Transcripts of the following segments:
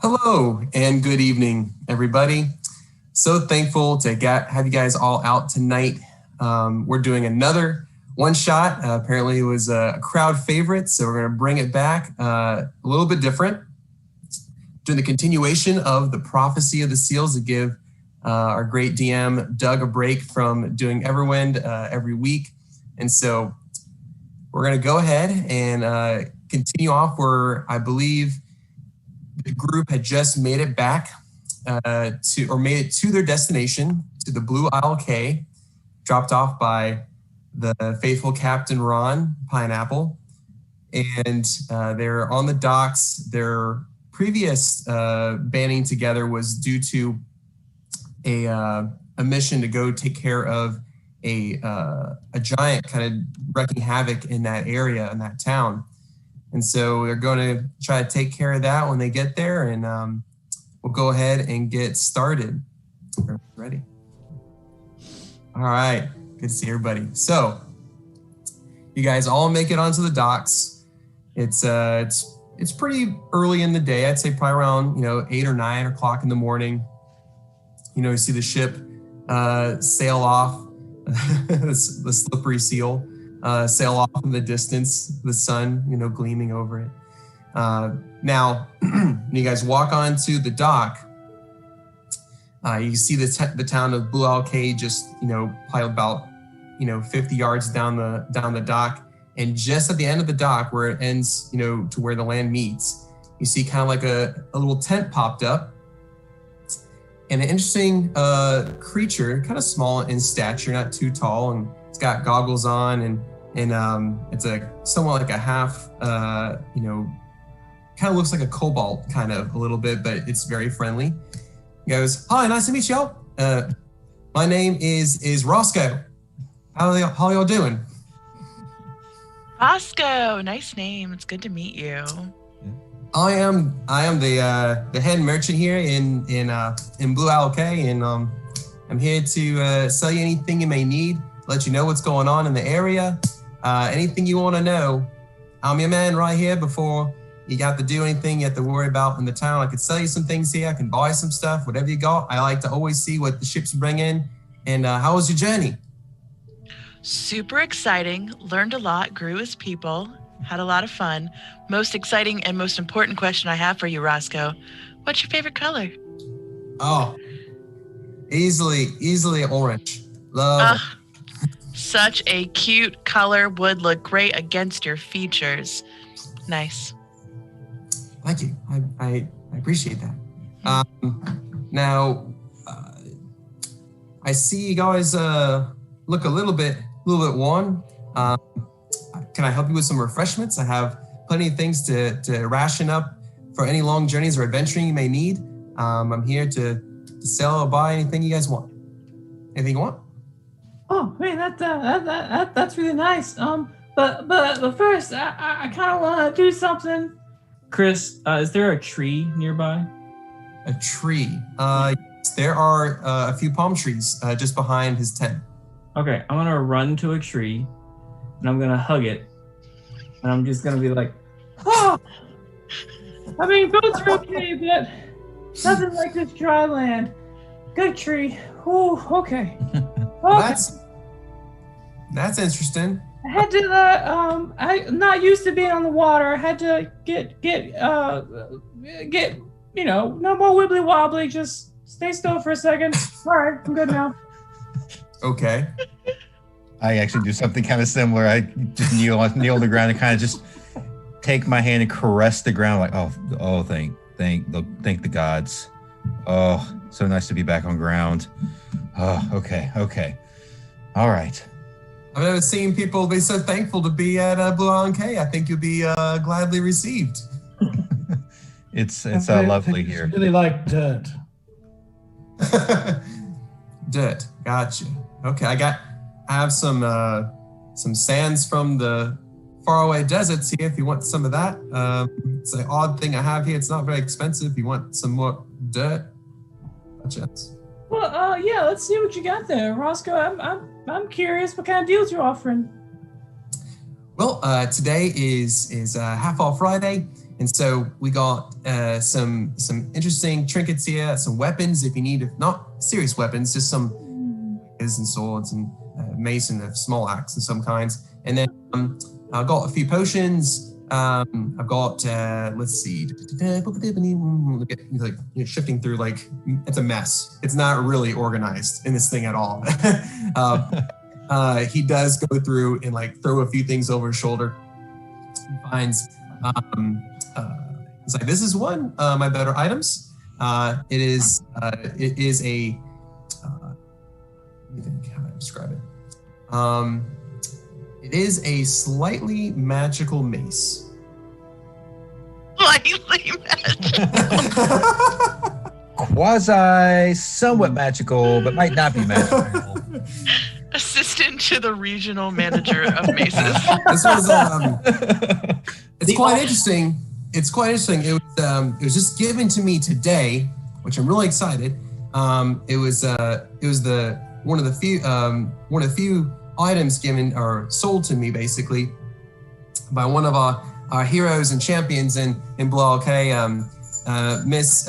Hello and good evening, everybody. So thankful to have you guys all out tonight. We're doing another one shot. Apparently it was a crowd favorite, so we're going to bring it back a little bit different. Doing the continuation of the Prophecy of the Seals to give our great DM Doug a break from doing Everwind every week. And so we're going to go ahead and continue off where I believe the group had just made it back made it to their destination, to the Blue Isle K, dropped off by the faithful Captain Ron Pineapple. And they're on the docks. Their previous banding together was due to a mission to go take care of a giant kind of wreaking havoc in that area, in that town. And so they're going to try to take care of that when they get there, and we'll go ahead and get started. Ready? All right, good to see everybody. So you guys all make it onto the docks. It's pretty early in the day. I'd say probably around 8 or 9 o'clock in the morning. You see the ship sail off, the slippery seal. Sail off in the distance, the sun, gleaming over it. Now, when you guys walk onto the dock, you see the town of Blue Isle K just, probably about, 50 yards down the dock. And just at the end of the dock where it ends, to where the land meets, you see kind of like a little tent popped up. And an interesting creature, kind of small in stature, not too tall, and it's got goggles on, and it's somewhat like a half, kind of looks like a cobalt kind of a little bit, but it's very friendly. He goes, "Hi, nice to meet y'all. My name is Roscoe. How y'all doing?" Roscoe, nice name. It's good to meet you. I am the head merchant here in Blue Isle K, and I'm here to sell you anything you may need, let you know what's going on in the area. Anything you want to know, I'm your man right here. Before you got to do anything you have to worry about in the town, I could sell you some things here. I can buy some stuff, whatever you got. I like to always see what the ships bring in. And how was your journey? Super exciting. Learned a lot. Grew as people. Had a lot of fun. Most exciting and most important question I have for you, Roscoe. What's your favorite color? Oh, easily orange. Love. Such a cute color, would look great against your features. Nice. Thank you. I appreciate that. Now, I see you guys look a little bit worn. Can I help you with some refreshments? I have plenty of things to ration up for any long journeys or adventuring you may need. I'm here to sell or buy anything you guys want. Anything you want? Oh man, that's really nice. But first, I kind of want to do something. Chris, is there a tree nearby? A tree? Yes, there are a few palm trees just behind his tent. Okay, I'm gonna run to a tree, and I'm gonna hug it, and I'm just gonna be like, "Oh, I mean, boats are okay, but nothing like this dry land. Good tree. Ooh, okay." Okay. That's interesting. I had to, I'm not used to being on the water. I had to get, no more wibbly wobbly. Just stay still for a second. All right, I'm good now. Okay. I actually do something kind of similar. I just kneel on the ground and kind of just take my hand and caress the ground, like, thank the gods. Oh, so nice to be back on ground. Oh, okay. All right. I've never seen people be so thankful to be at Blue Isle K. I think you'll be gladly received. It's lovely here. It's really like dirt. Dirt. Gotcha. Okay, I have some sands from the faraway deserts here. If you want some of that, it's an odd thing I have here. It's not very expensive. If you want some more dirt, a chance. Well, yeah, let's see what you got there, Roscoe. I'm curious what kind of deals you're offering. Well, today is Half Off Friday, And so we got some interesting trinkets here, some weapons if you need, not serious weapons, just some and swords and mace and a small axe and some kinds. And then I've got a few potions. I've got, let's see, like shifting through, like, it's a mess. It's not really organized in this thing at all. He does go through and like throw a few things over his shoulder. He finds, it's like, this is one of my better items. It is a, let me think how to describe it. It is a slightly magical mace. Slightly magical. Quasi, somewhat magical, but might not be magical. Assistant to the regional manager of maces. This was it's quite interesting. It's quite interesting. It was just given to me today, which I'm really excited. It was one of the few items given or sold to me basically by one of our heroes and champions in Block. Miss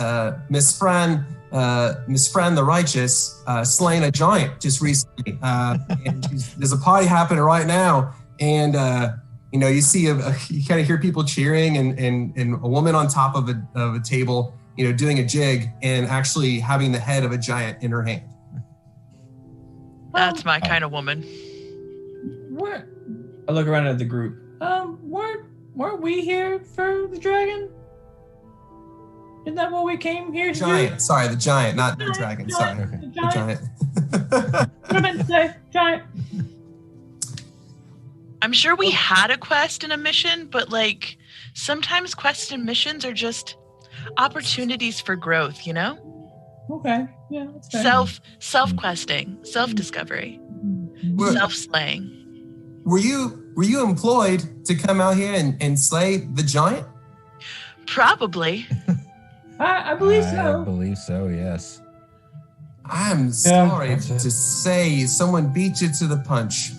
Fran the Righteous slain a giant just recently. And there's a party happening right now, and you see you kind of hear people cheering and a woman on top of a table, doing a jig and actually having the head of a giant in her hand. That's my kind of woman. I look around at the group. Weren't we here for the dragon? Isn't that what we came here to Giant. do? Sorry, the giant, not the dragon. Sorry, The the giant. What I meant to say, giant. I'm sure we had a quest and a mission, but like sometimes quests and missions are just opportunities for growth, Okay, yeah, that's fair. Self-questing, self-discovery, self-slaying. Were you employed to come out here and slay the giant? Probably. I believe so. I believe so, yes. I'm sorry to say someone beat you to the punch.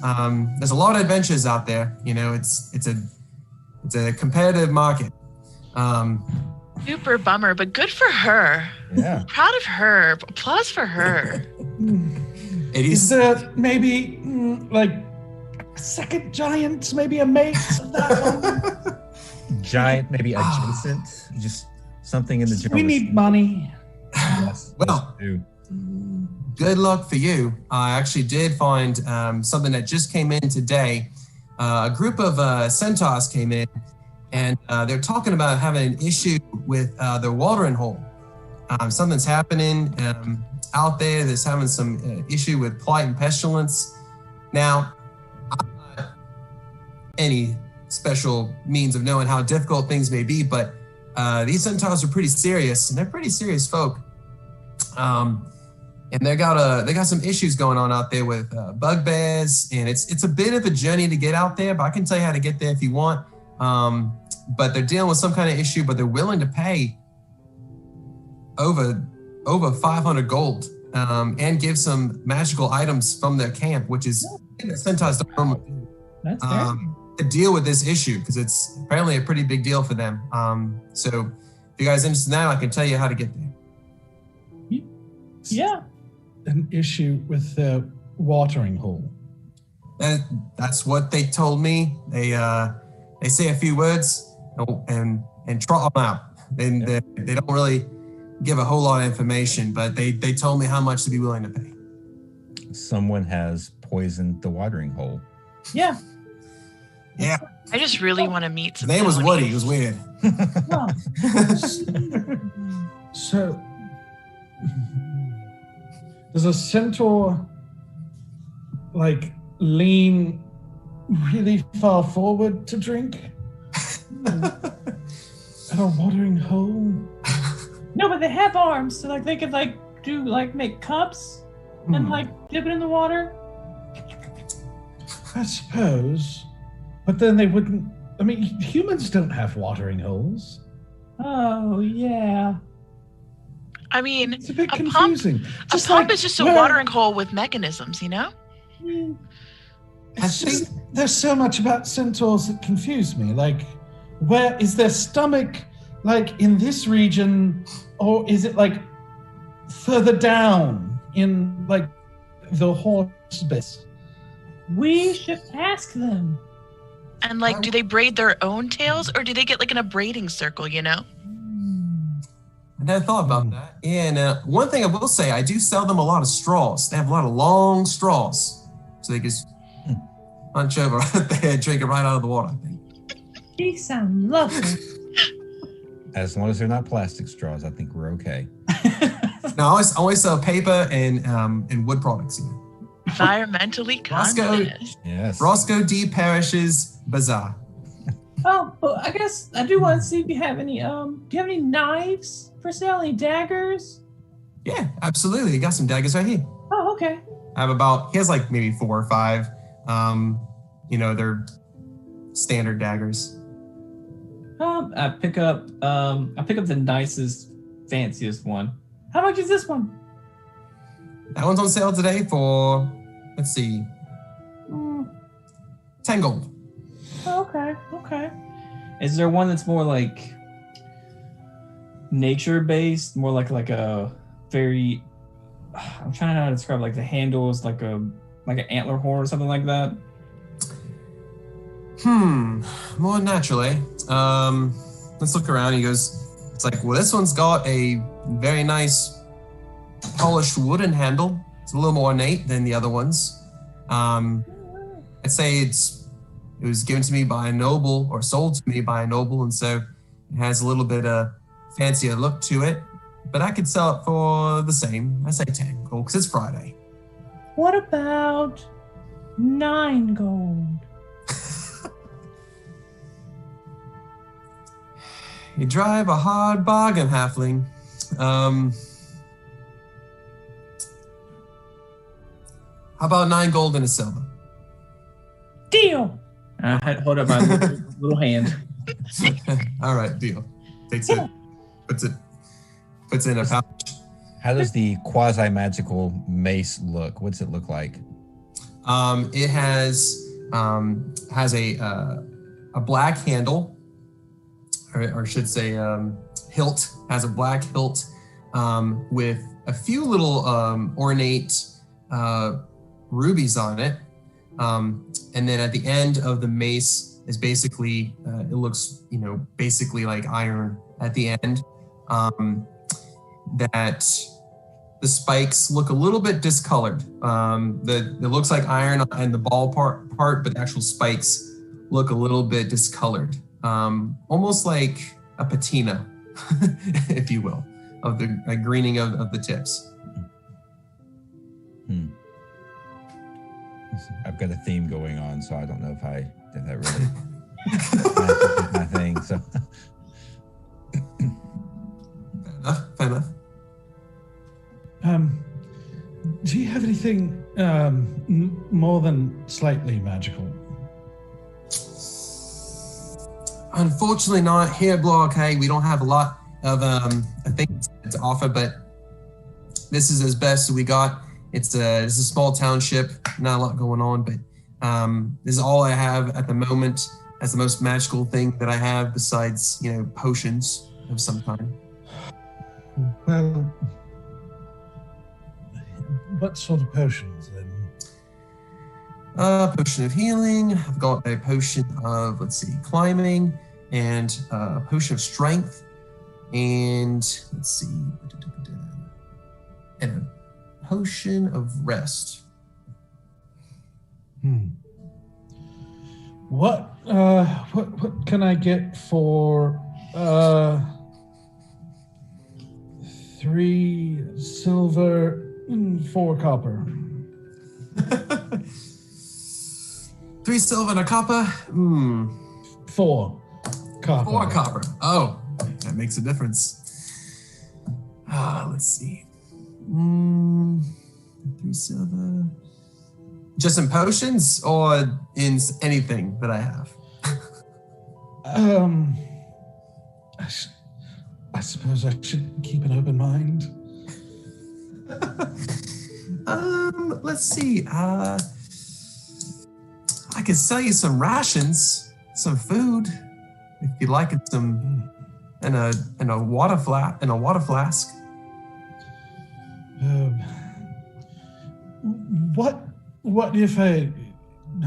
There's a lot of adventures out there. It's a competitive market. Super bummer, but good for her. Yeah. Proud of her. Applause for her. Is there maybe like a second giant, maybe a mate of that one? Giant, maybe adjacent, just something in the general. We need money. Yes, Well, good luck for you. I actually did find something that just came in today. A group of centaurs came in, and they're talking about having an issue with their watering hole. Something's happening out there that's having some issue with blight and pestilence. Now, I'm not any special means of knowing how difficult things may be, but these centaurs are pretty serious, and they're pretty serious folk. And they got some issues going on out there with bugbears, and it's a bit of a journey to get out there, but I can tell you how to get there if you want. But they're dealing with some kind of issue, but they're willing to pay over 500 gold and give some magical items from their camp, which is centaurs don't normally do. That's fair. To deal with this issue, because it's apparently a pretty big deal for them. So if you guys are interested in that, I can tell you how to get there. Yeah. An issue with the watering hole. That's what they told me. They say a few words and trot them out. And they don't really give a whole lot of information, but they told me how much to be willing to pay. Someone has poisoned the watering hole. Yeah. Yeah. I just really want to meet some His name was ponies. Woody. It was weird. So, does a centaur like lean really far forward to drink at a watering hole? No, but they have arms, so like they could make cups and dip it in the water. I suppose, but then they wouldn't. I mean, humans don't have watering holes. Oh yeah. I mean, It's a bit a pump confusing. is just a watering hole with mechanisms, It's just, there's so much about centaurs that confuse me. Like, where is their stomach, like in this region, or is it like further down in like the horse bit? We should ask them. And like, do they braid their own tails, or do they get like in a braiding circle, I never thought about that. And one thing I will say, I do sell them a lot of straws. They have a lot of long straws. So they just punch over there and drink it right out of the water, I think. These sound lovely. As long as they're not plastic straws, I think we're okay. No, I always sell paper and wood products. Environmentally conscious. Yes. Roscoe D. Parrish's Bazaar. Oh, well, I guess I do want to see if you have any. Do you have any knives for sale? Any daggers? Yeah, absolutely. You got some daggers right here. Oh, okay. I have he has like maybe 4 or 5. They're standard daggers. I pick up the nicest, fanciest one. How much is this one? That one's on sale today for, let's see, 10 gold. Oh, okay. Is there one that's more like nature-based, more like a very? I'm trying to describe like the handle is like an antler horn or something like that. More naturally. Let's look around. He goes, it's like, well, this one's got a very nice polished wooden handle. It's a little more ornate than the other ones. I'd say it was given to me by a noble, or sold to me by a noble, and so it has a little bit of fancier look to it. But I could sell it for the same. I say 10 gold because it's Friday. What about 9 gold? You drive a hard bargain, halfling. How about 9 gold and a silver? Deal. I hold up my little hand. All right, deal. Takes it, puts it in a pouch. How does the quasi-magical mace look? What's it look like? It has a black handle, or I should say hilt. Has a black hilt with a few little ornate rubies on it. And then at the end of the mace is basically, it looks, basically like iron at the end. That the spikes look a little bit discolored. It looks like iron and the ball part, but the actual spikes look a little bit discolored. Almost like a patina, if you will, of the greening of the tips. I've got a theme going on, so I don't know if that really matches my thing. So fair enough. Do you have anything more than slightly magical? Unfortunately not here at Block A. We don't have a lot of things to offer, but this is as best as we got. It's a small township, not a lot going on, but this is all I have at the moment. That's the most magical thing that I have besides, potions of some kind. Well, what sort of potions then? Potion of healing. I've got a potion of, climbing, and a potion of strength, and and a potion of rest. What can I get for 3 silver and 4 copper? 3 silver and a copper? 4 copper. 4 copper. Oh, that makes a difference. Let's see. 3 silver. Just in potions or in anything that I have? I suppose I should keep an open mind. Let's see. I could sell you some rations, some food. if you'd like it, some in a water flask. What if I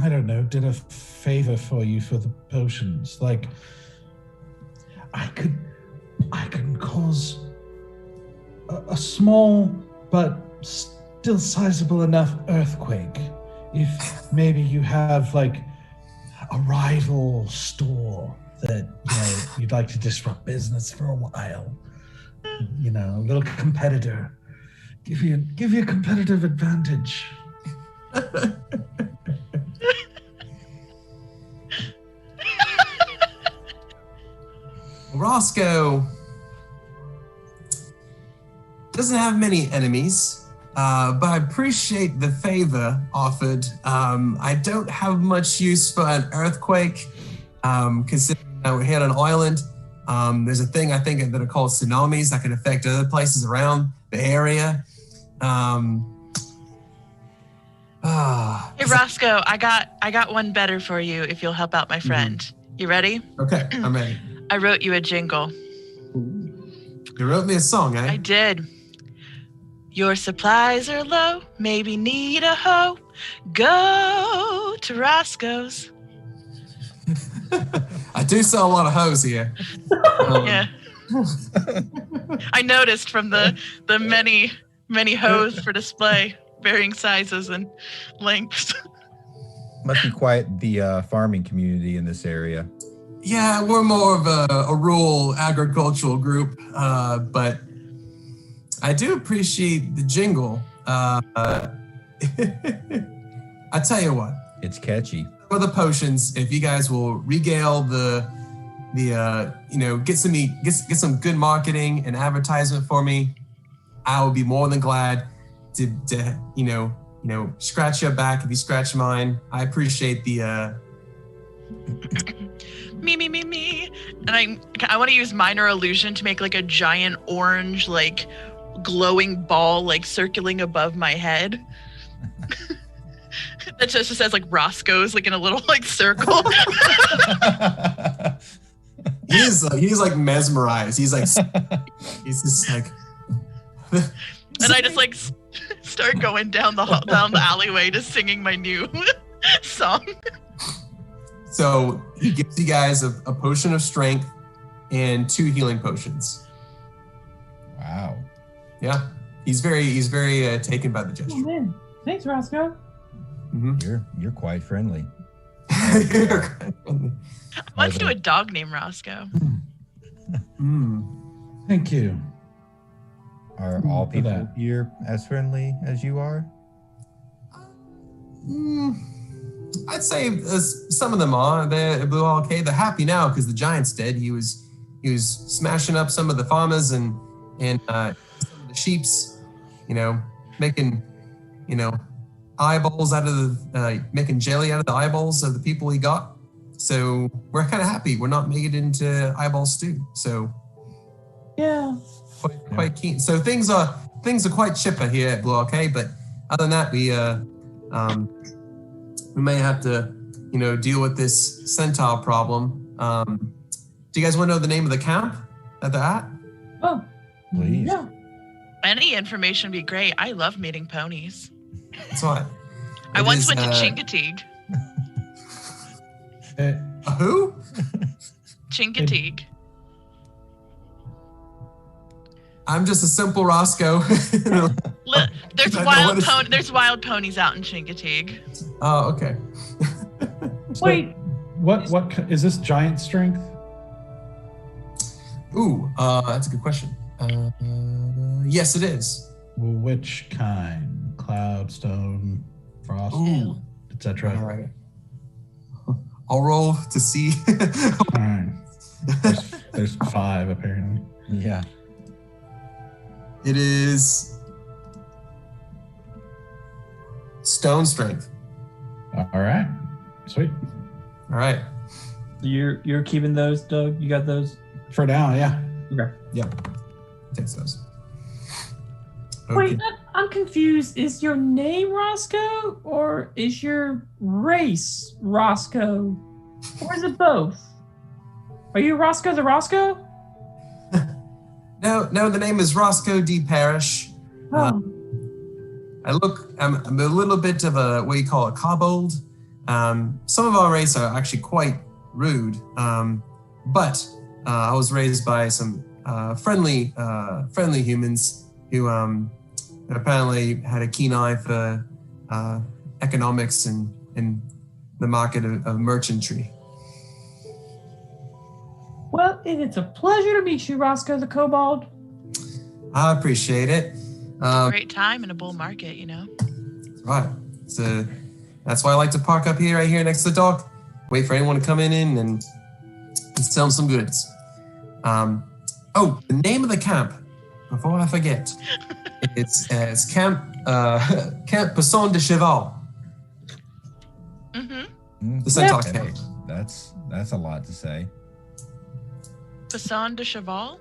don't know, did a favor for you for the potions? Like, I could cause a small but still sizable enough earthquake if maybe you have like a rival store that you'd like to disrupt business for a while. A little competitor. Give you a competitive advantage. Roscoe doesn't have many enemies, but I appreciate the favor offered. I don't have much use for an earthquake, considering we're here on an island. There's a thing I think that are called tsunamis that can affect other places around the area. Hey Roscoe, I got one better for you if you'll help out my friend. You ready? Okay, I'm ready. I wrote you a jingle. You wrote me a song, eh? I did. Your supplies are low, maybe need a hoe. Go to Roscoe's. I do sell a lot of hoes here. Yeah. I noticed from the many hoes for display, varying sizes and lengths. Must be quite the farming community in this area. Yeah, we're more of a rural agricultural group, but I do appreciate the jingle. I tell you what. It's catchy. For the potions, if you guys will regale get some good marketing and advertisement for me, I will be more than glad to scratch your back if you scratch mine. I appreciate the me. And I want to use minor illusion to make like a giant orange, like glowing ball, like circling above my head. That just says like Roscoe's, like in a little like circle. He's like mesmerized. He's just like. And I just like start going down the alleyway, just singing my new song. So he gives you guys a potion of strength and 2 healing potions. Wow. Yeah, he's very taken by the gesture. Oh man, thanks, Roscoe. Mm-hmm. You're quite friendly. I once knew a dog named Roscoe. Thank you. Are all people here as friendly as you are? I'd say some of them are. They're okay. They're happy now because the giant's dead. He was smashing up some of the farmers and some of the sheeps, making eyeballs out of making jelly out of the eyeballs of the people he got. So we're kind of happy. We're not making it into eyeball stew. So yeah, quite keen. So things are quite chipper here at Blue Arcade. But other than that, we may have to deal with this centaur problem. Do you guys want to know the name of the camp that they're at? Oh, please. Yeah. Any information would be great. I love meeting ponies. That's right. I once went to Chincoteague. Who? Chincoteague. I'm just a simple Roscoe. There's wild ponies out in Chincoteague. Oh, okay. Wait, what is this giant strength? Ooh, that's a good question. Yes, it is. Which kind? Cloud, stone, frost, etc. All right. I'll roll to see. All right. There's 5 apparently. Yeah. It is stone strength. All right. Sweet. All right. You're keeping those, Doug? You got those? For now, yeah. Okay. Yep. Takes those. Okay. Wait, I'm confused. Is your name Roscoe or is your race Roscoe? Or is it both? Are you Roscoe the Roscoe? No, the name is Roscoe D. Parrish. Oh. I'm a little bit of what you call a kobold. Some of our race are actually quite rude, but I was raised by some friendly humans who apparently had a keen eye for economics and the market of merchantry. Well, it's a pleasure to meet you, Roscoe the Kobold. I appreciate it. Great time in a bull market, you know. Right. So that's why I like to park up here, right here next to the dock. Wait for anyone to come in and sell them some goods. The name of the camp, before I forget, it's Camp Poisson de Cheval. Mm-hmm. The Centaur Cave. That's a lot to say. Poisson de Cheval?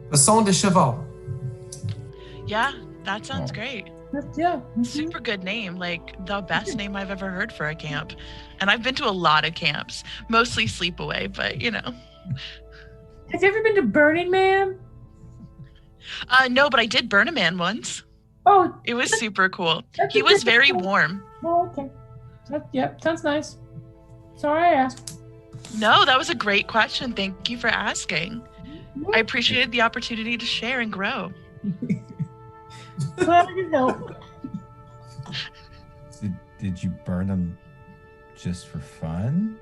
Poisson de Cheval. Yeah, that sounds great. Yeah. Super good name, like the best name I've ever heard for a camp. And I've been to a lot of camps, mostly sleepaway, but you know. Have you ever been to Burning Man? No, but I did Burn a Man once. Oh. It was super cool. He was very warm. Oh, okay. Yep, sounds nice. Sorry I asked. No, that was a great question. Thank you for asking. I appreciated the opportunity to share and grow. Glad I could help. Did you burn them just for fun?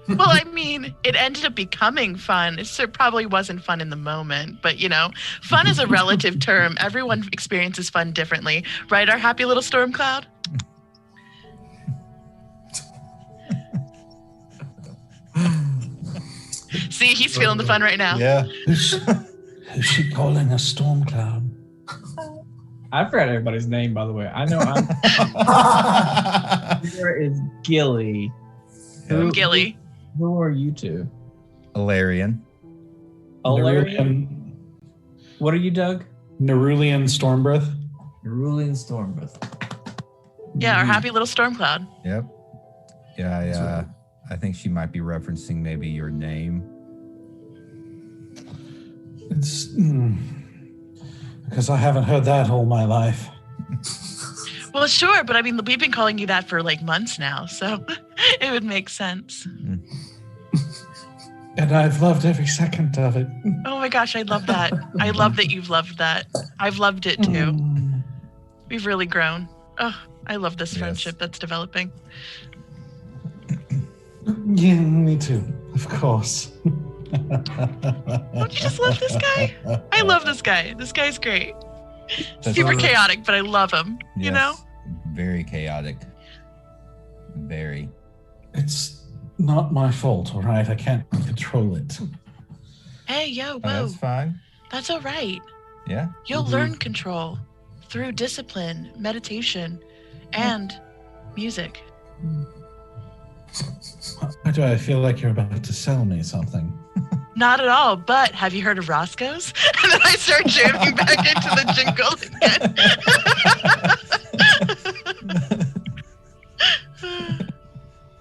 Well, I mean, it ended up becoming fun. It probably wasn't fun in the moment, but you know, fun is a relative term. Everyone experiences fun differently. Right, our happy little storm cloud? See, he's feeling the fun right now. Yeah. Who's she calling a storm cloud? I forgot everybody's name, by the way. I know Here is Gilly. Gilly. Who are you two? Alarian. Alarian. What are you, Doug? Nerulian Stormbreath. Nerulian Stormbreath. Yeah, our happy little storm cloud. Yep. Yeah, I think she might be referencing maybe your name. It's because I haven't heard that all my life. Well, sure, but I mean, we've been calling you that for like months now, so it would make sense. And I've loved every second of it. Oh my gosh, I love that. I love that you've loved that. I've loved it too. We've really grown. Oh, I love this friendship that's developing. Yeah, me too, of course. Don't you just love this guy? I love this guy. This guy's great. That's Super right. chaotic, but I love him. Yes, you know? Very chaotic. Very. It's not my fault, all right? I can't control it. Hey, yo, whoa. That's fine. That's all right. Yeah. You'll learn control through discipline, meditation, and music. Why do I feel like you're about to sell me something? Not at all, but have you heard of Roscoe's? And then I start jamming back into the jingle again.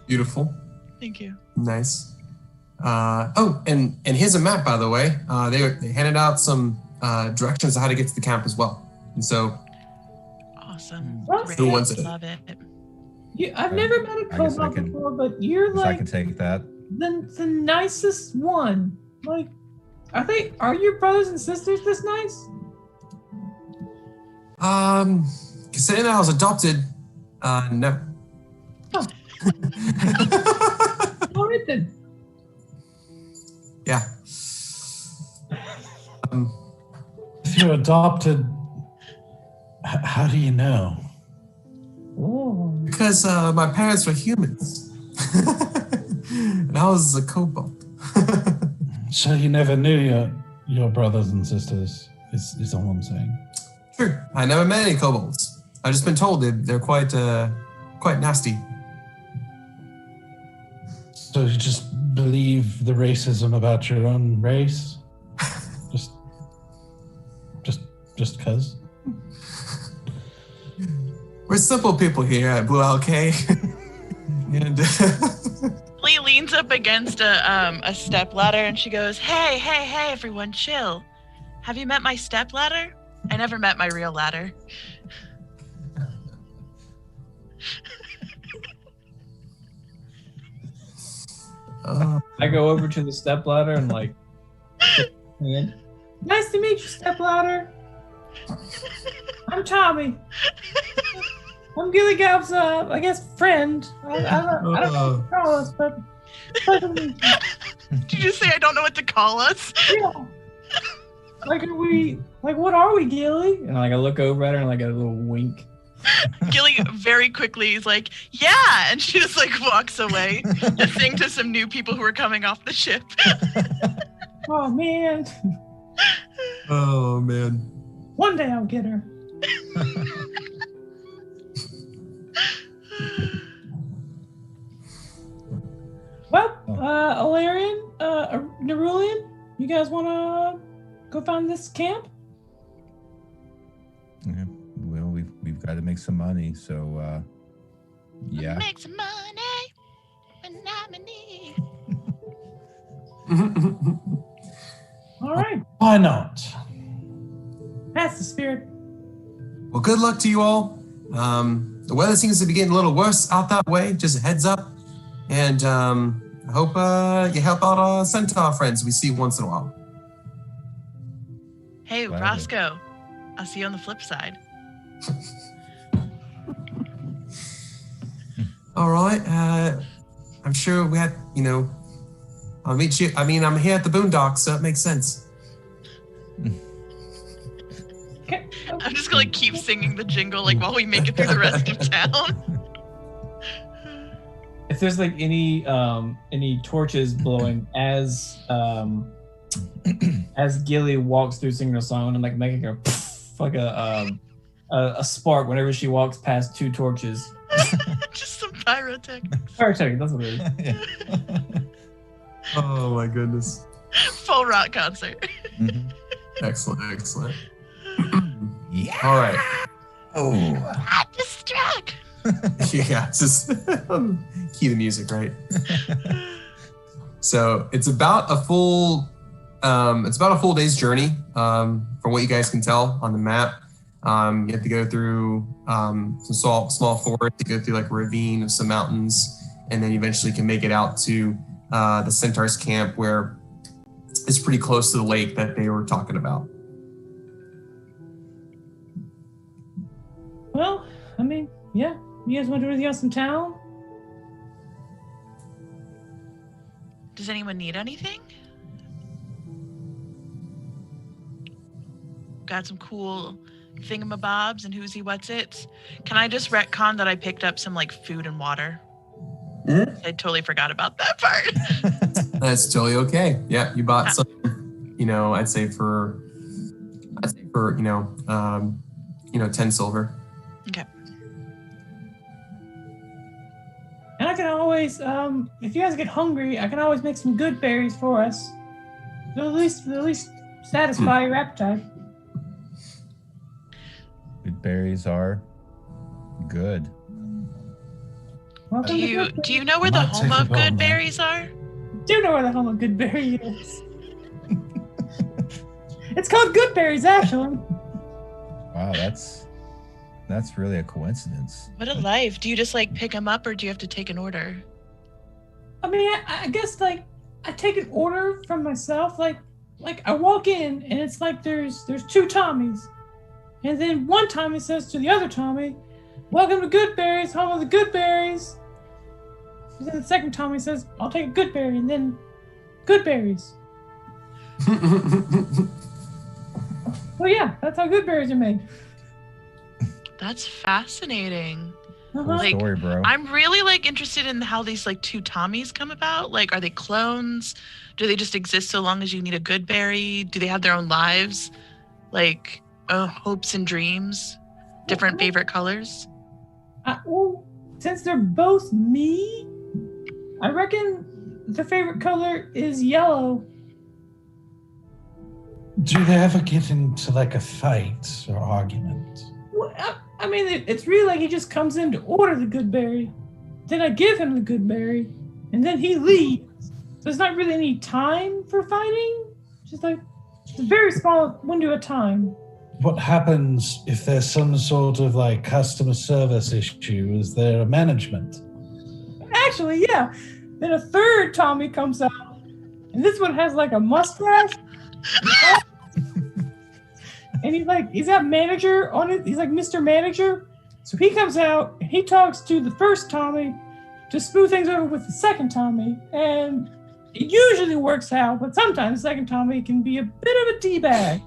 Beautiful. Thank you. Nice. And here's a map, by the way. They handed out some directions on how to get to the camp as well. And so, Awesome. Great. Who wants it? Love it. I've never met a I guess I kobold can- before, but you're Guess I like can take that. the nicest one. Like, are your brothers and sisters this nice? considering I was adopted, no. Oh. All right then. Yeah. If you're adopted, how do you know? Oh. Because my parents were humans. And I was a kobold. So you never knew your brothers and sisters, is all I'm saying. True. I never met any kobolds. I've just been told they're quite nasty. So you just believe the racism about your own race? just cause? We're simple people here at Blue LK. And Completely leans up against a step ladder and she goes, hey, everyone, chill. Have you met my step ladder? I never met my real ladder. I go over to the stepladder and like, nice to meet you, stepladder. I'm Tommy. I'm Gilly Gab's, I guess, friend. I don't know what to call us, but pleasure to meet you. Did you say I don't know what to call us? Yeah. Like, what are we, Gilly? And like, I look over at her and like a little wink. Gilly very quickly is like, yeah, and she just like walks away to sing to some new people who are coming off the ship. Oh man. Oh man. One day I'll get her. Well, Alarian, Nerulian, you guys wanna go find this camp? Yeah. Well, we've got to make some money, so yeah. Make some money when I'm in need. All right, Why not? that's the spirit. Well, good luck to you all. The weather seems to be getting a little worse out that way. Just a heads up. And I hope you help out our centaur friends we see once in a while. Hey, Gladly. Roscoe, I'll see you on the flip side. All right. I'm sure we had, I'll meet you. I mean, I'm here at the Boondocks, so it makes sense. Okay. I'm just gonna keep singing the jingle like while we make it through the rest of town. If there's like any torches blowing as Gilly walks through singing a song and like making her like a spark whenever she walks past two torches. Just some pyrotechnics. Pyrotechnic, that's what it is. Yeah. Oh my goodness. Full rock concert. Mhm. Excellent. Yeah. All right. Oh. At the struck. Yeah, just key the music, right? So it's about a full day's journey, from what you guys can tell on the map. You have to go through some small forest, you go through like a ravine of some mountains, and then you eventually can make it out to the Centaur's camp, where it's pretty close to the lake that they were talking about. Well, I mean, yeah. You guys want to do anything else in town? Does anyone need anything? Got some cool thingamabobs and who's he what's it. Can I just retcon that I picked up some like food and water? I totally forgot about that part. That's totally okay. Yeah, you bought some, I'd say for 10 silver. Okay. And I can always, if you guys get hungry, I can always make some good berries for us. They'll at least satisfy your appetite. Good berries are good. Welcome Do to you Good do you know where the Might home take of a bone, good though. berries are? Do know where the home of good berry is. It's called Good Berries, actually. Wow, that's really a coincidence. What a life. Do you just like pick them up or do you have to take an order? I mean, I guess like I take an order from myself. Like I walk in and it's like there's two Tommies, and then one Tommy says to the other Tommy, "Welcome to Good Berries, home of the good berries." And then the second Tommy says, "I'll take a good berry," and then good berries. Well, yeah, that's how good berries are made. That's fascinating. Uh-huh. Cool Like, story, bro. I'm really like interested in how these like two Tommies come about. Like, are they clones? Do they just exist so long as you need a good berry? Do they have their own lives? Like, hopes and dreams? Different favorite colors? Well, since they're both me, I reckon the favorite color is yellow. Do they ever get into like a fight or argument? Well, I mean, it's really like he just comes in to order the good berry. Then I give him the good berry. and then he leaves. So there's not really any time for fighting. Just like a very small window of time. What happens if there's some sort of like customer service issue? Is there a management? Actually, yeah. Then a third Tommy comes out, and this one has like a mustache. And he's got manager on it. He's like Mr. Manager. So he comes out and he talks to the first Tommy to smooth things over with the second Tommy. And it usually works out, but sometimes the second Tommy can be a bit of a D-bag.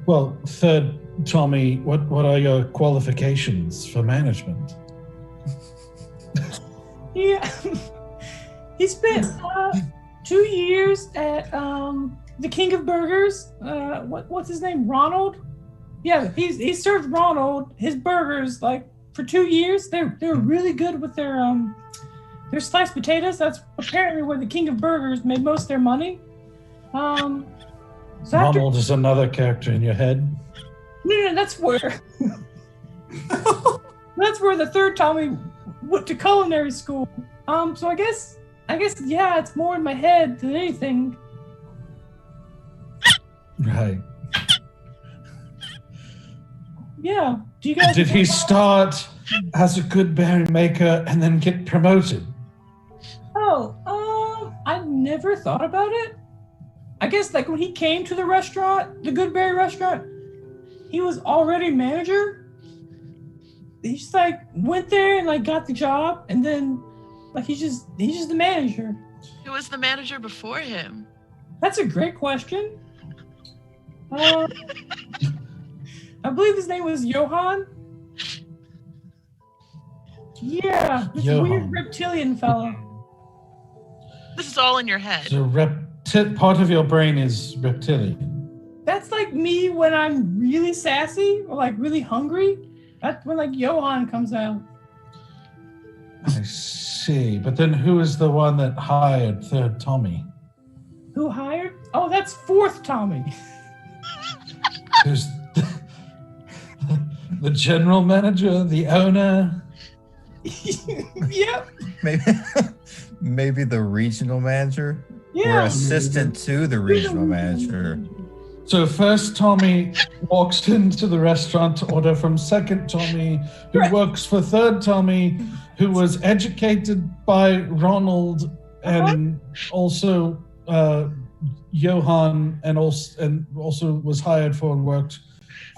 Well, third Tommy, what are your qualifications for management? Yeah. He spent 2 years at the King of Burgers. What's his name? Ronald? Yeah, he served Ronald his burgers like for 2 years. They were really good with their sliced potatoes. That's apparently where the King of Burgers made most of their money. So Ronald is another character in your head? No, that's where the third Tommy went to culinary school. So I guess yeah, it's more in my head than anything. Right. Yeah. Do you guys? Did he start as a good berry maker and then get promoted? Oh, I never thought about it. I guess like when he came to the restaurant, the Goodberry restaurant, he was already manager. He just like went there and like got the job, and then like he's just the manager. Who was the manager before him? That's a great question. I believe his name was Johan. Yeah, this weird reptilian fellow. This is all in your head. So part of your brain is reptilian. That's like me when I'm really sassy or like really hungry. That's when like Johan comes out. I see. But then who is the one that hired third Tommy? Who hired? Oh, that's fourth Tommy. Who's the general manager, the owner? Yep. Maybe the regional manager? Yeah. Or assistant to the regional manager. So first Tommy walks into the restaurant to order from second Tommy, who works for third Tommy, who was educated by Ronald and also Johan, and also was hired for and worked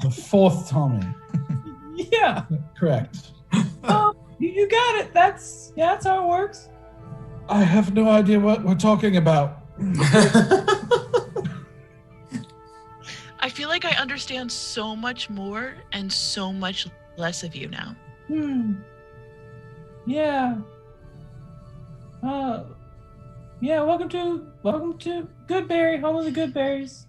for fourth Tommy. Yeah. Correct. You got it. That's how it works. I have no idea what we're talking about. I feel like I understand so much more and so much less of you now. Yeah. Yeah, welcome to Goodberry, home of the Goodberries.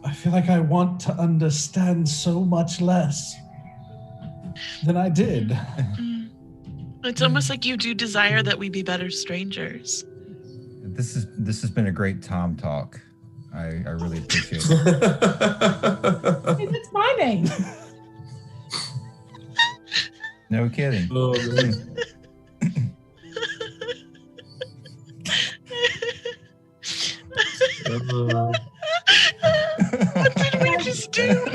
I feel like I want to understand so much less than I did. It's almost like you do desire that we be better strangers. This has been a great Tom talk. I really appreciate it. Hey, that's my name. No kidding. Oh, man. What did we just do?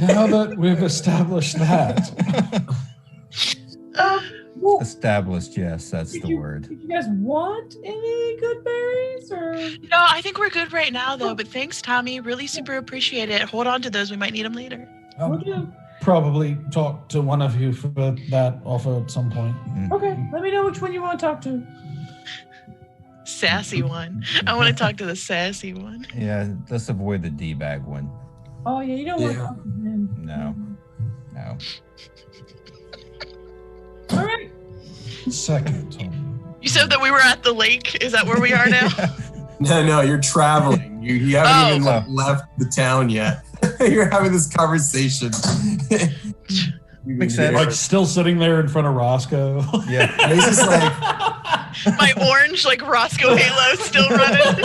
Now that we've established that, Established, yes, that's the word. Did you guys want any good berries or? No, I think we're good right now, though. But thanks, Tommy. Really super appreciate it. Hold on to those. We might need them later. I'll probably talk to one of you for that offer at some point. Okay, let me know which one you want to talk to. Sassy one. I want to talk to the sassy one. Yeah, let's avoid the D-bag one. Oh yeah, you don't want to talk to him. No. All right. Second Tommy. You said that we were at the lake. Is that where we are now? No, you're traveling. You haven't even left the town yet. You're having this conversation. Makes sense. Like still sitting there in front of Roscoe. Yeah. He's just like, My orange, like, Roscoe halo still running.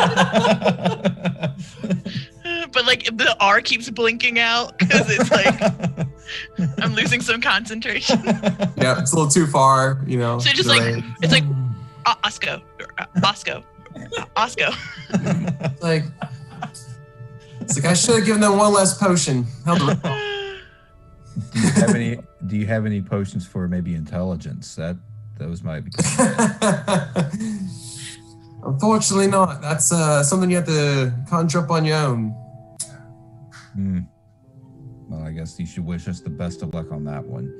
But, like, the R keeps blinking out because it's like... I'm losing some concentration. Yeah, it's a little too far, you know. So just like it's like Osco. Like, it's like I should have given them one less potion. Do you have any potions for maybe intelligence? Those might be. Unfortunately not. That's something you have to conjure up on your own. Well, I guess you should wish us the best of luck on that one.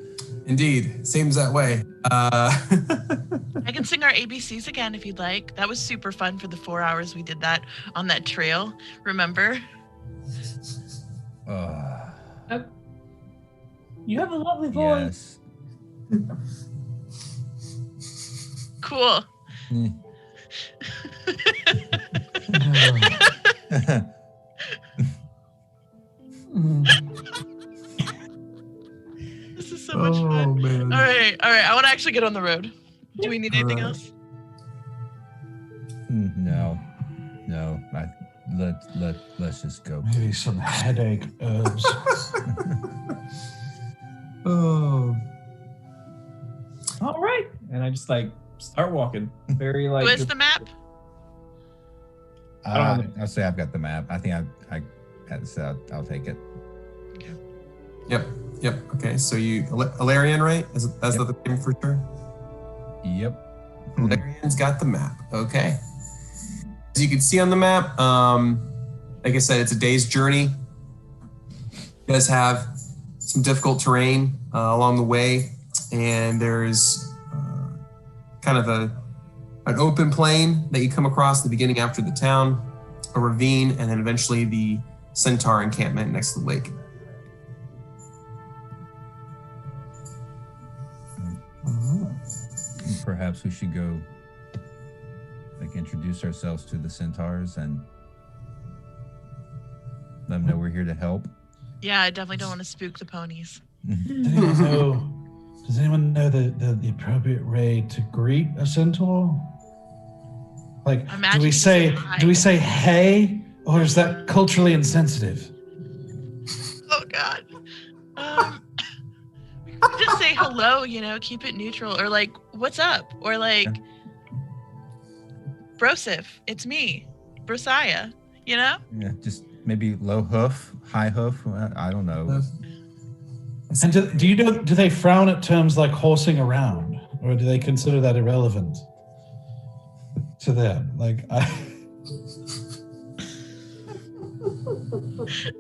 Indeed. Seems that way. I can sing our ABCs again if you'd like. That was super fun for the 4 hours we did that on that trail. Remember? You have a lovely voice. Yes. Cool. This is so much fun. Man. All right. I want to actually get on the road. Do we need anything else? No. Let's just go. Maybe some headache herbs. Oh. All right. And I just like start walking. Very like. Where's the map? I'll say I've got the map. I think I'll take it. Yep. Okay, so you Alarian, right? That's the name for sure. Yep. Alarian's got the map. Okay. As you can see on the map, like I said, it's a day's journey. It does have some difficult terrain along the way, and there's kind of an open plain that you come across in the beginning after the town, a ravine, and then eventually the centaur encampment next to the lake. Perhaps we should go introduce ourselves to the centaurs and let them know we're here to help. Yeah, I definitely don't want to spook the ponies. Does anyone know the appropriate way to greet a centaur? Like, do we say hey, or is that culturally insensitive? Oh God. We could just say hello, keep it neutral, or like, what's up? Or like, Brosif, it's me, Brosiah, Yeah, just maybe low hoof, high hoof, I don't know. And do they frown at terms like horsing around, or do they consider that irrelevant to them?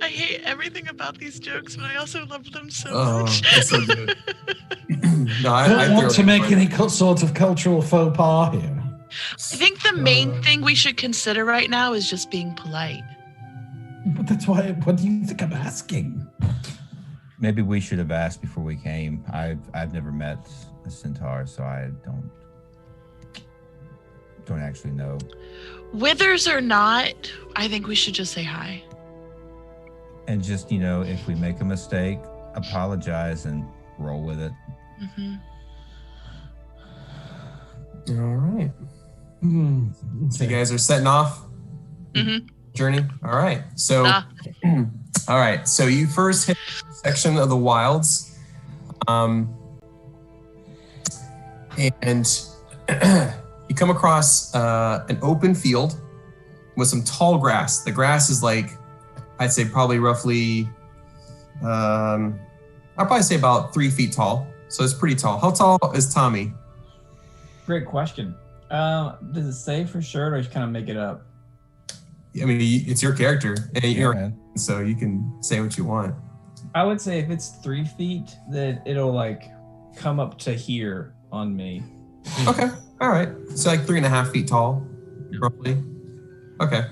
I hate everything about these jokes, but I also love them so Oh, much. that's so good. No, I don't want to make any sort of cultural faux pas here. I think the main thing we should consider right now is just being polite. But that's why. What do you think I'm asking? Maybe we should have asked before we came. I've never met a centaur, so I don't actually know. Withers or not, I think we should just say hi. And just, if we make a mistake, apologize and roll with it. Mm-hmm. All right. So you guys are setting off journey. All right. So, all right. So you first hit a section of the wilds, and you come across an open field with some tall grass. The grass is I'd say probably roughly, I'd probably say about 3 feet tall. So it's pretty tall. How tall is Tommy? Great question. Does it say for sure, or just kind of make it up? I mean, it's your character, and so you can say what you want. I would say if it's 3 feet, that it'll come up to here on me. Okay. All right. So 3.5 feet tall, roughly. Okay.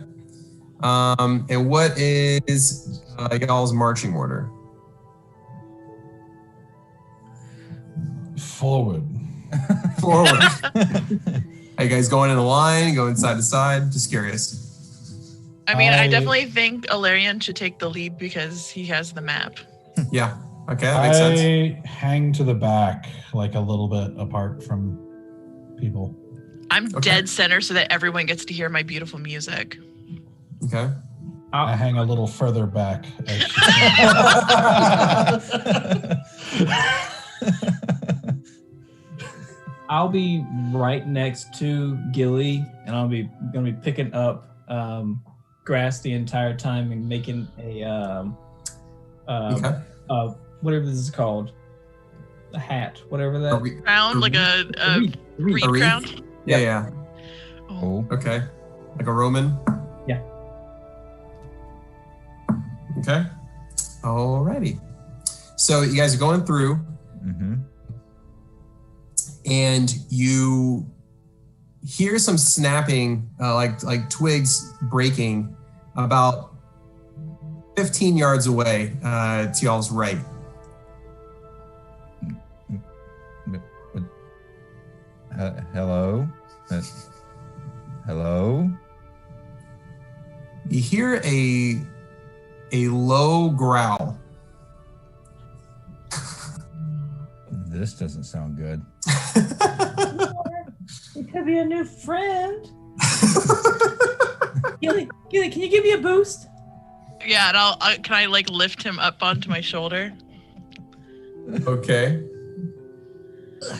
And what is y'all's marching order? Forward. Forward. Are you guys going in a line, going side to side? Just curious. I mean, I definitely think Alarian should take the lead because he has the map. Yeah. Okay, that makes sense. I hang to the back, a little bit apart from people. I'm dead center so that everyone gets to hear my beautiful music. Okay. I hang a little further back. I'll be right next to Gilly, and I'm gonna be picking up grass the entire time and making a whatever this is called, a hat, whatever that. Crown, like a reed crown. Yeah. Oh. Okay. Like a Roman. Yeah. Okay. Alrighty. So you guys are going through, and you hear some snapping, like twigs breaking, about 15 yards away to y'all's right. Hello? Hello? You hear a low growl. This doesn't sound good. It could be a new friend. Gilly, can you give me a boost? Yeah, and can I like lift him up onto my shoulder? Okay.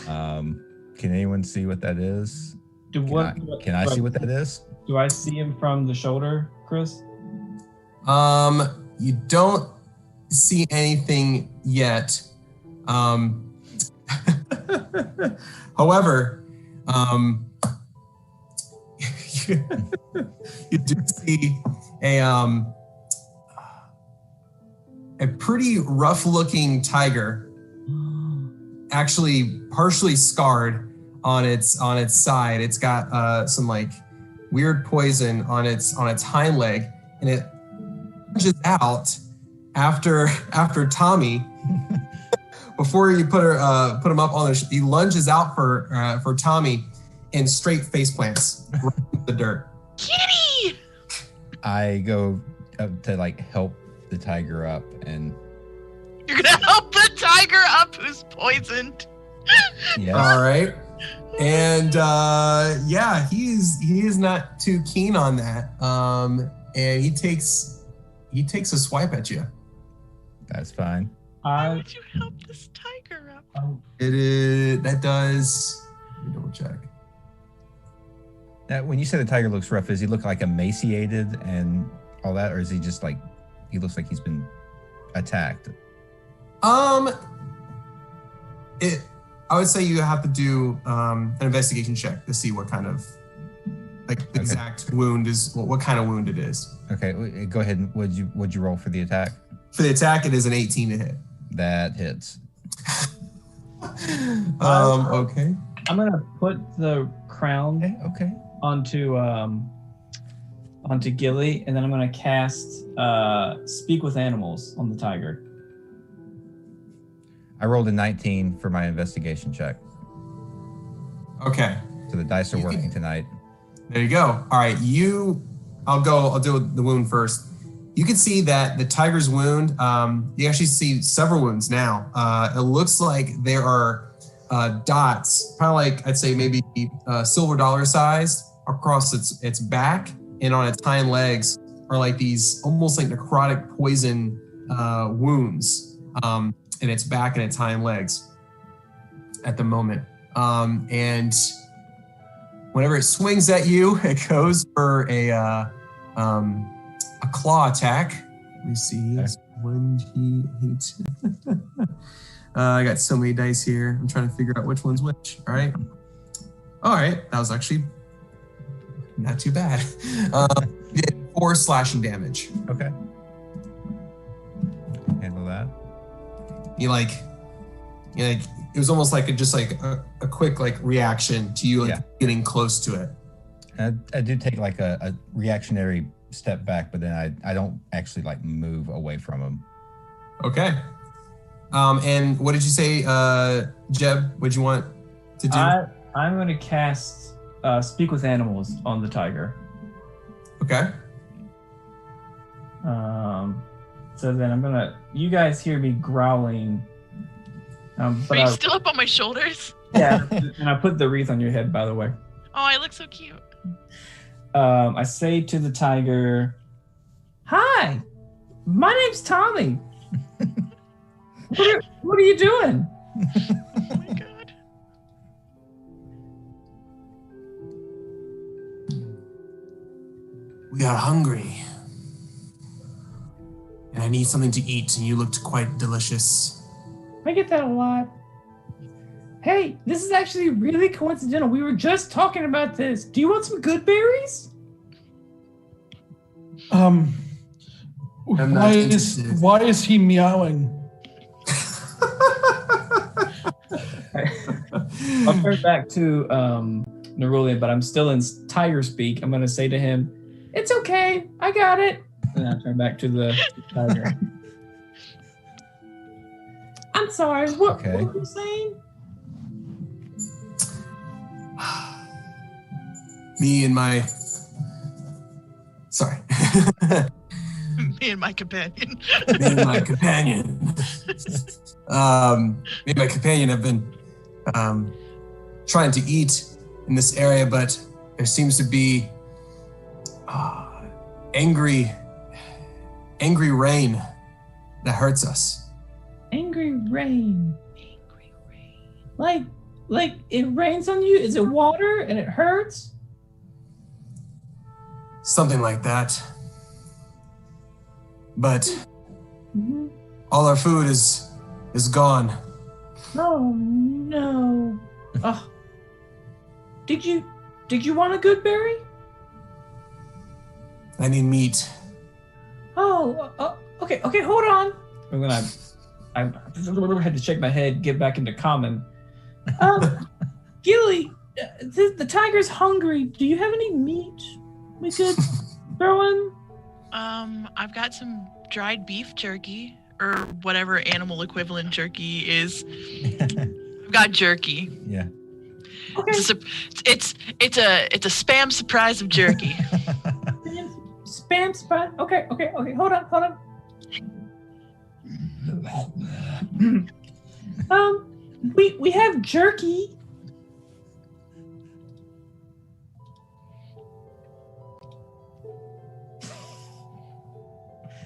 Can anyone see what that is? Can I see what that is? Do I see him from the shoulder, Chris? You don't see anything yet. However, you do see a pretty rough-looking tiger, actually partially scarred on its side. It's got some like weird poison on its hind leg, and it lunges out after Tommy. Before you put him up on he lunges out for Tommy and straight face plants right in the dirt. Kitty! I go up to like help the tiger up, and You're gonna help the tiger up who's poisoned. yes. All right. And he is not too keen on that. And he takes a swipe at you. That's fine. Why would you help this tiger up? That does. Let me double check. Now, when you say the tiger looks rough, does he look like emaciated and all that, or is he just like he looks like he's been attacked? I would say you have to do an investigation check to see what kind of exact wound is, what kind of wound it is. Okay, go ahead. And would you roll for the attack? For the attack, it is an 18 to hit. That hits. Okay. I'm gonna put the crown Okay. onto Gilly, and then I'm gonna cast Speak with Animals on the tiger. I rolled a 19 for my investigation check. Okay. So the dice are working tonight. There you go. All right, I'll do the wound first. You can see that the tiger's wound, you actually see several wounds now. It looks like there are dots, kind of like I'd say maybe silver dollar sized across its back, and on its hind legs are like these almost like necrotic poison wounds in its back and its hind legs at the moment. And whenever it swings at you, it goes for a claw attack. Let me see. Okay. 1d8. I got so many dice here. I'm trying to figure out which one's which. All right. That was actually not too bad. Did 4 slashing damage. Okay. Handle that. It was almost like a quick reaction to you getting close to it. I do take like a reactionary step back, but then I don't actually move away from him. Okay. And what did you say, Jeb? What'd you want to do? I'm going to cast Speak with Animals on the tiger. Okay. So then you guys hear me growling. Are you still up on my shoulders? Yeah, and I put the wreath on your head, by the way. Oh, I look so cute. I say to the tiger, Hi, my name's Tommy. What are you doing? Oh my god. We are hungry. And I need something to eat, and you looked quite delicious. I get that a lot. Hey, this is actually really coincidental. We were just talking about this. Do you want some good berries? I'm not interested. Why is he meowing? I'll turn back to Nerulian, but I'm still in tiger speak. I'm going to say to him, "It's okay. I got it." And I'll turn back to the tiger. I'm sorry. What were you saying? Me and my... Sorry. Me and my companion. Me and my companion. Me and my companion have been trying to eat in this area, but there seems to be angry rain that hurts us. Angry rain. Angry rain. Like it rains on you? Is it water and it hurts? Something like that. But all our food is gone. Oh no. Oh. Did you want a good berry? I need meat. Oh, okay, hold on. I had to shake my head, get back into common. Gilly, the tiger's hungry. Do you have any meat we could throw in? I've got some dried beef jerky or whatever animal equivalent jerky is. I've got jerky. Yeah. Okay. It's a spam surprise of jerky. Spam spot. Okay. Hold on. We have jerky.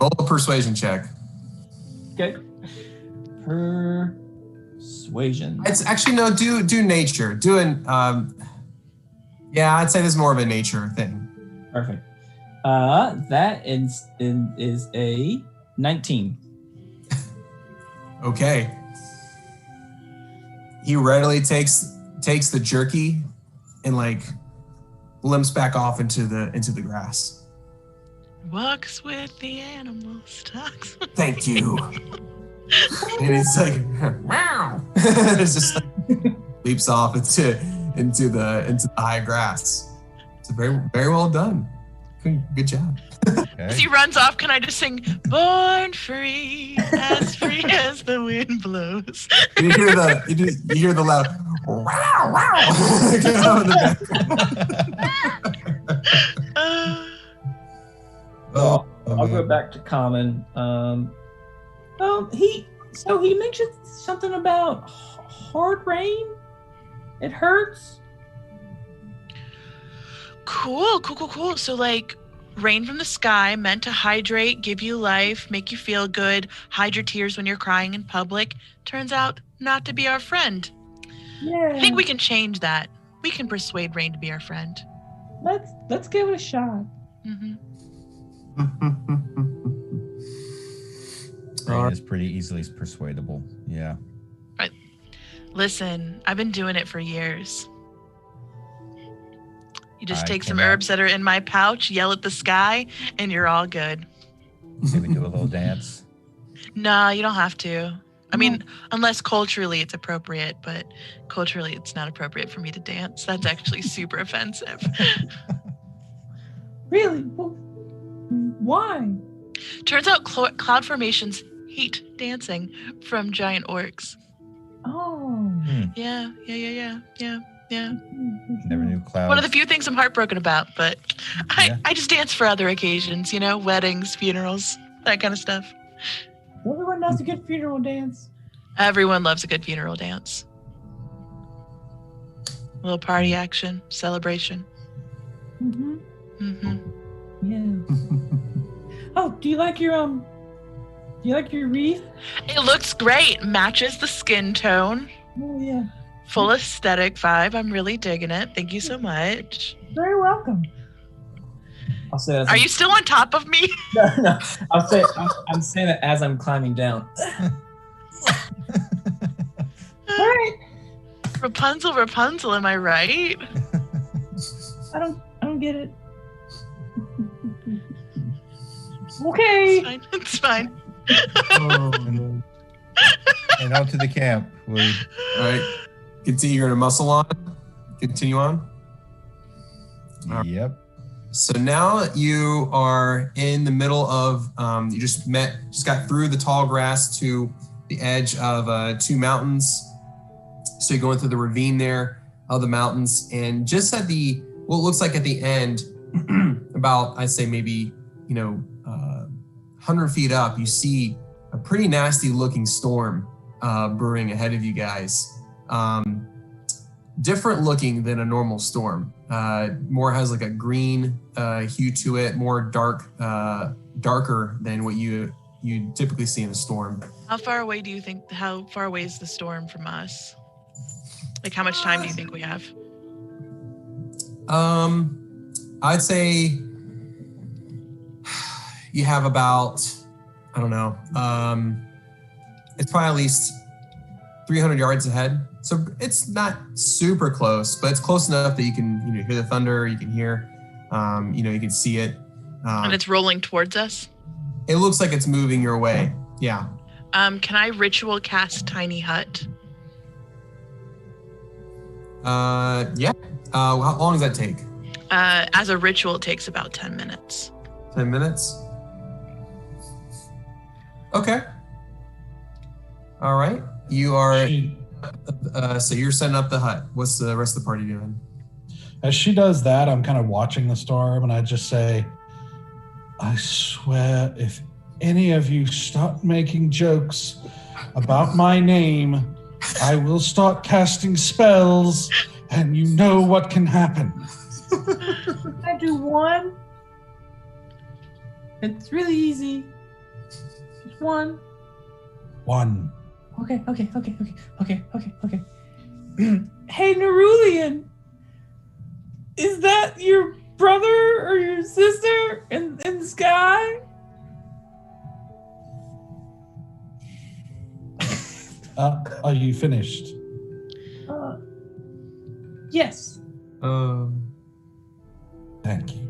Roll a persuasion check. Okay. Persuasion. It's actually no. Do nature. Do an. Yeah, I'd say this is more of a nature thing. Perfect. That is a 19. Okay. He readily takes the jerky and limps back off into the grass. Walks with the animals, talks. Thank you. And it's like, wow. It's just leaps off into the high grass. It's very, very well done. Good job. As he runs off, can I just sing "Born free as the wind blows"? You hear the loud wow wow. In the I'll go back to common. He mentioned something about hard rain. It hurts. Cool. So rain from the sky, meant to hydrate, give you life, make you feel good, hide your tears when you're crying in public. Turns out not to be our friend. Yeah. I think we can change that. We can persuade rain to be our friend. Let's give it a shot. Mm-hmm. Rain is pretty easily persuadable. Yeah. Right. Listen, I've been doing it for years. You just take some herbs that are in my pouch, yell at the sky, and you're all good. Maybe do a little dance. No, you don't have to. I mean, unless culturally it's appropriate, but culturally it's not appropriate for me to dance. That's actually super offensive. Really? Well, why? Turns out cloud formations hate dancing from giant orcs. Oh. Yeah. Never knew clouds. One of the few things I'm heartbroken about, but I just dance for other occasions, weddings, funerals, that kind of stuff. Everyone loves a good funeral dance. Everyone loves a good funeral dance. A little party action, celebration. Mm-hmm. Mm-hmm. Yeah. Oh, do you like your wreath? It looks great. Matches the skin tone. Oh yeah. Full aesthetic vibe. I'm really digging it. Thank you so much. Very welcome. I'll say that. Are you still on top of me? No. I'm saying it as I'm climbing down. All right. Rapunzel, am I right? I don't get it. Okay. It's fine. And out to the camp. All right. Continue. You're gonna muscle on. Continue on. Yep. So now you are in the middle of. You just got through the tall grass to the edge of 2 mountains. So you're going through the ravine there of the mountains, and just at what looks like at the end, about I'd say maybe 100 feet up, you see a pretty nasty looking storm brewing ahead of you guys. Different looking than a normal storm. More has like a green hue to it, more darker than what you typically see in a storm. How far away is the storm from us? Like, how much time do you think we have? I'd say you have about, I don't know, it's probably at least 300 yards ahead. So it's not super close, but it's close enough that you can hear the thunder, you can hear, you can see it. And it's rolling towards us? It looks like it's moving your way, yeah. Can I ritual cast Tiny Hut? Yeah. How long does that take? As a ritual, it takes about 10 minutes. 10 minutes? Okay. All right. You are, so you're setting up the hut. What's the rest of the party doing? As she does that, I'm kind of watching the storm, and I just say, I swear, if any of you start making jokes about my name, I will start casting spells, and you know what can happen. Can I do one? It's really easy. Just one. One. Okay. Hey, Nerulian, is that your brother or your sister in the sky? Are you finished? Yes. Thank you.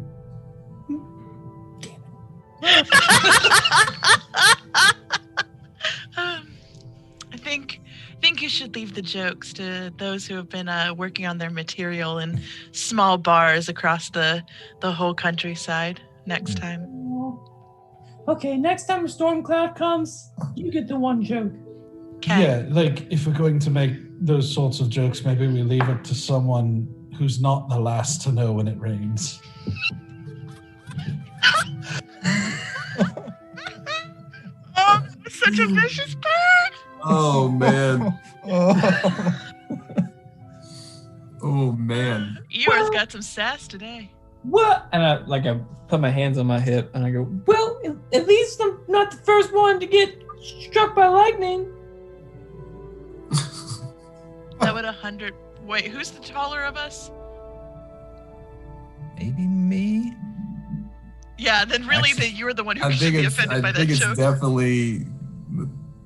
I think you should leave the jokes to those who have been working on their material in small bars across the whole countryside next time. Okay, next time a storm cloud comes, you get the one joke. Okay. Yeah, like if we're going to make those sorts of jokes, maybe we leave it to someone who's not the last to know when it rains. Oh, such a vicious bird! Oh, man. Oh, man. Eeyore's got some sass today. What? And I put my hands on my hip and I go, well, at least I'm not the first one to get struck by lightning. That would 100. Wait, who's the taller of us? Maybe me? Yeah, then really Actually, you were the one who should be offended by that joke. It's definitely.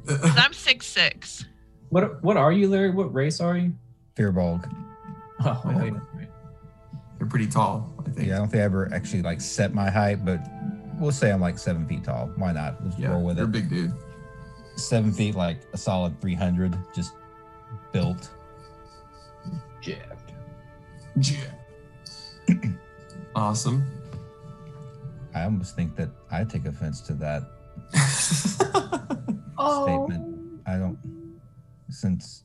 I'm 6'6". What are you, Larry? What race are you? Fearbog. Oh, wait. You're pretty tall, I think. Yeah, I don't think I ever actually set my height, but we'll say I'm 7 feet tall. Why not? Let's roll with you're it. a big dude. 7 feet, a solid 300, just built. Jacked. Awesome. I almost think that I take offense to that statement. I don't, since.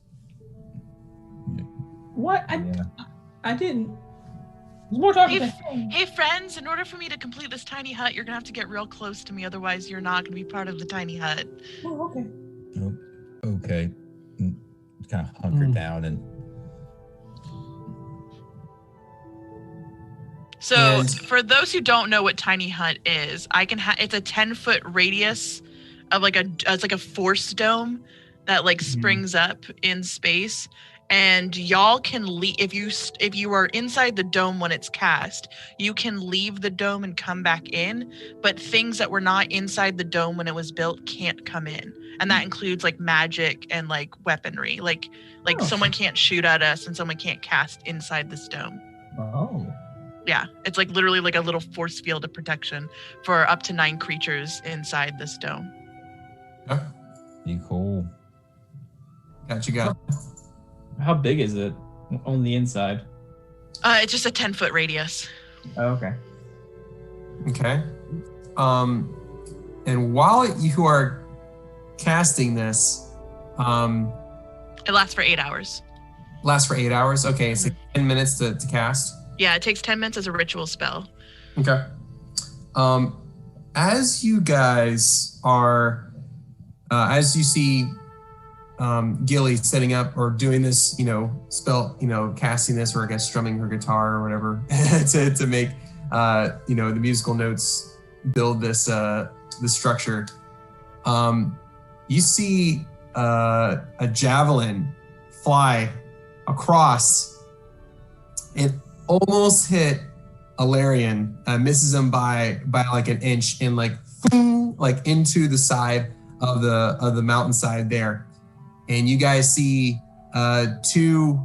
What? Yeah. I didn't. There's more talking. Hey, friends, in order for me to complete this tiny hut, you're going to have to get real close to me. Otherwise, you're not going to be part of the tiny hut. Oh, okay. Nope. Okay. Kind of hunker down and. So And- for those who don't know what tiny hut is, it's a 10-foot radius of it's like a force dome that like springs up in space, and y'all can leave if you are inside the dome when it's cast. You can leave the dome and come back in, but things that were not inside the dome when it was built can't come in, and that includes like magic and like weaponry. Like someone can't shoot at us, and someone can't cast inside this dome. Oh. Yeah, it's like literally like a little force field of protection for up to 9 creatures inside this dome. Okay. Be cool. Got you. How big is it on the inside? It's just a 10-foot radius. Oh, okay. Okay. And while you are casting this, It lasts for 8 hours. lasts for 8 hours. Okay, so 10 minutes to cast. Yeah, it takes 10 minutes as a ritual spell. Okay. As you guys are, as you see Gilly setting up or doing this, spell, casting this, or I guess strumming her guitar or whatever to make, the musical notes build this structure. You see a javelin fly across. It almost hit Alarian, misses him by like an inch, and like into the side of the mountainside there. And you guys see 2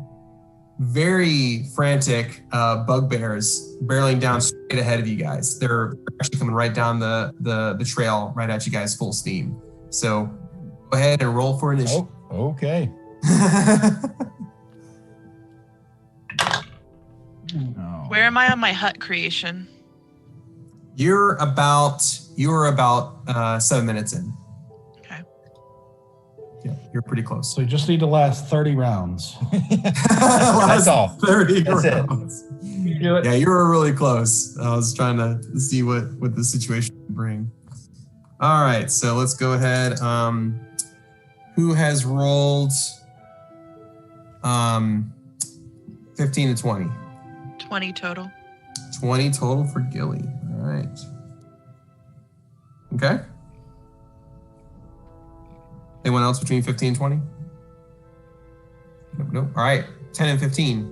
very frantic bugbears barreling down straight ahead of you guys. They're actually coming right down the trail right at you guys full steam. So go ahead and roll for initiative. Oh, okay. Oh. Where am I on my hut creation? You were about 7 minutes in. Okay. Yeah, you're pretty close. So you just need to last 30 rounds. That's all. 30 That's it. rounds. You do it. Yeah, you were really close. I was trying to see what the situation would bring. All right, so let's go ahead. Who has rolled 15 to 20? 20 total. 20 total for Gilly. All right. Okay. Anyone else between 15 and 20? Nope. All right. 10 and 15.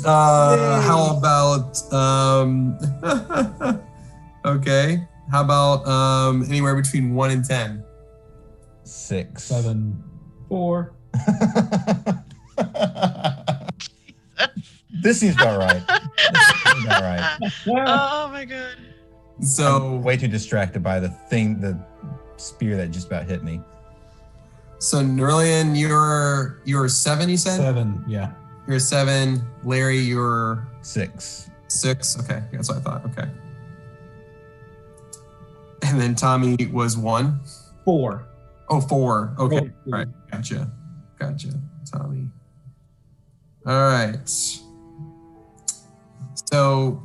How about okay. How about anywhere between 1 and 10? 6. 7. 4. This seems about right. All right. Oh my god. So I'm way too distracted by the spear that just about hit me. So Nerlian, you're 7, you said? 7, yeah. You're 7. Larry, you're 6. 6. Okay, that's what I thought. Okay. And then Tommy was 1. 4. Oh, 4. Okay. Four. All right. Gotcha. Tommy. All right. So,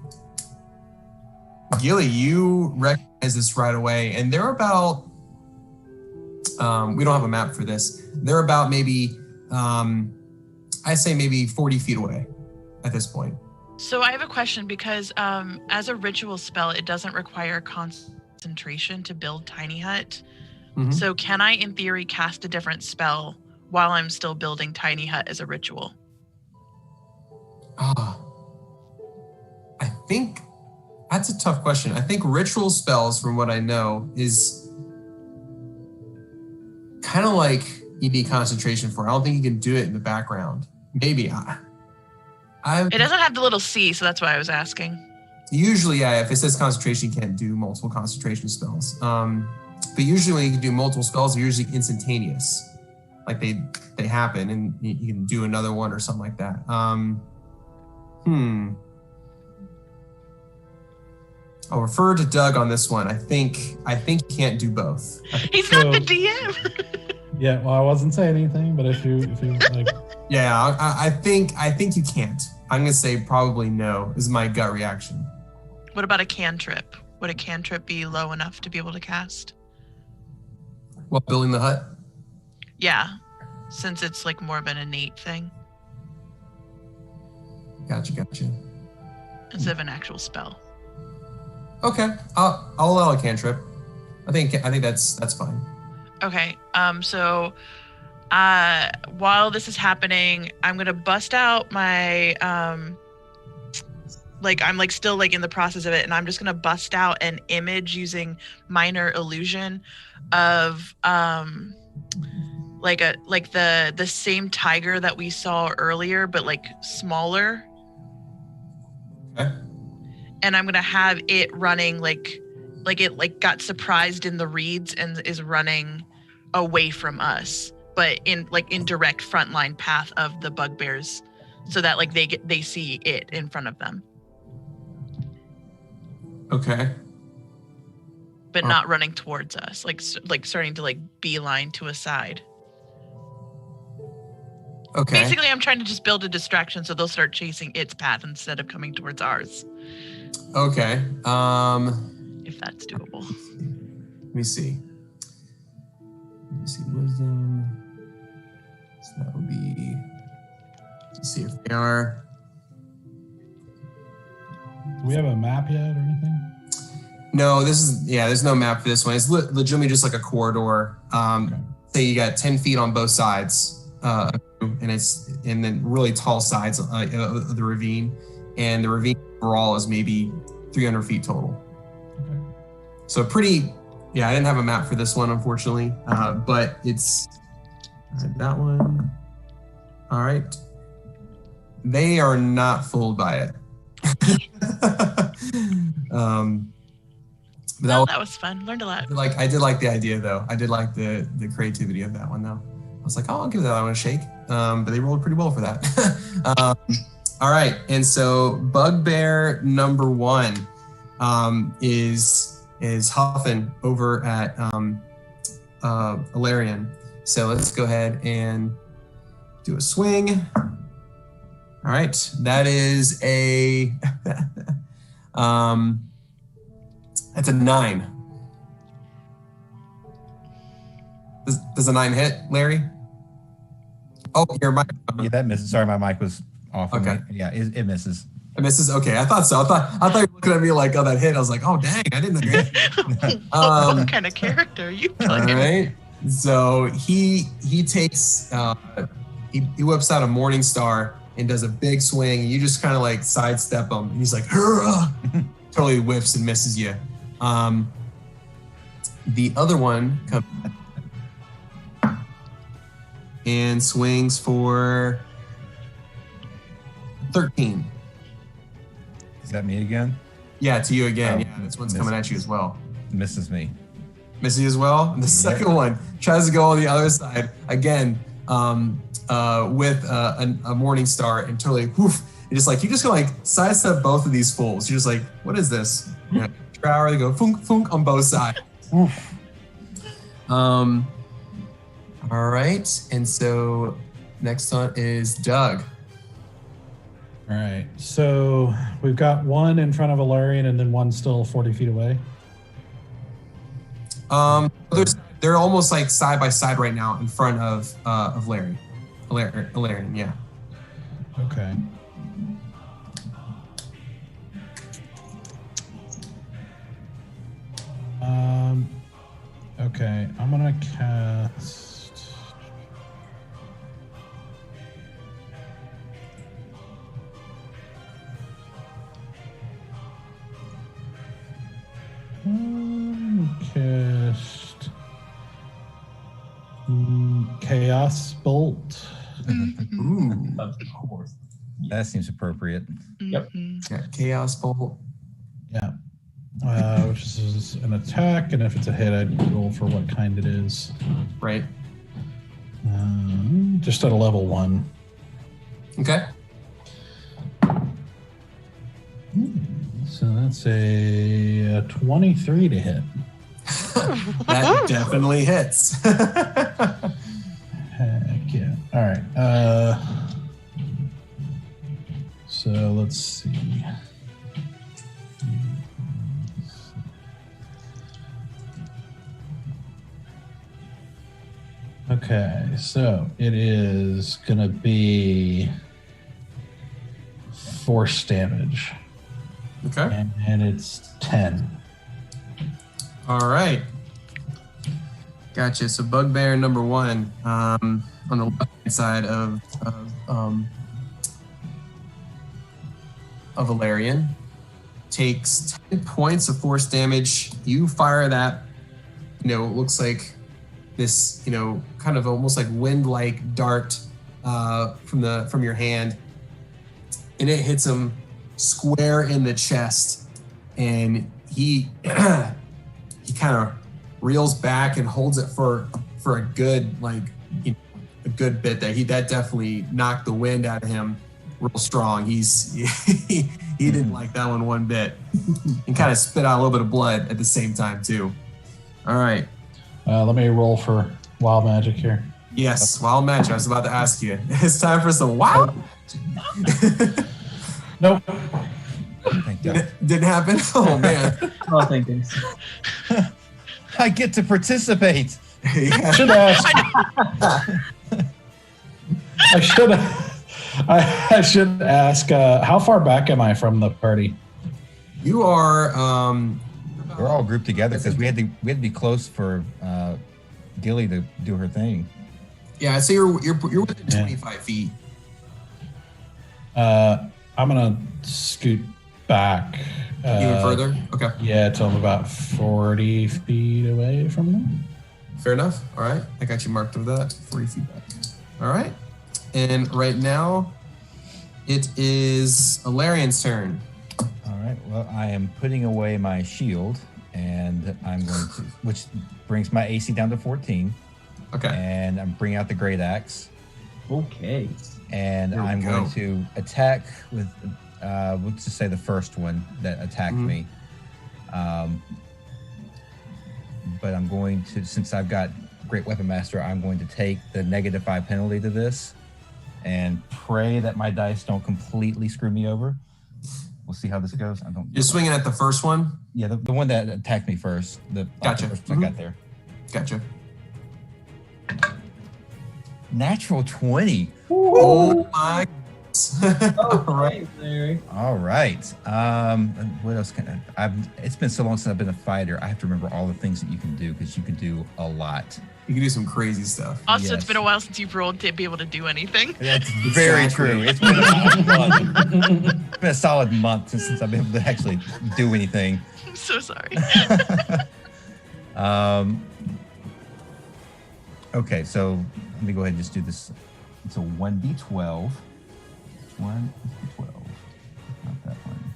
Gilly, you recognize this right away, and they're about. We don't have a map for this. They're about maybe, I say maybe 40 feet away at this point. So I have a question because as a ritual spell, it doesn't require concentration to build Tiny Hut. Mhm. So can I, in theory, cast a different spell while I'm still building Tiny Hut as a ritual? I think that's a tough question. I think ritual spells, from what I know, is kind of like you need concentration for. I don't think you can do it in the background. Maybe. It doesn't have the little C, so that's why I was asking. Usually, yeah, if it says concentration, you can't do multiple concentration spells. But usually when you can do multiple spells, they're usually instantaneous. Like they happen and you can do another one or something like that. I'll refer to Doug on this one. I think you can't do both. He's not the DM. Yeah, well, I wasn't saying anything, but if you like, Yeah, I think you can't. I'm gonna say probably no. Is my gut reaction. What about a cantrip? Would a cantrip be low enough to be able to cast? While building the hut. Yeah, since it's like more of an innate thing. Gotcha. Instead of an actual spell. Okay, I'll allow a cantrip. I think that's fine. Okay. So, while this is happening, I'm gonna bust out my I'm like still like in the process of it, and I'm just gonna bust out an image using minor illusion of the same tiger that we saw earlier, but like smaller. Okay. And I'm gonna have it running like it got surprised in the reeds and is running away from us, but in direct frontline path of the bugbears, so that like they see it in front of them. Okay. But not running towards us, like starting to like beeline to a side. Okay. Basically, I'm trying to just build a distraction so they'll start chasing its path instead of coming towards ours. Okay. If that's doable. Let me see. Wisdom. So that would be. Let's see if they are. Do we have a map yet or anything? No, there's no map for this one. It's legitimately just like a corridor. Okay. Say you got 10 feet on both sides, and then really tall sides of the ravine, and the ravine overall is maybe 300 feet total. Okay. So pretty, I didn't have a map for this one, unfortunately, but it's that one. All right. They are not fooled by it. That was fun. Learned a lot. I did like the idea though. I did like the creativity of that one though. I was like, oh, I'll give that one a shake. But they rolled pretty well for that. All right, and so bugbear number 1 is huffing over at Alarian. So let's go ahead and do a swing. All right, that is a that's a 9. Does a 9 hit, Larry? Oh, your mic. Yeah, that misses. Sorry, my mic was off. Okay. Yeah, it misses. It misses. Okay, I thought so. I thought you were looking at me like, oh, that hit. I was like, oh, dang, I didn't know. What kind of character are you playing? All right. So he takes he whips out a Morning Star and does a big swing. And you just kind of like sidestep him, and he's like, hurrah! Totally whiffs and misses you. The other one comes and swings for 13. Is that me again? Yeah, to you again. Oh, Yeah, this one's coming at you as well. Misses me. Misses you as well. And the second one tries to go on the other side again with a Morning Star and totally whoof. You just go like sidestep both of these fools. You're just like, what is this? Yeah, hour they go funk funk on both sides. All right, and so next on is Doug. All right. So we've got one in front of Alarian and then one still 40 feet away. They're almost like side by side right now in front of Larry. Alarian, yeah. Okay. Okay, I'm gonna cast. Cast Chaos Bolt. Ooh. Of course. That seems appropriate. Yep. Yeah, Chaos Bolt. Yeah. Which is an attack, and if it's a hit, I'd roll for what kind it is. Right. Just at a level 1. Okay. So that's a 23 to hit. That definitely hits. Heck yeah. All right. So let's see. Okay, so it is gonna be force damage. Okay. And it's 10. All right. Gotcha. So bugbear number 1 on the left side of Valerian takes 10 points of force damage. You fire that, it looks like this, kind of almost like wind-like dart from your hand, and it hits him square in the chest, and he he kind of reels back and holds it for a good a good bit there. That definitely knocked the wind out of him real strong. He didn't like that one bit, and kind of spit out a little bit of blood at the same time too. All right. Let me roll for wild magic here. Yes, wild magic. I was about to ask you. It's time for some wild. Nope. Didn't happen. Oh man. Oh, thank you. I get to participate. I should ask. I should ask. How far back am I from the party? You are. We're all grouped together because we had to be close for Gilly to do her thing. Yeah, so you're within 25 feet. I'm gonna scoot back. Even further? Okay. Yeah, till I'm about 40 feet away from them. Fair enough. All right. I got you marked with that. 40 feet back. All right. And right now, it is Alarian's turn. All right. Well, I am putting away my shield, and I'm going to, which brings my AC down to 14. Okay. And I'm bringing out the great axe. Okay. And Here we I'm go. going to attack with, let's just say the first one that attacked me. But I'm going to, since I've got Great Weapon Master, I'm going to take the -5 penalty to this and pray that my dice don't completely screw me over. We'll see how this goes. You're swinging at the first one? Yeah, the one that attacked me first. Gotcha. The first one I got there. Gotcha. Natural 20. Oh my. All right. All right. What else can I? It's been so long since I've been a fighter. I have to remember all the things that you can do because you can do a lot. You can do some crazy stuff. Also, Yes. it's been a while since you've rolled to be able to do anything. That's very true. It's been a month. It's been a solid month since I've been able to actually do anything. I'm so sorry. Okay, so let me go ahead and just do this. It's a 1d12. Which one is the 12? Not that one.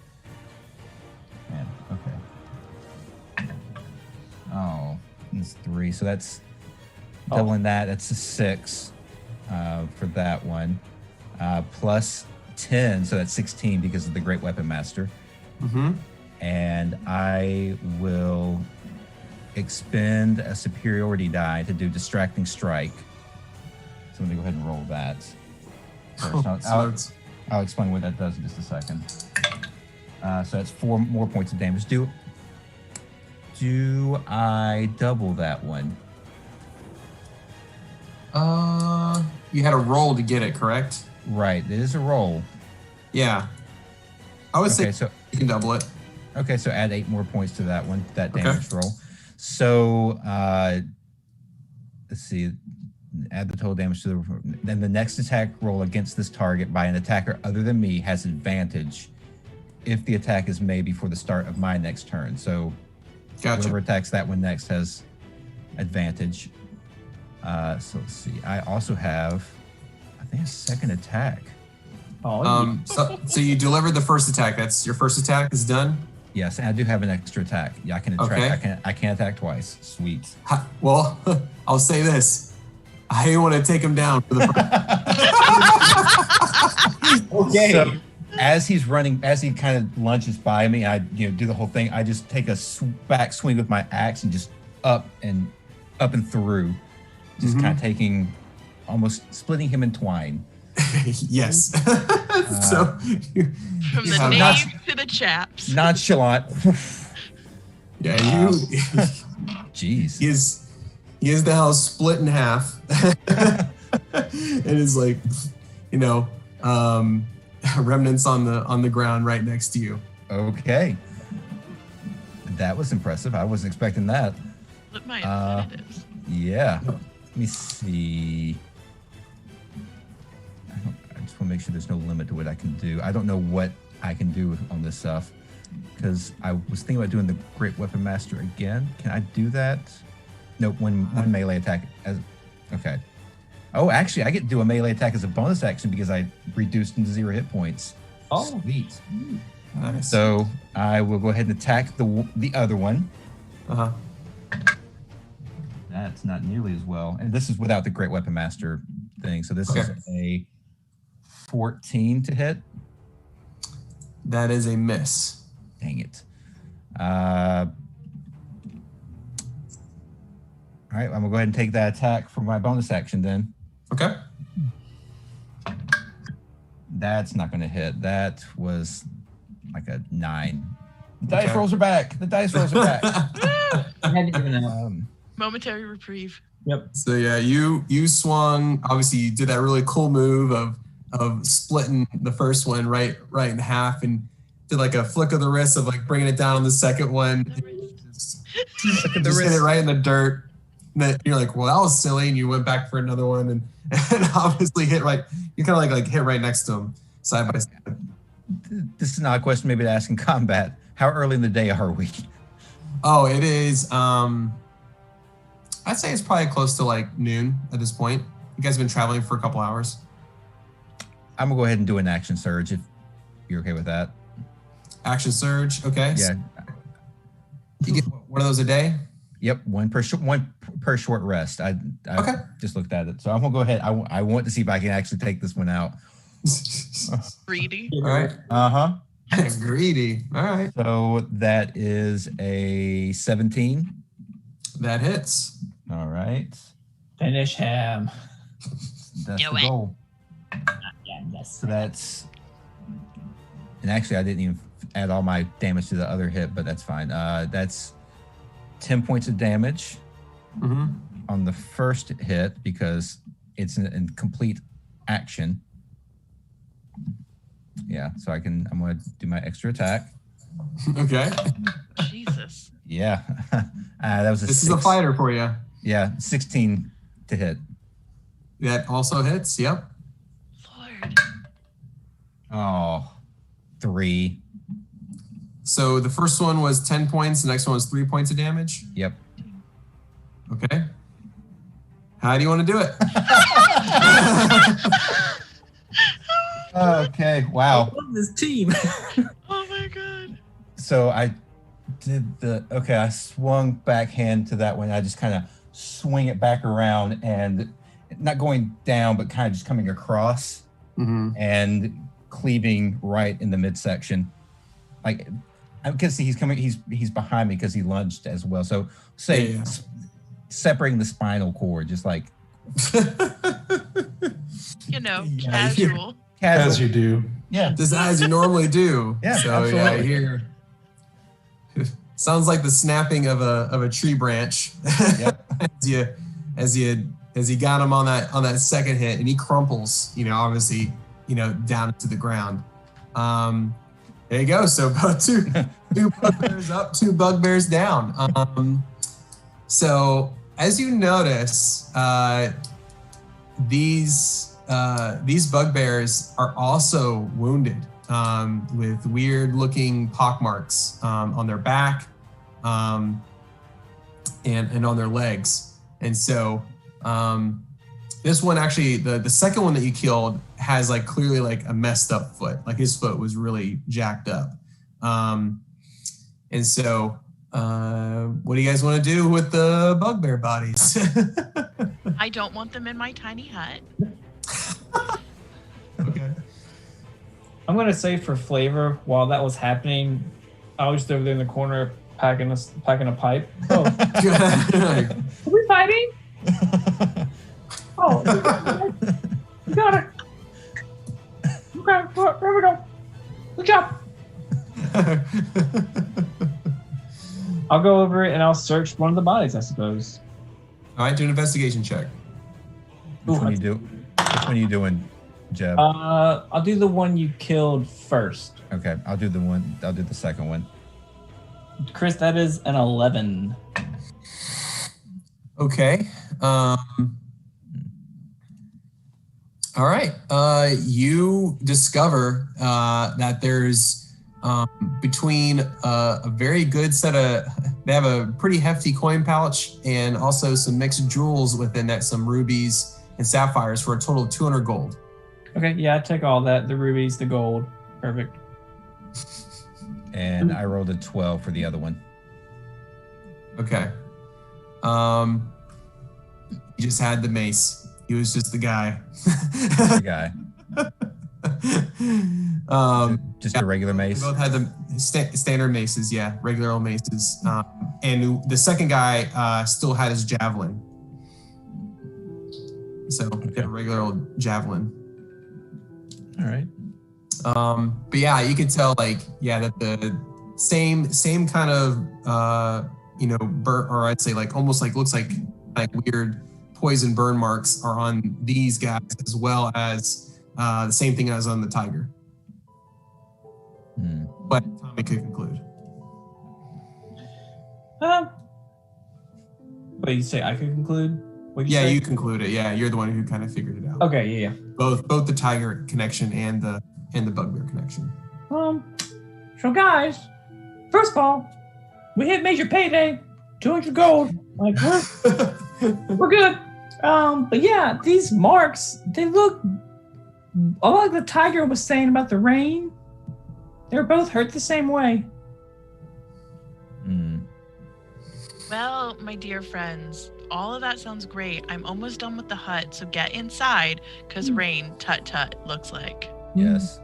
Man, okay. Oh, it's 3. So that's doubling that. That's a 6 for that one. Plus 10, so that's 16 because of the Great Weapon Master. Mm-hmm. And I will expend a superiority die to do Distracting Strike. So let me go ahead and roll that. First. I'll explain what that does in just a second. So that's 4 more points of damage. Do I double that one? You had a roll to get it, correct? Right, it is a roll. Yeah. I would say so you can double it. Okay, so add 8 more points to that one, that damage roll. So let's see, add the total damage to the. Then the next attack roll against this target by an attacker other than me has advantage if the attack is made before the start of my next turn. So whoever attacks that one next has advantage. So let's see. I also have, I think, a second attack. Oh, So you delivered the first attack. That's your first attack is done. Yes, and I do have an extra attack. Yeah, I can attack. Okay. I can attack twice. Sweet. Well, I'll say this: I want to take him down for the. Okay. So as he's running, as he kind of lunges by me, I do the whole thing. I just take a back swing with my axe and just up and through, just kind of taking, almost splitting him in twine. Yes. So From the name to the chaps. Nonchalant. Yeah, Jeez. He is the house split in half. And it's like, remnants on the ground right next to you. Okay. That was impressive. I wasn't expecting that. Look my infinitives. Yeah. Let me see. I just want to make sure there's no limit to what I can do. I don't know what I can do on this stuff because I was thinking about doing the Great Weapon Master again. Can I do that? No, one melee attack. Okay. Oh, actually, I get to do a melee attack as a bonus action because I reduced into 0 hit points. Oh, Sweet. Nice. So I will go ahead and attack the other one. Uh-huh. That's not nearly as well. And this is without the Great Weapon Master thing. So this is a 14 to hit. That is a miss. Dang it. All right, I'm going to go ahead and take that attack for my bonus action then. Okay. That's not going to hit. That was like a 9. The dice Okay. rolls are back. The dice rolls are back. I hadn't even Momentary reprieve. Yep. So yeah, you swung. Obviously, you did that really cool move of splitting the first one right in half, and did like a flick of the wrist of like bringing it down on the second one. Just hit it right in the dirt. And then you're like, well, that was silly, and you went back for another one, and obviously hit right. You kind of like hit right next to him, side by side. This is not a question maybe to ask in combat. How early in the day are we? Oh, it is. I'd say it's probably close to like noon at this point. You guys have been traveling for a couple hours. I'm going to go ahead and do an action surge if you're okay with that. Action surge. Okay. Yeah. You get one of those a day. Yep, one per short rest. I Okay. just looked at it, so I'm gonna go ahead. I want to see if I can actually take this one out. Greedy. All right. Greedy. All right. So that is a 17. That hits. All right. finish him. That's Do the it. goal. So that's, and actually I didn't even add all my damage to the other hit, but that's fine. That's 10 points of damage on the first hit because it's in complete action. Yeah, so I'm going to do my extra attack. Okay. Jesus. Yeah, that was This is a fighter for you. Yeah, 16 to hit. That also hits. Yep. Lord. Oh, 3. So the first one was 10 points. The next one was 3 points of damage. Yep. Okay. How do you want to do it? Okay, wow. I love this team. Oh my god. So I swung backhand to that one. I just kind of swing it back around and not going down, but kind of just coming across and cleaving right in the midsection. Like, I can see he's behind me because he lunged as well. So say separating the spinal cord, just like casual. As you do. Yeah. Just as you normally do. Yeah, So absolutely. yeah, I hear. Sounds like the snapping of a tree branch. Yep. as you got him on that second hit, and he crumples, obviously, down to the ground. There you go. So two bugbears up, 2 bugbears down. So as you notice, these bugbears are also wounded with weird-looking pockmarks on their back and on their legs. And so this one actually, the second one that you killed has like clearly like a messed up foot. Like his foot was really jacked up. And so what do you guys want to do with the bugbear bodies? I don't want them in my tiny hut. Okay. I'm gonna say for flavor, while that was happening, I was over there in the corner packing a pipe. Oh, are we fighting? Oh, you got it. Okay, there we go. Good job. I'll go over it and I'll search one of the bodies, I suppose. All right, do an investigation check. Which one are you doing? Joe? I'll do the one you killed first. Okay, I'll do the second one. Chris, that is an 11. Okay. All right. You discover that there's between a very good set of, they have a pretty hefty coin pouch and also some mixed jewels within that, some rubies and sapphires for a total of 200 gold. Okay, yeah, I take all that. The rubies, the gold. Perfect. And I rolled a 12 for the other one. Okay. He just had the mace. He was just the guy. The guy. Just a regular mace. We both had the standard maces, yeah, regular old maces. And the second guy still had his javelin. So he had a regular old javelin. All right. But yeah, you could tell that the same kind of burn, or I'd say almost looks like weird poison burn marks are on these guys, as well as the same thing as on the tiger. But Tommy could conclude. Wait, you say I could conclude? Yeah, you conclude it. Yeah, you're the one who kind of figured it out. Okay, yeah. Both the tiger connection and the bugbear connection. So guys, first of all, we hit major payday, 200 gold. Like we're good. But yeah, these marks, they look a lot like the tiger was saying about the rain. They were both hurt the same way. Well, my dear friends, all of that sounds great. I'm almost done with the hut, so get inside, because rain, tut-tut, looks like. Yes.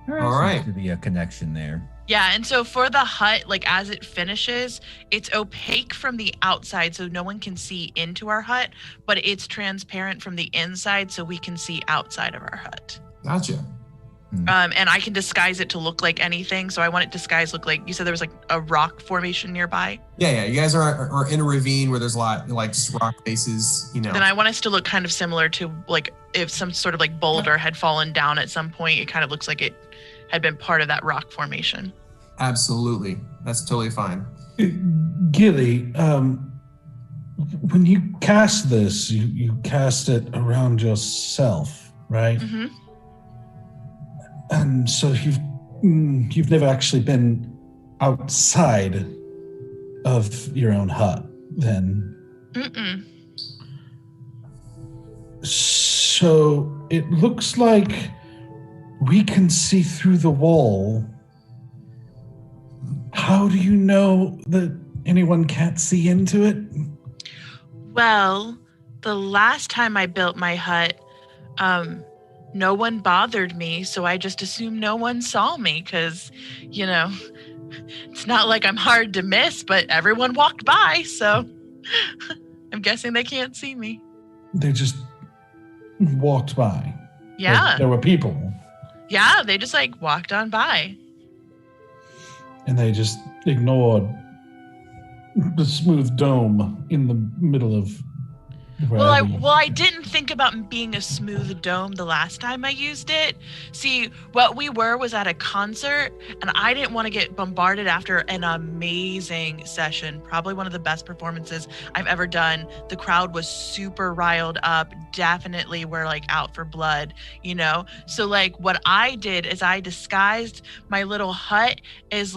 All right. Seems to be a connection there. Yeah, and so for the hut, as it finishes, it's opaque from the outside, so no one can see into our hut, but it's transparent from the inside, so we can see outside of our hut. Gotcha. And I can disguise it to look like anything, so I want it disguised look like, you said there was a rock formation nearby? Yeah, you guys are in a ravine where there's a lot just rock faces, Then I want us to look kind of similar to if some sort of boulder had fallen down at some point, it kind of looks like it had been part of that rock formation. Absolutely. That's totally fine. Gilly, when you cast this, you cast it around yourself, right? Mm-hmm. And so you've never actually been outside of your own hut, then? Mm-mm. So it looks like we can see through the wall. How do you know that anyone can't see into it? Well, the last time I built my hut, no one bothered me, so I just assumed no one saw me because, it's not like I'm hard to miss, but everyone walked by, so I'm guessing they can't see me. They just walked by. Yeah. There were people. Yeah, they just walked on by. And they just ignored the smooth dome in the middle of Well, I didn't think about being a smooth dome the last time I used it. See, what we were was at a concert, and I didn't want to get bombarded after an amazing session, probably one of the best performances I've ever done. The crowd was super riled up, definitely were out for blood, So what I did is I disguised my little hut as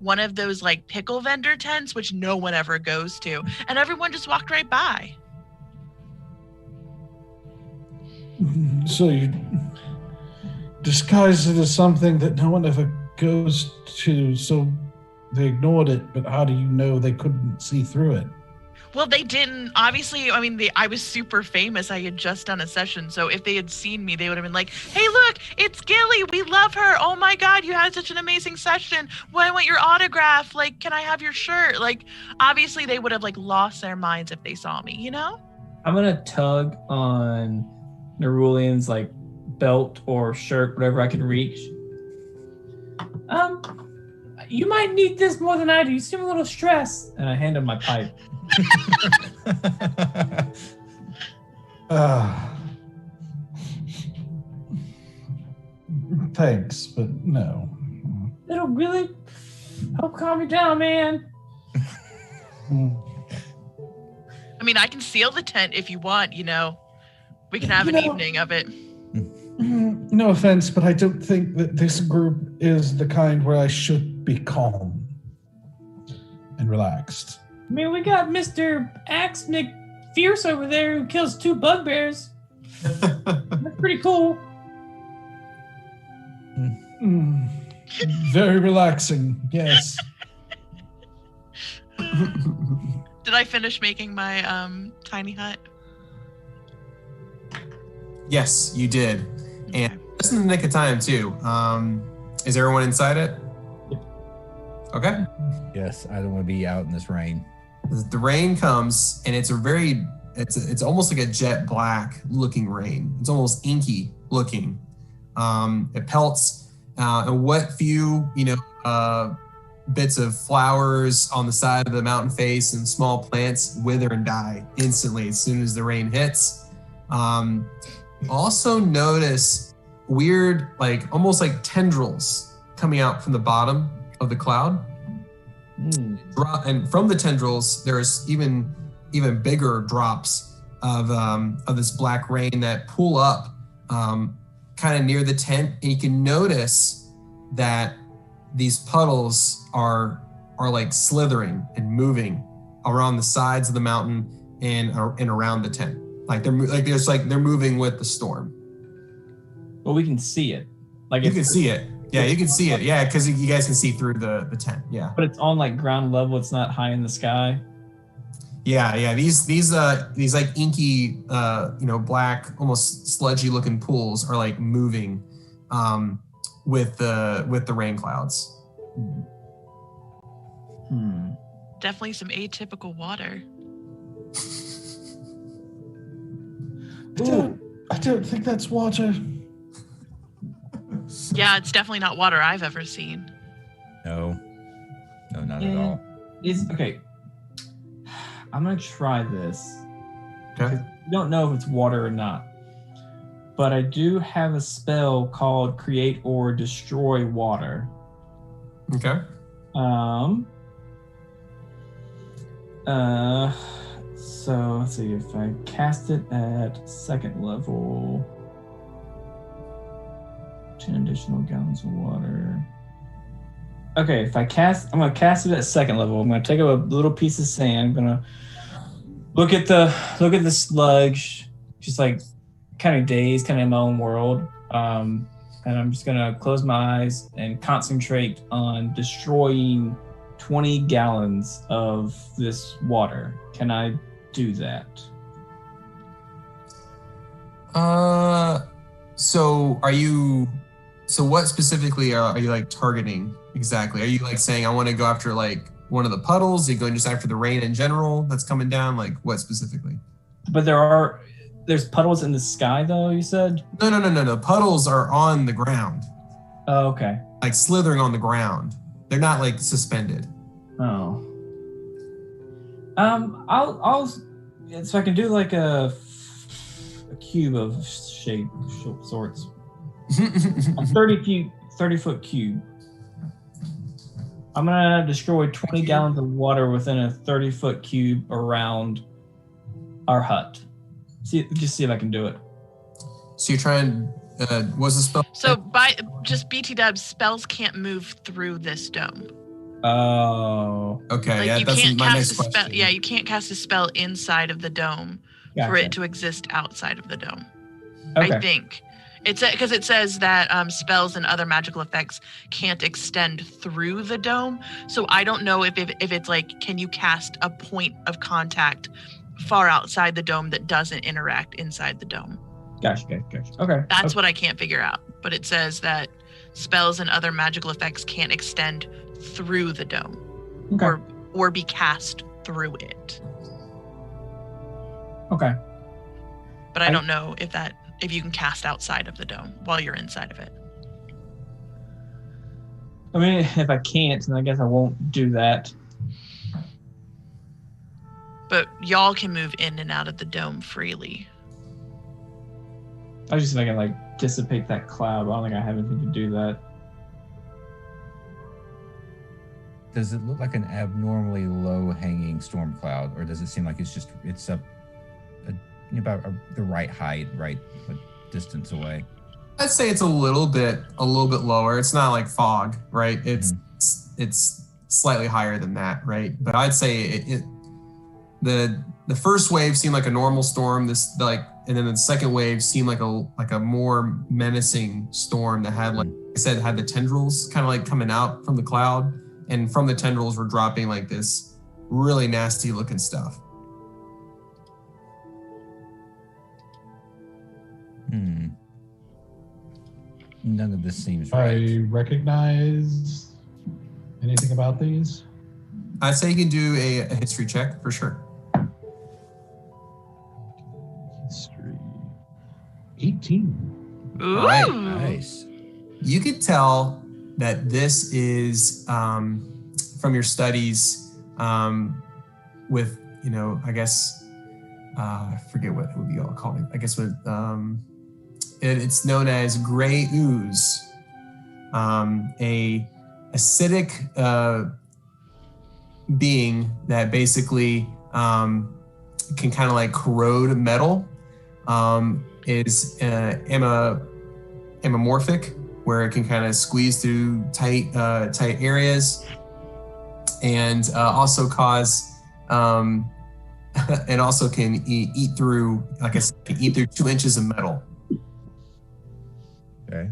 one of those pickle vendor tents, which no one ever goes to, and everyone just walked right by. So you disguised it as something that no one ever goes to, so they ignored it, but how do you know they couldn't see through it? Well, they didn't. Obviously, I was super famous. I had just done a session, so if they had seen me, they would have been like, hey, look, it's Gilly. We love her. Oh, my God, you had such an amazing session. Well, I want your autograph. Can I have your shirt? Obviously, they would have, lost their minds if they saw me, I'm going to tug on Nerulian's belt or shirt, whatever I can reach. You might need this more than I do. You seem a little stressed. And I hand him my pipe. Thanks, but no. It'll really help calm you down, man. I mean, I can seal the tent if you want, We can have an evening of it. No offense, but I don't think that this group is the kind where I should be calm and relaxed. I mean, we got Mr. Axe McFierce over there who kills 2 bugbears. That's pretty cool. Very relaxing, yes. Did I finish making my tiny hut? Yes, you did. And just in the nick of time, too. Is everyone inside it? Okay. Yes, I don't want to be out in this rain. The rain comes, and it's it's almost like a jet black looking rain. It's almost inky looking. It pelts, and what few, bits of flowers on the side of the mountain face and small plants wither and die instantly as soon as the rain hits. Also notice weird, almost like tendrils coming out from the bottom of the cloud. And from the tendrils, there's even bigger drops of this black rain that pull up kind of near the tent. And you can notice that these puddles are like slithering and moving around the sides of the mountain and around the tent. They're moving with the storm. But we can see it. You can see it. Yeah, you can see it. Yeah, because you guys can see through the tent. Yeah. But it's on ground level. It's not high in the sky. Yeah. These inky, black, almost sludgy looking pools are moving, with the rain clouds. Definitely some atypical water. I don't think that's water. Yeah, it's definitely not water I've ever seen. No, not at all. Okay. I'm gonna try this. Okay. I don't know if it's water or not, but I do have a spell called Create or Destroy Water. Okay. So let's see if I cast it at 2nd level. 10 additional gallons of water. Okay, I'm gonna cast it at 2nd level. I'm gonna take a little piece of sand. I'm gonna look at the sludge, just kind of dazed, kind of in my own world. And I'm just gonna close my eyes and concentrate on destroying 20 gallons of this water. Can I do that? So what specifically are you targeting exactly? Are you saying I want to go after one of the puddles? Are you going just after the rain in general that's coming down? What specifically? But there's puddles in the sky though, you said? No. Puddles are on the ground. Oh, okay. Slithering on the ground. They're not suspended. Oh. I'll so I can do a cube of shape sorts. A 30-foot cube. I'm gonna destroy 20 gallons of water within a 30-foot cube around our hut. Just see if I can do it. So you're trying. What's the spell? So by just BT dubs, spells can't move through this dome. Oh. Okay. You that's can't my cast next a spell. question. Yeah, you can't cast a spell inside of the dome for Gotcha. it to exist outside of the dome. Okay. I think. It's because it says that spells and other magical effects can't extend through the dome. So I don't know if it's can you cast a point of contact far outside the dome that doesn't interact inside the dome? Gotcha. Okay. That's what I can't figure out. But it says that spells and other magical effects can't extend through the dome or be cast through it. Okay. But I don't know if you can cast outside of the dome while you're inside of it. I mean, if I can't, then I guess I won't do that. But y'all can move in and out of the dome freely. I was just thinking dissipate that cloud. I don't think I have anything to do that. Does it look like an abnormally low-hanging storm cloud, or does it seem like it's up about the right height, right distance away? I'd say it's a little bit lower. It's not like fog, right? It's slightly higher than that, right? But I'd say the first wave seemed like a normal storm. And then the second wave seemed like a more menacing storm that had, like I said, had the tendrils kind of like coming out from the cloud, and from the tendrils were dropping like this really nasty looking stuff. None of this seems right. I recognize anything about these? I'd say you can do a history check for sure. History. 18. Ooh. All right. Nice. You could tell that this is from your studies with, I guess, I forget what would you all call it. I guess with it's known as gray ooze, a acidic being that basically can kind of like corrode metal, is amorphic, where it can kind of squeeze through tight areas, and also cause and also can eat through, like I said, eat through 2 inches of metal. Okay.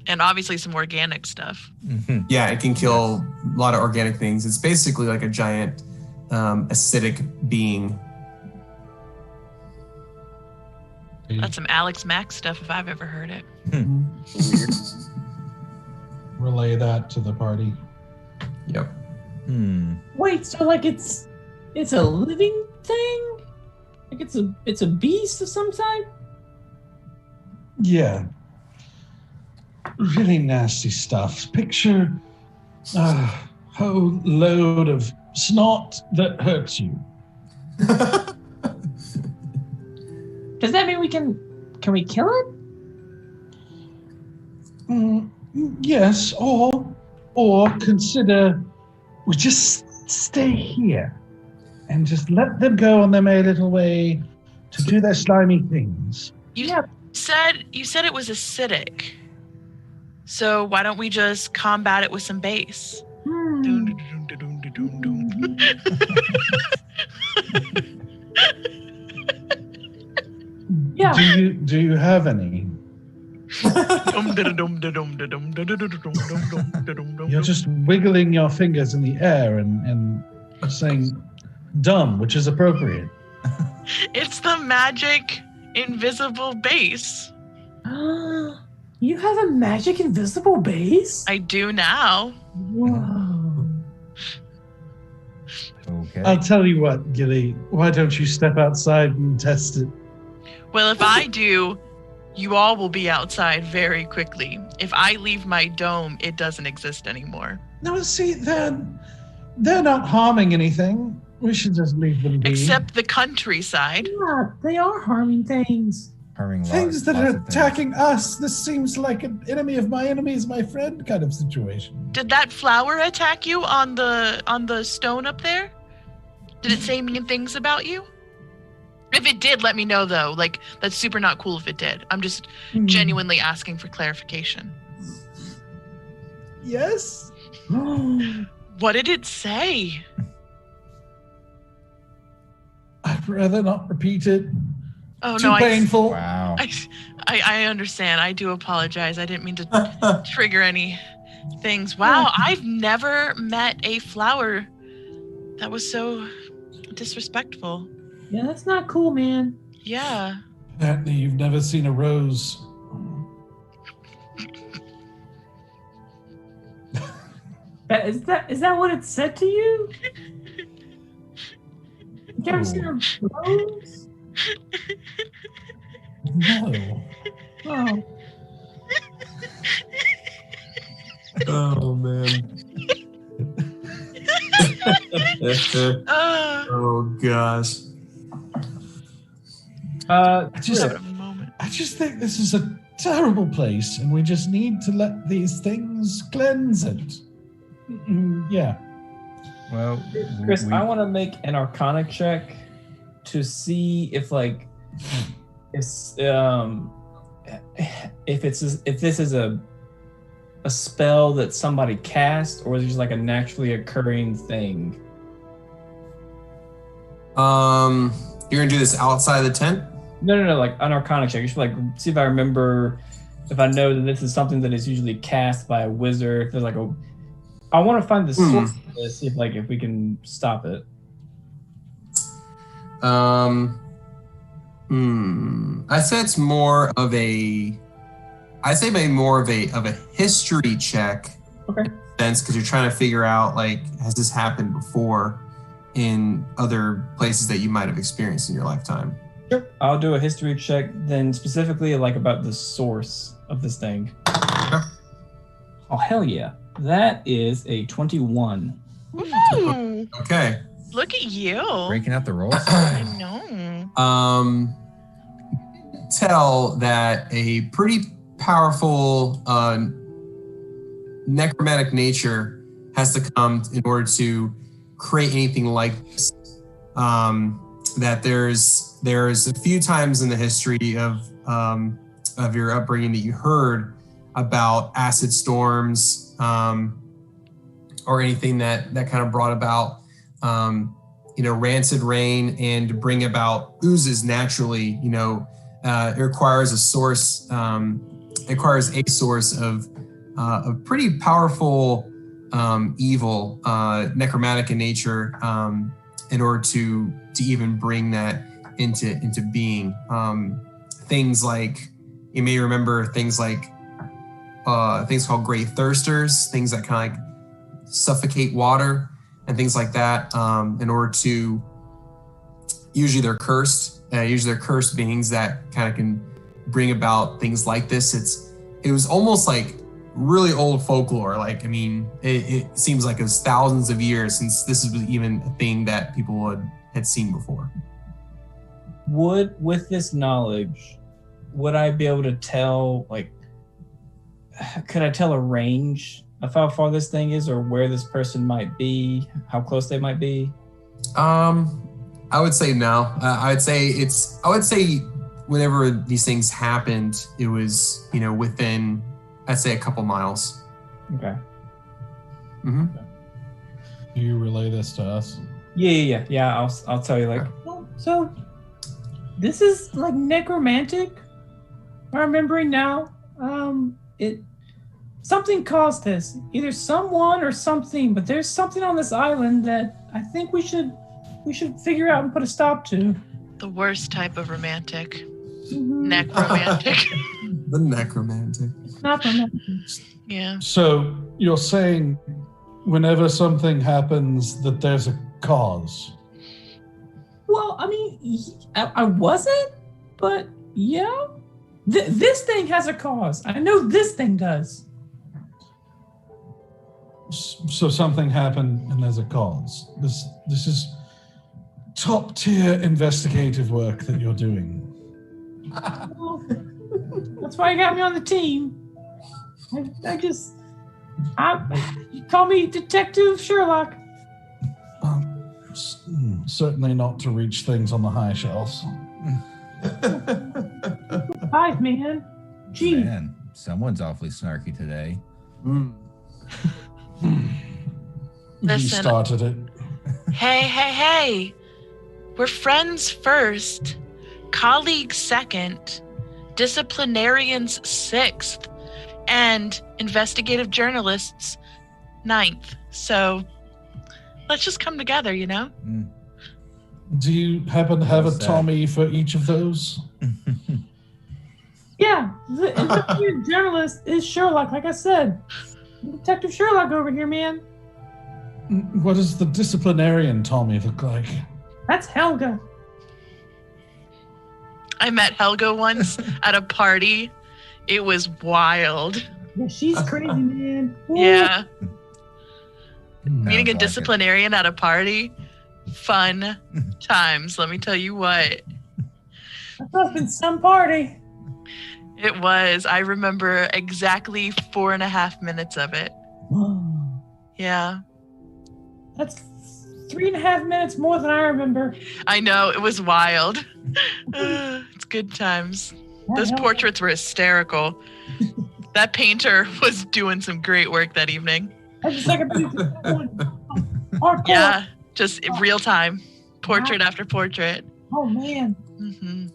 And obviously some organic stuff. Mm-hmm. Yeah, it can kill a lot of organic things. It's basically like a giant acidic being. That's some Alex Mack stuff if I've ever heard it. Weird. Relay that to the party. Yep. Wait, so like it's a living thing? Like it's a beast of some type? Yeah. Really nasty stuff. Picture a whole load of snot that hurts you. Does that mean can we kill it? Yes, or consider we just stay here and just let them go on their merry little way to do their slimy things. You said it was acidic. So why don't we just combat it with some bass? Yeah. Do you have any? You're just wiggling your fingers in the air and saying dumb, which is appropriate. It's the magic invisible bass. You have a magic invisible base? I do now. Whoa. Okay. I'll tell you what, Gilly. Why don't you step outside and test it? Well, if I do, you all will be outside very quickly. If I leave my dome, it doesn't exist anymore. No, see, they're not harming anything. We should just leave them be. Except the countryside. Yeah, they are harming things. Harming Things that lots are of things. attacking us. This seems like an enemy of my enemy is my friend kind of situation. Did that flower attack you on the stone up there? Did it say mean things about you? If it did, let me know though. Like, that's super not cool if it did. I'm just genuinely asking for clarification. Yes? What did it say? I'd rather not repeat it. Oh Too no, painful. Wow. I understand. I do apologize. I didn't mean to trigger any things. Wow, I've never met a flower that was so disrespectful. Yeah, that's not cool, man. Yeah. Apparently you've never seen a rose. Is that what it said to you? You ever seen a rose? No. Oh. Oh man. Oh gosh. I just What a moment. think this is a terrible place, and we just need to let these things cleanse it. Yeah. Well, Chris, I want to make an Arcana check to see if if this is a spell that somebody cast, or is it just like a naturally occurring thing? You're gonna do this outside the tent? No, like an Arcana check. Just like see if I remember, if I know that this is something that is usually cast by a wizard. If there's like I want to find the source of this, see if we can stop it. I say it's more of a history check. Okay. Sense, because you're trying to figure out has this happened before in other places that you might have experienced in your lifetime. Sure. I'll do a history check then, specifically about the source of this thing. Sure. Oh hell yeah. That is a 21. Ooh, Okay. look at you. breaking out the rolls. I know. Tell that a pretty powerful necromantic nature has to come in order to create anything like this. That there's a few times in the history of your upbringing that you heard about acid storms, or anything that kind of brought about rancid rain, and to bring about oozes naturally. It requires a source. It requires a source of a pretty powerful evil, necromantic in nature, in order to even bring that into being. Things like, you may remember things like things called great thirsters, things that kind of suffocate water and things like that. In order to, usually they're cursed. Usually they're cursed beings that kind of can bring about things like this. It was almost like really old folklore. It seems like it was thousands of years since this is even a thing that people had seen before. With this knowledge, would I be able to tell, could I tell a range of how far this thing is, or where this person might be, how close they might be? I would say no. I would say whenever these things happened, it was, within, I'd say, a couple miles. Okay. Mm-hmm. Do you relay this to us? Yeah. I'll tell you. So this is necromantic. I'm remembering now. Something caused this. Either someone or something. But there's something on this island that I think we should figure out and put a stop to. The worst type of romantic. Necromantic. The necromantic. Not romantic. Yeah. So you're saying whenever something happens that there's a cause? Well, I mean, I wasn't, but yeah. This thing has a cause. I know this thing does. So something happened and there's a cause. This is top tier investigative work that you're doing. Well, that's why you got me on the team. You call me Detective Sherlock. Certainly not to reach things on the high shelves. Hi, man. Gee. Man, someone's awfully snarky today. You Listen. started it. Hey. We're friends first, colleagues second, disciplinarians sixth, and investigative journalists ninth. So let's just come together, Do you happen to have Well a said. Tommy for each of those? Yeah, the investigative journalist is Sherlock, like I said. Detective Sherlock over here, man. What does the disciplinarian Tommy look like? That's Helga. I met Helga once at a party. It was wild. Yeah, she's crazy, man. Yeah. Hmm. Meeting a like it. disciplinarian at a party, fun times, let me tell you what. That's been some party. It was. I remember exactly 4.5 minutes of it. Yeah. That's 3.5 minutes more than I remember. I know. It was wild. It's good times. Those portraits were hysterical. That painter was doing some great work that evening. I just like hardcore. Yeah. Just real time. Portrait after portrait. Oh, man. Mm-hmm.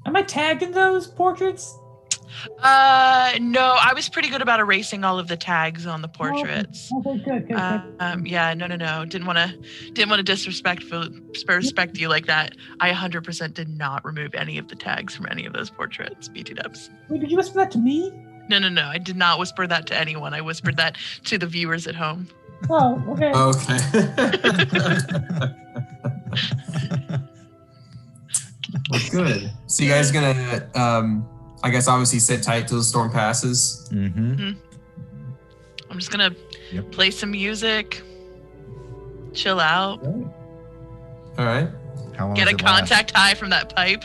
Am I tagged in those portraits? No, I was pretty good about erasing all of the tags on the portraits. Okay, good. Yeah, no. Didn't want to disrespect you like that. I 100% did not remove any of the tags from any of those portraits. BT dubs. Wait, did you whisper that to me? No. I did not whisper that to anyone. I whispered that to the viewers at home. Oh, okay. Well, good. So you guys gonna, I guess, obviously sit tight till the storm passes. I'm just gonna play some music, chill out, All right. How long get a does it last? contact high from that pipe.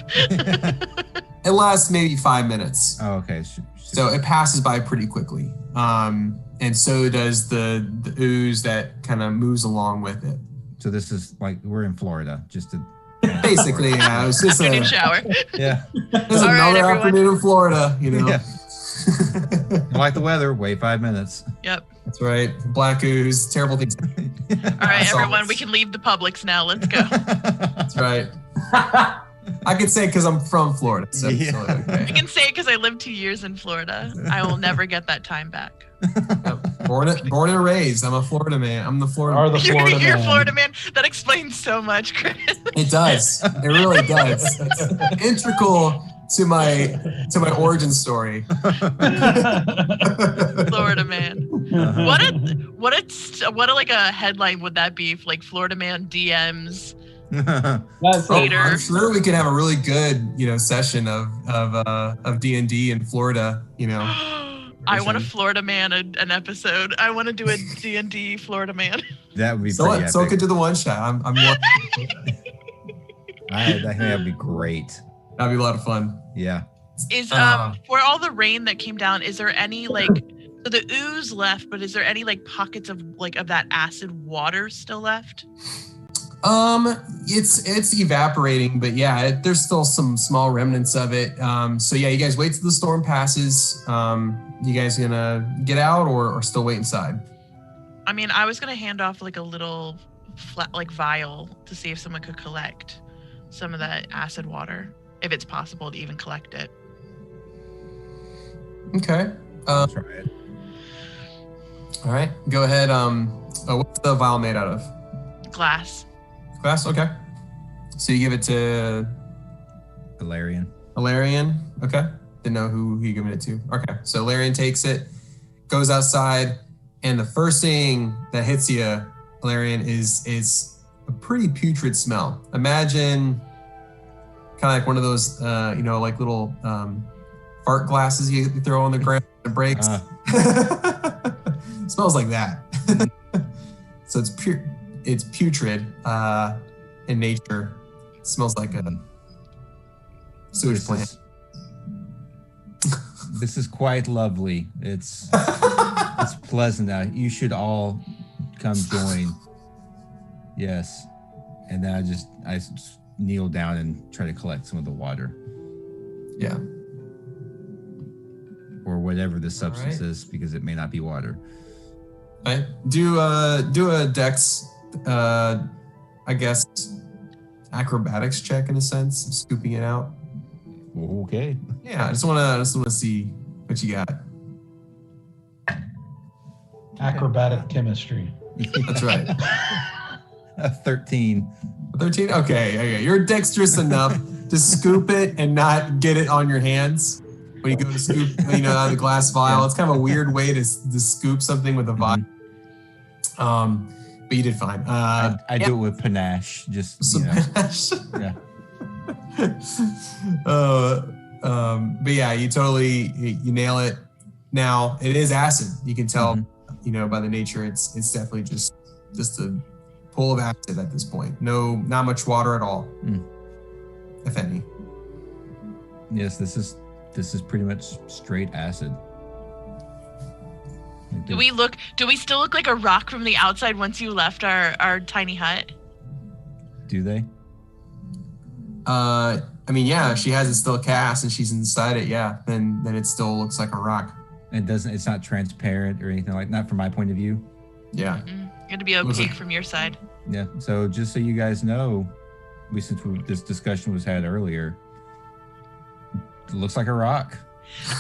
It lasts maybe 5 minutes. Oh, okay. So it passes by pretty quickly. And so does the ooze that kind of moves along with it. So this is like we're in Florida, just to Basically, yeah. It was just Afternoon shower. yeah. it was All right, another everyone. afternoon in Florida, you know. Yeah. I like the weather. Wait 5 minutes. Yep. That's right. Black ooze, terrible things. All right, everyone, we can leave the Publix now. Let's go. That's right. I could say because I'm from Florida. So it's totally I okay. can say it because I lived 2 years in Florida. I will never get that time back. Born and raised. I'm a Florida man. I'm the Florida Are the Florida You're a man. Florida man. That explains so much, Chris. It does. It really does. It's integral to my origin story. Florida man. What a like a headline would that be? If, like Florida man DMs. That's Oh, Later. I'm sure we could have a really good, session of D&D in Florida. I want a Florida man an episode. I want to do a D&D Florida man. That would be So pretty so it epic. could do the one shot. I think that'd be great. That'd be a lot of fun. Yeah. Is for all the rain that came down, is there any so the ooze left, but is there any pockets of that acid water still left? It's evaporating, but yeah, there's still some small remnants of it. So yeah, you guys wait till the storm passes. You guys gonna get out or still wait inside? I mean, I was gonna hand off a little flat vial to see if someone could collect some of that acid water, if it's possible to even collect it. Okay. I'll try it. All right. Go ahead. What's the vial made out of? Glass. Glass. Okay. So you give it to Valerian. Okay. Didn't know who you giving it to. Okay. So Valerian takes it, goes outside, and the first thing that hits you, Valerian, is a pretty putrid smell. Imagine kind of like one of those, little fart glasses you throw on the ground and it breaks. Smells like that. So it's putrid in nature. It smells like a sewage plant. This is quite lovely. It's pleasant out. You should all come join. Yes. And then I just kneel down and try to collect some of the water. Yeah. Or whatever the substance right. is, because it may not be water. All right. Do a dex, I guess, acrobatics check in a sense, of scooping it out. Okay. Yeah, I just wanna see what you got. Acrobatic chemistry. That's right. 13. 13? Okay. You're dexterous enough to scoop it and not get it on your hands when you go to scoop, out of the glass vial. Yeah. It's kind of a weird way to scoop something with a vial. But you did fine. I do it with panache. Just, Some panache. Yeah. But yeah, you nail it. Now it is acid. You can tell, by the nature, it's definitely just a pool of acid at this point. Not much water at all, if any. Yes, this is This is pretty much straight acid. Do we still look like a rock from the outside once you left our tiny hut? Do they? I mean, yeah, she has it still cast and she's inside it. Yeah, then it still looks like a rock. It's not transparent or anything like, not from my point of view. Yeah. It'd be opaque from your side. Yeah. So just so you guys know, this discussion was had earlier, it looks like a rock.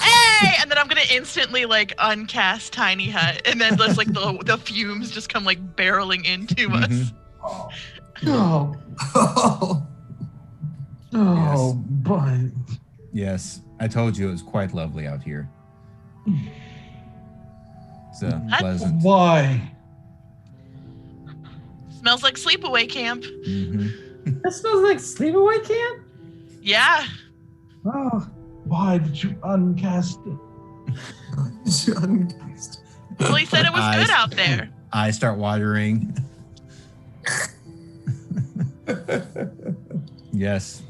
Hey! And then I'm gonna instantly like uncast tiny hut, and then just like the fumes just come like barreling into us. Oh. Oh, but Yes, I told you it was quite lovely out here. It's pleasant. why? Smells like sleepaway camp. Mm-hmm. That smells like sleepaway camp? Yeah. Oh, why did you uncast it? Well, he said it was good out there. I start watering. Yes.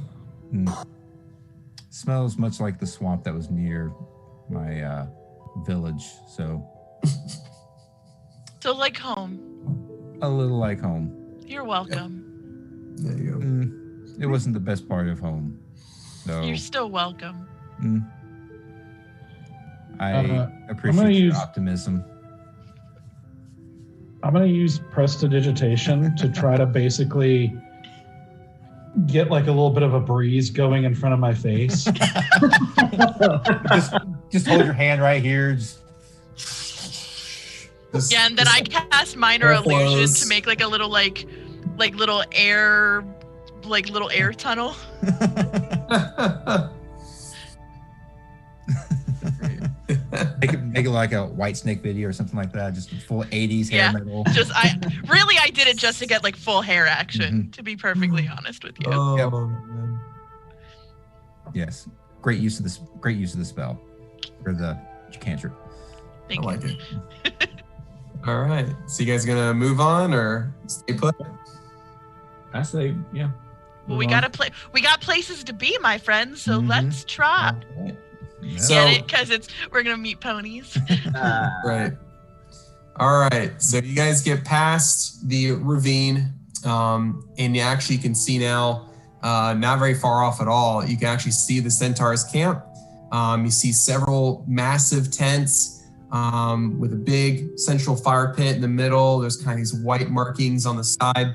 Smells much like the swamp that was near my village, so like home. a little like home. You're welcome. There you go. It wasn't the best part of home, so You're still welcome. I appreciate your optimism. I'm going to use prestidigitation to try to basically get like a little bit of a breeze going in front of my face. just hold your hand right here. Yeah, and then I cast minor illusion to make like a little like little air tunnel. Make it like a White Snake video or something like that. Just full 80s hair metal. I did it just to get like full hair action. To be perfectly honest with you. Man. Yes, great use of the spell or the cantrip. Thank I you. like it. All right. So you guys gonna move on or stay put? I say, yeah. Well, we got places to be, my friends. So let's try. Yeah. Get it? Because we're gonna meet ponies. Right. All right. So you guys get past the ravine, and you actually can see now, not very far off at all. You can actually see the Centaur's camp. You see several massive tents with a big central fire pit in the middle. There's kind of these white markings on the side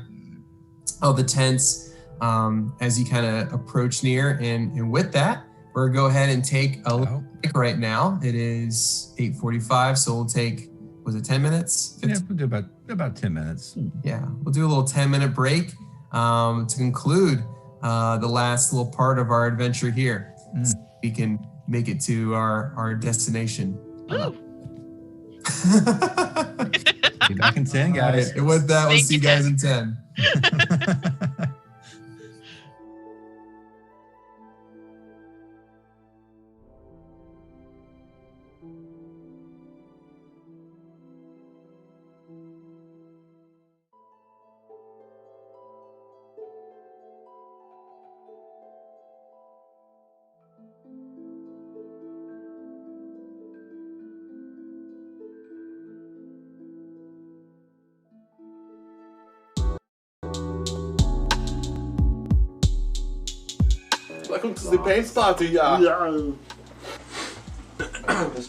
of the tents as you kind of approach near. And with that, we're going to go ahead and take a little break right now. It is 8:45, so we'll take, was it 10 minutes? 15? Yeah, we'll do about 10 minutes. Yeah, we'll do a little 10-minute break to conclude the last little part of our adventure here. So we can make it to our destination. Woo. Be back in 10, guys. Right, and with that, we'll Thank see you you, guys in 10. Welcome to the paint party, Isn't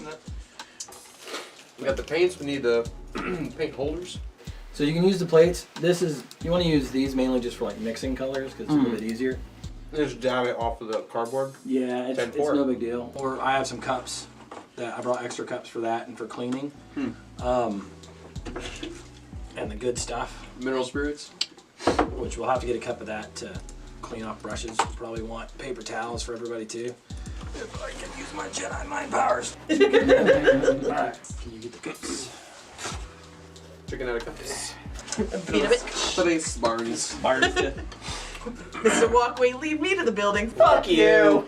it? We got the paints, we need the paint holders. So you can use the plates. You want to use these mainly just for like mixing colors because it's a little bit easier. Just dab it off of the cardboard. Yeah, it's 10-4. no big deal. Or I have some cups that I brought extra cups for that and for cleaning. And the good stuff, Mineral spirits. which we'll have to get a cup of that to clean off brushes. We'll probably want paper towels for everybody too. If I can use my Jedi mind powers. Alright, can you get the cups? Chicken out of cups. Peanut Barnes. Mr. Walkway, leave me to the building. Fuck you.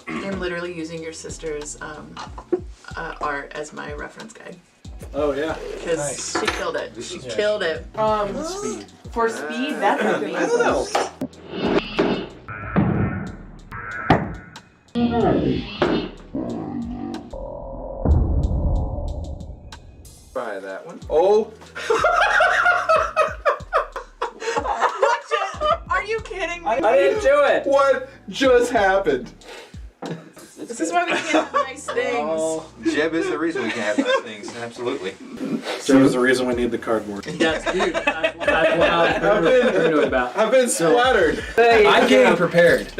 I'm literally using your sister's art as my reference guide. Oh yeah. Because she killed it. She killed it. Speed. For speed, that's amazing. I don't know. Try that one. Oh. Are you kidding me? I didn't do it. What just happened? This is why we can't have nice things. Oh, Jeb is the reason we can have those things. Absolutely. So there's the reason we need the cardboard. that's dude. That's what I was paranoid about. I've been splattered. I came prepared.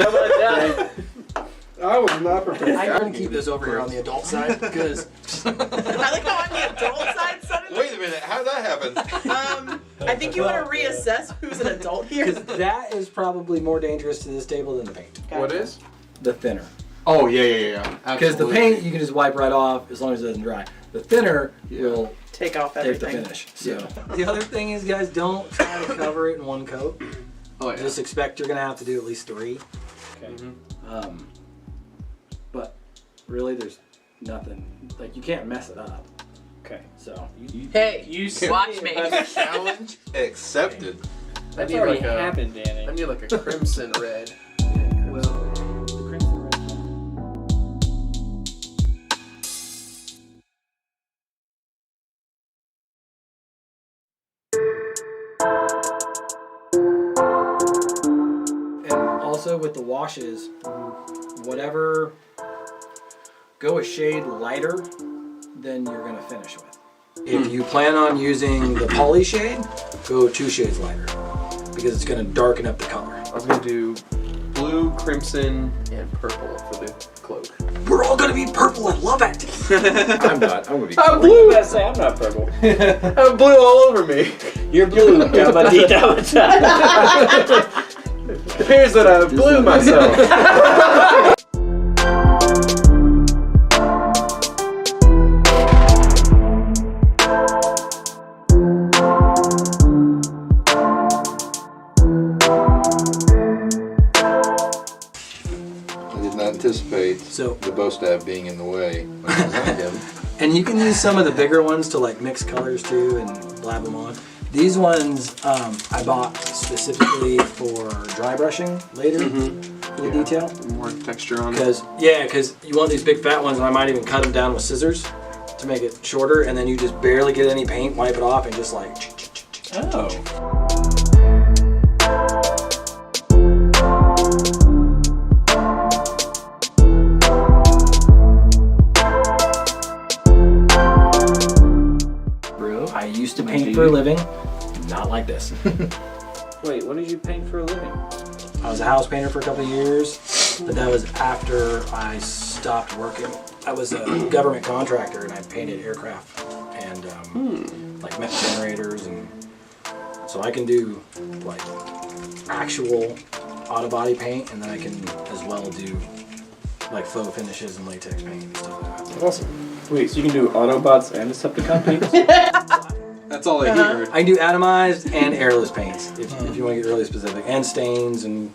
I was not prepared. I'm gonna keep this over here on the adult side because. I like how on the adult side suddenly. Wait a minute. How did that happen? I think you want to reassess who's an adult here. Because that is probably more dangerous to this table than the paint. What is? The thinner. Oh, yeah. Because the paint you can just wipe right off as long as it doesn't dry. The thinner will Take off take everything. the finish. So the other thing is, guys, don't try to cover it in one coat. Oh, yeah. Just expect you're gonna have to do at least 3. Okay. But really, there's nothing like you can't mess it up. Okay. So Hey, You watch me. Challenge Accepted. That's need already like a- happened, Danny. I need like a crimson red. well, the crimson red. And also with the washes, whatever, go a shade lighter than you're gonna finish with. If you plan on using the poly shade, go 2 shades lighter because it's gonna darken up the color. I was gonna do blue, crimson, and purple for the cloak. We're all gonna be purple and love it. I'm not. I'm gonna be. I'm Blue. blue. I say I'm not purple. I'm blue all over me. You're blue. It appears that I blew myself. I did not anticipate So, the bow staff being in the way when I designed him. and you can use some of the bigger ones to like mix colors too and blab them on. These ones I bought specifically for dry brushing later for the detail. More texture on it. Because you want these big fat ones, and I might even cut them down with scissors to make it shorter, and then you just barely get any paint, wipe it off, and just like. Oh. Bro, I used to paint for a living, not like this. Wait, what did you paint for a living? I was a house painter for a couple of years, but that was after I stopped working. I was a government contractor and I painted aircraft and like met generators, and so I can do like actual auto body paint, and then I can as well do like faux finishes and latex paint and stuff like that. Awesome. Wait, so you can do Autobots and Decepticon paints? That's all I heard. I can do atomized and airless paints if you want to get really specific, and stains and.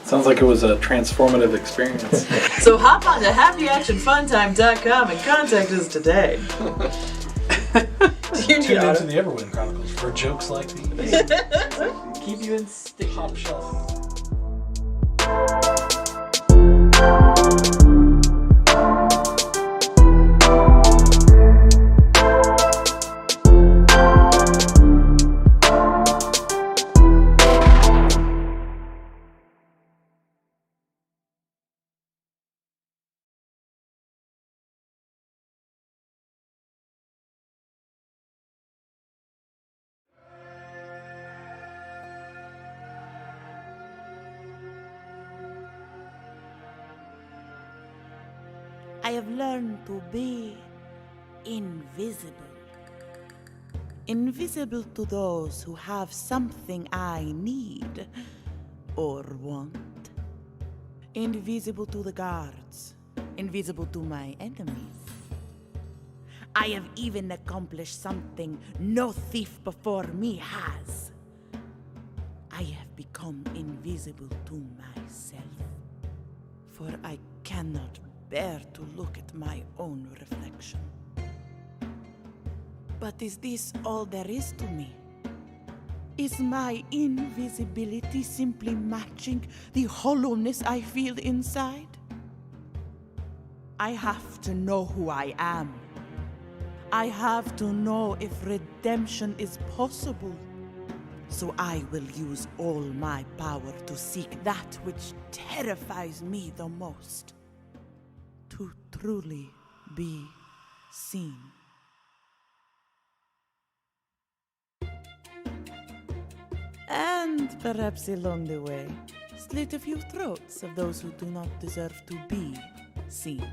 Sounds like it was a transformative experience. So hop on to happyactionfuntime.com and contact us today. Do you need Tune auto? into the Everwind Chronicles for jokes like these. Keep you in stick Top shelf. I have learned to be invisible. Invisible to those who have something I need or want. Invisible to the guards. Invisible to my enemies. I have even accomplished something no thief before me has. I have become invisible to myself. For I cannot bear to look at my own reflection. But is this all there is to me? Is my invisibility simply matching the hollowness I feel inside? I have to know who I am. I have to know if redemption is possible. So I will use all my power to seek that which terrifies me the most. To truly be seen. And perhaps along the way, slit a few throats of those who do not deserve to be seen.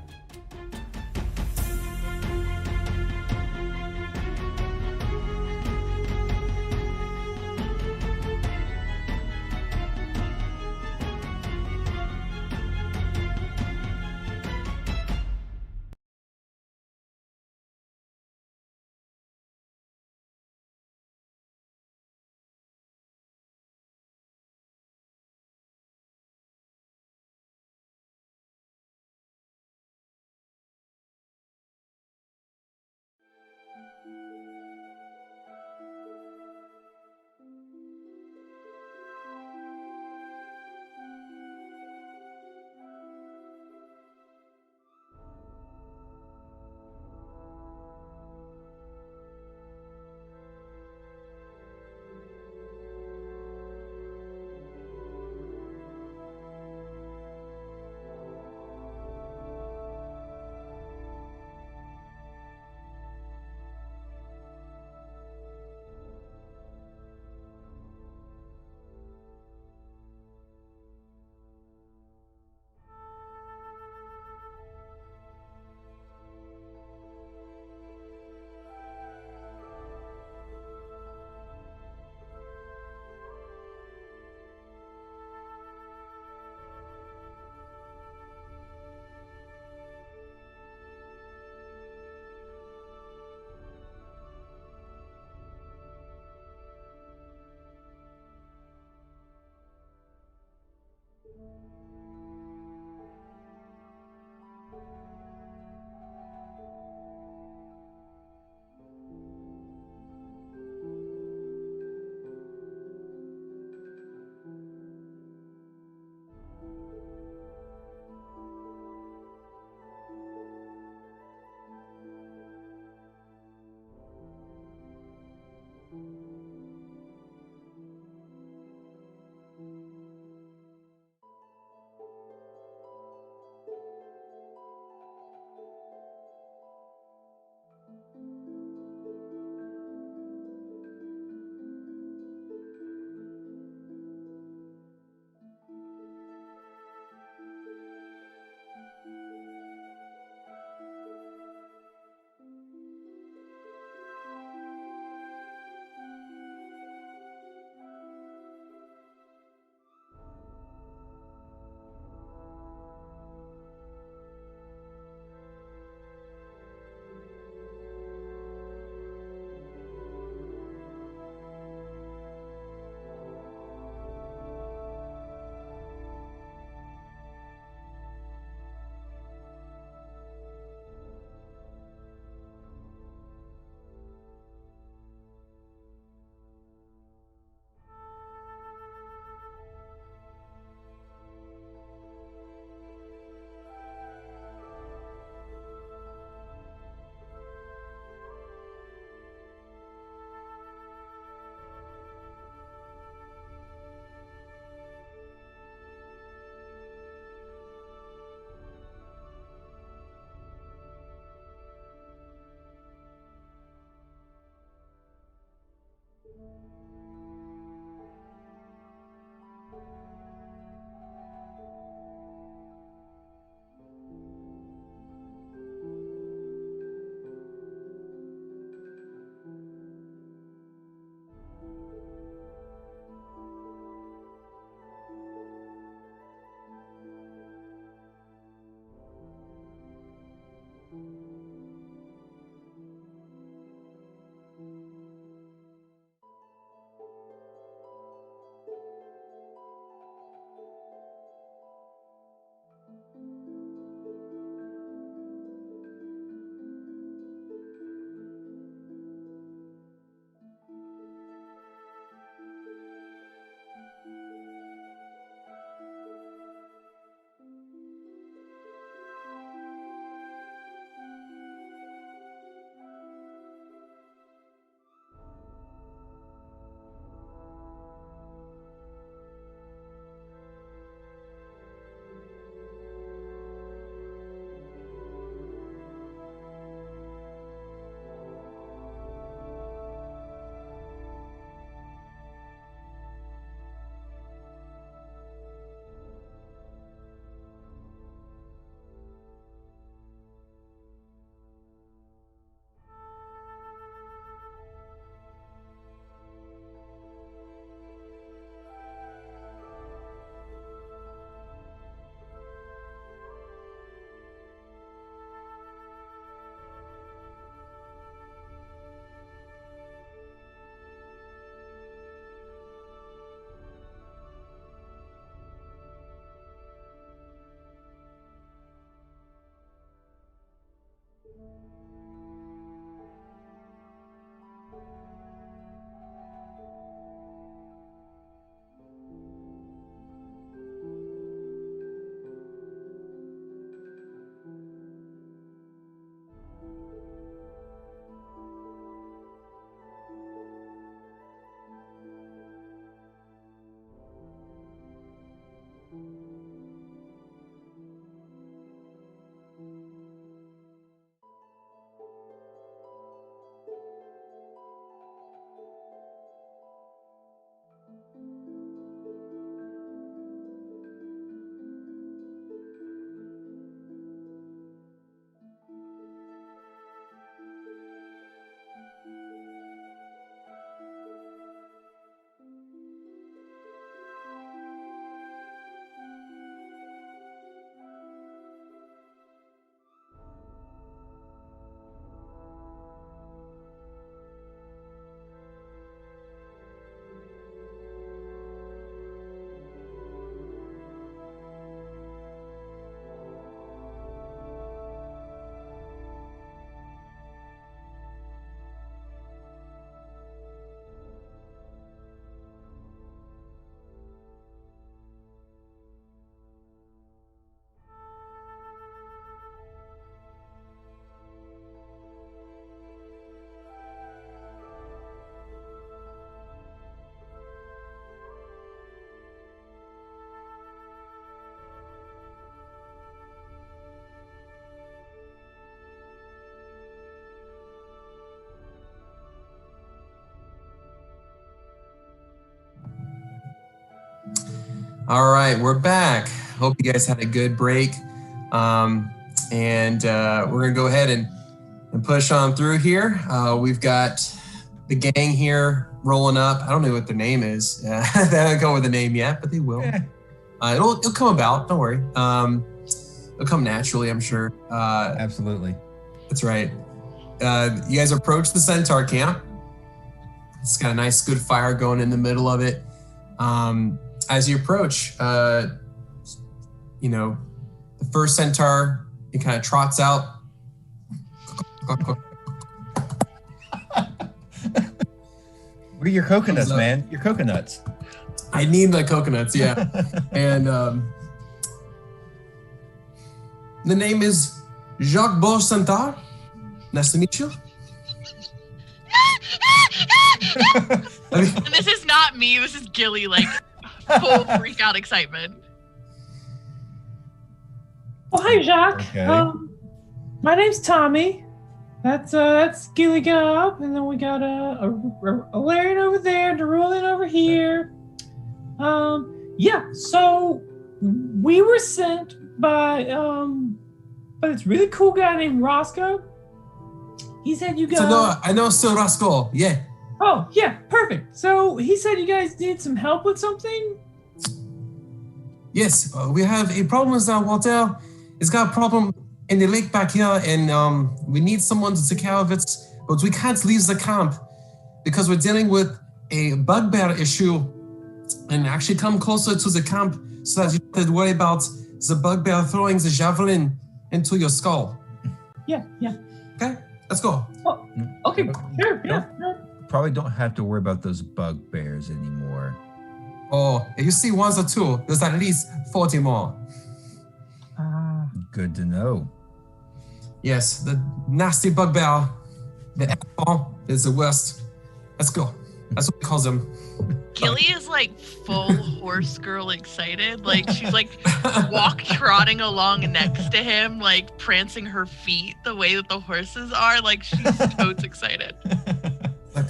All right, we're back. Hope you guys had a good break. And we're gonna go ahead and push on through here. We've got the gang here rolling up. I don't know what the name is. They haven't come with a name yet, but they will. It'll come about, don't worry. It'll come naturally, I'm sure. Absolutely. That's right. You guys approach the Centaur camp. It's got a nice, good fire going in the middle of it. As you approach, the first Centaur, it kind of trots out. What are your coconuts, man? Your coconuts. I need the coconuts, yeah. And the name is Jacques Bosch Centaur. Nice to meet you. And this is not me. This is Gilly, like full freak out excitement. Oh, hi, Jacques. Okay. My name's Tommy. That's Gilly up, and then we got a Larian over there, Derulin over here. So we were sent by this really cool guy named Roscoe. He said you guys. I know Sir Roscoe. Yeah. Oh yeah, perfect. So he said you guys need some help with something. Yes, we have a problem with our water. It's got a problem in the lake back here, and we need someone to take care of it. But we can't leave the camp because we're dealing with a bugbear issue, and actually come closer to the camp so that you don't have to worry about the bugbear throwing the javelin into your skull. Yeah. Okay, let's go. Oh, okay, sure, yeah. Probably don't have to worry about those bugbears anymore. Oh, if you see one or two, there's at least 40 more. Good to know. Yes, the nasty bugbear, the apple is the worst. Let's go. That's what we call them. Gilly is like full horse girl excited. Like she's like trotting along next to him, like prancing her feet the way that the horses are. Like she's totes excited. Look,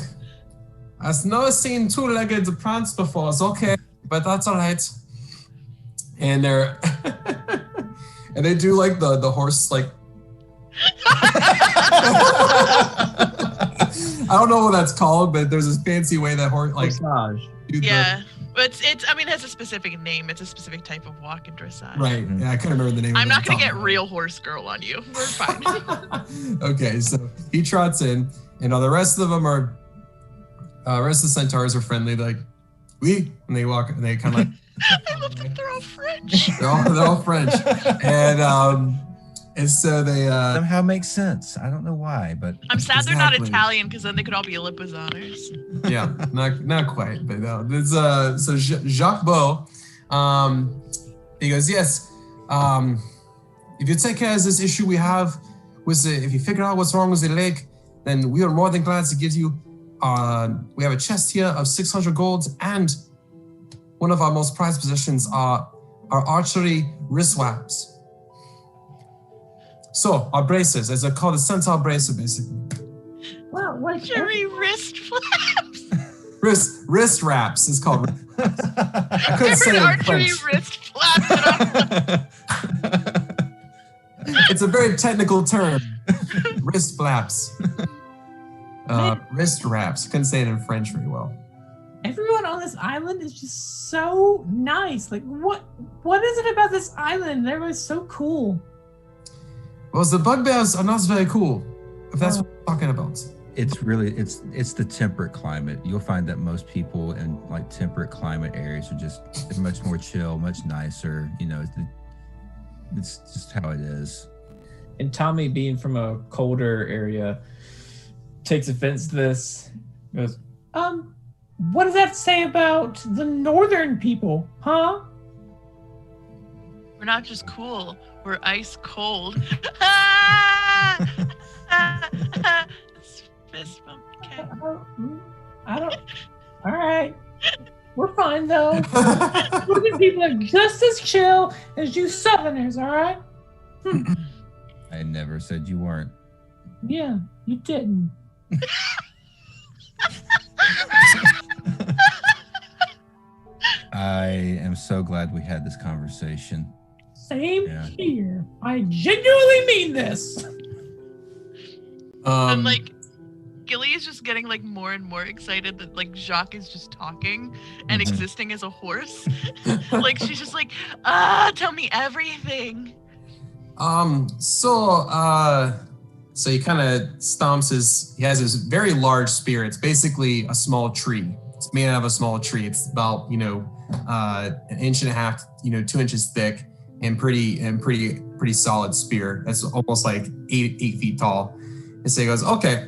I've never seen two-legged prance before. It's okay, but that's all right. And they're and they do like the horse like. I don't know what that's called, but there's this fancy way that horse like Dressage. Yeah, but it's. I mean, it has a specific name. It's a specific type of walk and dressage. Right. Yeah, I couldn't remember the name. I'm not gonna get real horse girl on you. We're fine. Okay, so he trots in, and all the rest of them are. Rest of the centaurs are friendly, like, oui, and they walk, and they kind of like. I love that they're all French. They're all French, And so they somehow makes sense. I don't know why, but I'm sad they're not Italian because then they could all be Lipizzaners. Yeah, not quite, but no. There's so Jacques Beau, he goes, yes. If you take care of this issue we have with if you figure out what's wrong with the lake, then we are more than glad to give you. We have a chest here of 600 gold, and one of our most prized possessions are our archery wrist wraps. So our braces, as they're called, a centaur bracer, basically. Well, what? Archery wrist flaps. Wrist wraps is called. I couldn't say it in archery French. wrist flaps. It's a very technical term. Wrist flaps. Wrist wraps. Couldn't say it in French very well. Everyone on this island is just so nice. Like, what is it about this island? Everyone's so cool. Well, the bugbears are not very cool, if that's what you're talking about. It's really it's the temperate climate. You'll find that most people in like temperate climate areas are just much more chill, much nicer. You know, it's just how it is. And Tommy, being from a colder area, takes offense to this. Goes, what does that say about the northern people, huh? We're not just cool, we're ice cold. Fist bump. Okay. I don't. All right. We're fine though. Northern people are just as chill as you Southerners. All right. I never said you weren't. Yeah, you didn't. I am so glad we had this conversation. Same here. I genuinely mean this. And like, Gilly is just getting like more and more excited that like Jacques is just talking and existing as a horse. Like she's just like, tell me everything. So he kind of stomps he has this very large spear. It's basically a small tree. It's made out of a small tree. It's about, an inch and a half, 2 inches thick and pretty solid spear. That's almost like 8 feet tall. And so he goes, okay.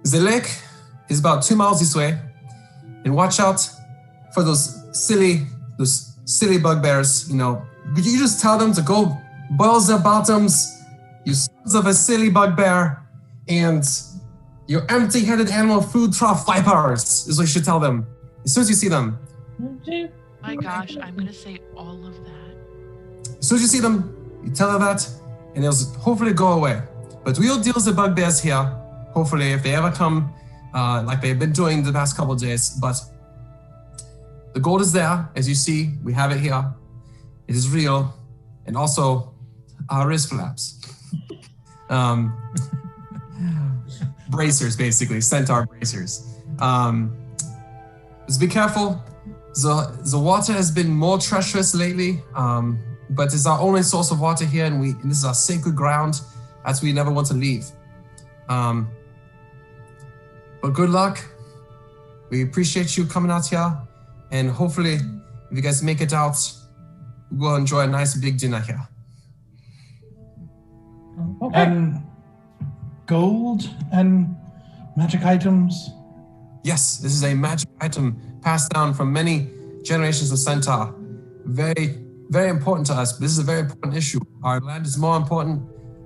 The lake is about 2 miles this way. And watch out for those silly bugbears, Could you just tell them to go boil their bottoms, you sons of a silly bugbear, and you empty-headed animal food trough vipers, is what you should tell them. As soon as you see them. My gosh, I'm gonna say all of that. As soon as you see them, you tell them that, and they'll hopefully go away. But we'll deal with the bugbears here, hopefully, if they ever come, like they've been doing the past couple of days. But the gold is there, as you see, we have it here. It is real, and also our wrist flaps. Bracers, basically, centaur bracers. Just be careful. The water has been more treacherous lately, but it's our only source of water here, and this is our sacred ground that we never want to leave. But good luck. We appreciate you coming out here, and hopefully, if you guys make it out, we'll enjoy a nice big dinner here. Okay. And gold and magic items? Yes, this is a magic item passed down from many generations of centaur. Very, very important to us, but this is a very important issue. Our land is more important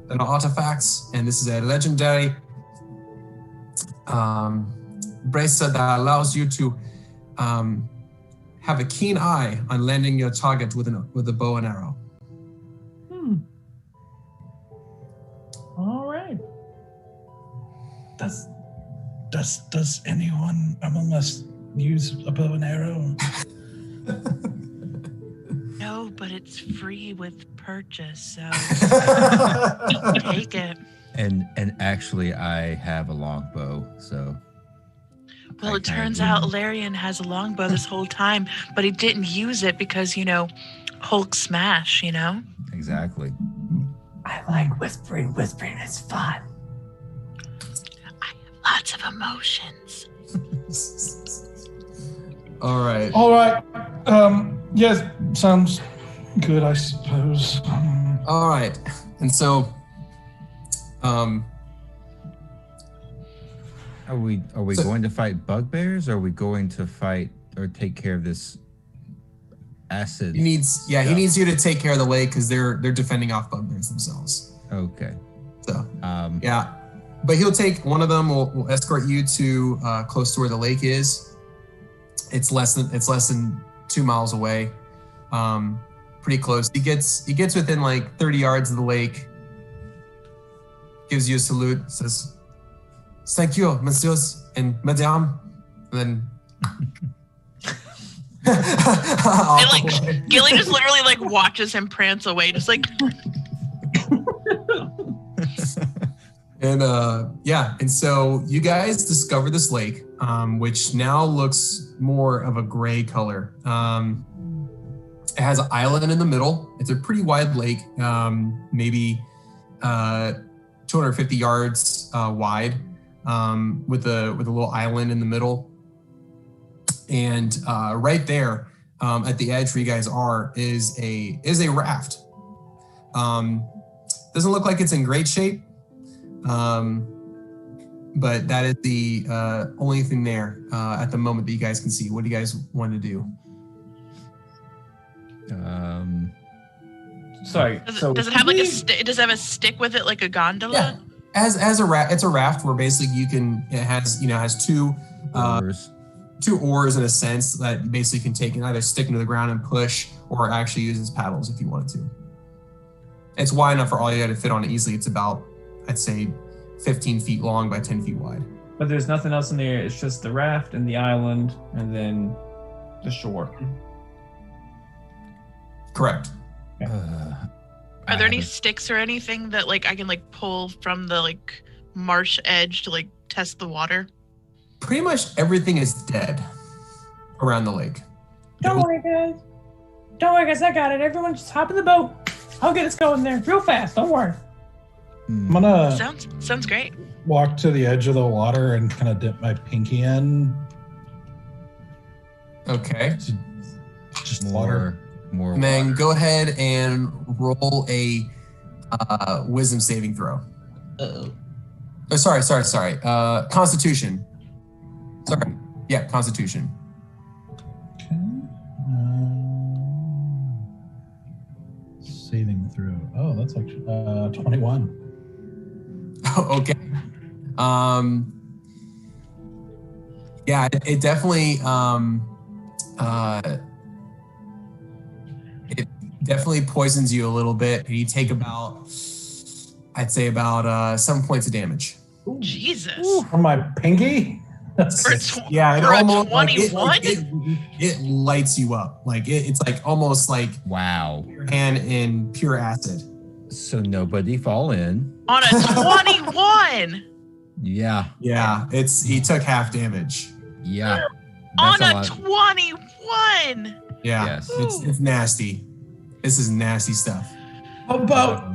than our artifacts, and this is a legendary bracelet that allows you to have a keen eye on landing your target with a bow and arrow. All right. Does anyone among us use a bow and arrow? No, but it's free with purchase, so take it. And actually, I have a longbow, so. Well, it turns out Larian has a longbow this whole time, but he didn't use it because, Hulk smash, Exactly. I like whispering. Whispering is fun. I have lots of emotions. All right. All right. Yes, sounds good, I suppose. All right. And so, Are we going to fight bugbears? Or are we going to fight or take care of this acid? he needs you to take care of the lake because they're defending off bugbears themselves. Okay. So yeah, but he'll take one of them. Will escort you to close to where the lake is. It's less than 2 miles away. Pretty close. He gets within like 30 yards of the lake. Gives you a salute. Says, "Thank you, messieurs and madame." And then. And like Gilly just literally like watches him prance away, just like. And and so you guys discover this lake, which now looks more of a gray color. It has an island in the middle. It's a pretty wide lake, maybe 250 yards wide, with a little island in the middle. And right there, at the edge where you guys are, is a raft. Doesn't look like it's in great shape. But that is the only thing there at the moment that you guys can see. What do you guys want to do? Sorry. Does it have like does it have a stick with it like a gondola? Yeah. As a raft, it's a raft where basically it has two Oars. Two oars in a sense that you basically can take and either stick into the ground and push, or actually use as paddles if you wanted to. It's wide enough for all you got to fit on it easily. It's about, I'd say, 15 feet long by 10 feet wide. But there's nothing else in there. It's just the raft and the island and then the shore. Correct. Are there any sticks or anything that like I can like pull from the like marsh edge to like test the water? Pretty much everything is dead around the lake. Don't worry, guys. Don't worry, guys. I got it. Everyone just hop in the boat. I'll get us going there real fast. Don't worry. I'm gonna sounds great. Walk to the edge of the water and kind of dip my pinky in. Okay. Just water. More. And then go ahead and roll a wisdom saving throw. Uh-oh. Oh, sorry. Constitution. Sorry. Yeah, Constitution. Okay. Saving throw. Oh, that's actually 21. Okay. Yeah, it definitely it definitely poisons you a little bit. You take about, I'd say about 7 points of damage. Jesus. From my pinky? Yeah, it for a almost 21? it lights you up. Like it's like almost like wow, your hand in pure acid. So nobody fall in. On a 21. Yeah. Yeah, he took half damage. Yeah. On That's a 21. Yeah, Yes. it's nasty. This is nasty stuff. How about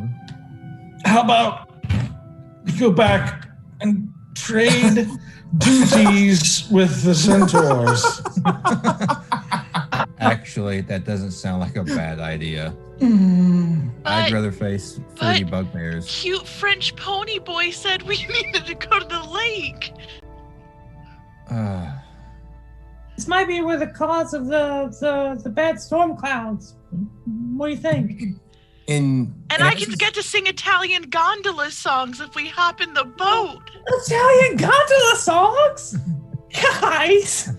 we go back and trade duties with the centaurs? Actually, that doesn't sound like a bad idea. I'd rather face 30 bugbears. Cute French pony boy said we needed to go to the lake. This might be where the cause of the bad storm clouds. What do you think? And I can get to sing Italian gondola songs if we hop in the boat. Italian gondola songs? Guys!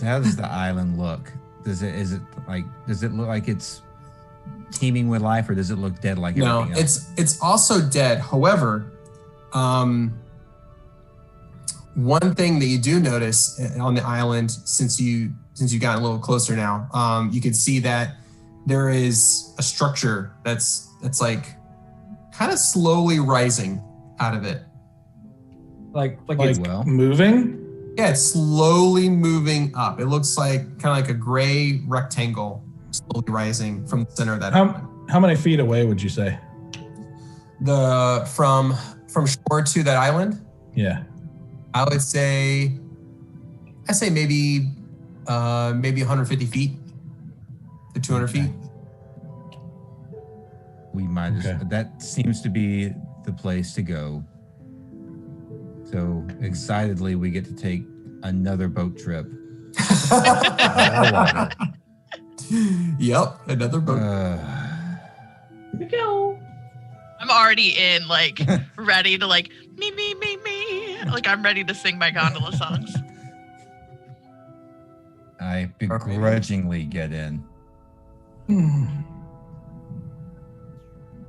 How does the island look? Does it look like it's teeming with life, or does it look dead like everything else? It's also dead. However, one thing that you do notice on the island, since you got a little closer now, you can see that there is a structure that's like kind of slowly rising out of it. Like it's moving? Yeah, it's slowly moving up. It looks like kind of like a gray rectangle slowly rising from the center of that island. How many feet away would you say? From shore to that island? Yeah. I would say maybe 150 feet. the 200 feet. We might that seems to be the place to go. So excitedly, we get to take another boat trip. Yep, another boat. Here we go. I'm already in, like, ready to, like, me. Like, I'm ready to sing my gondola songs. I begrudgingly get in.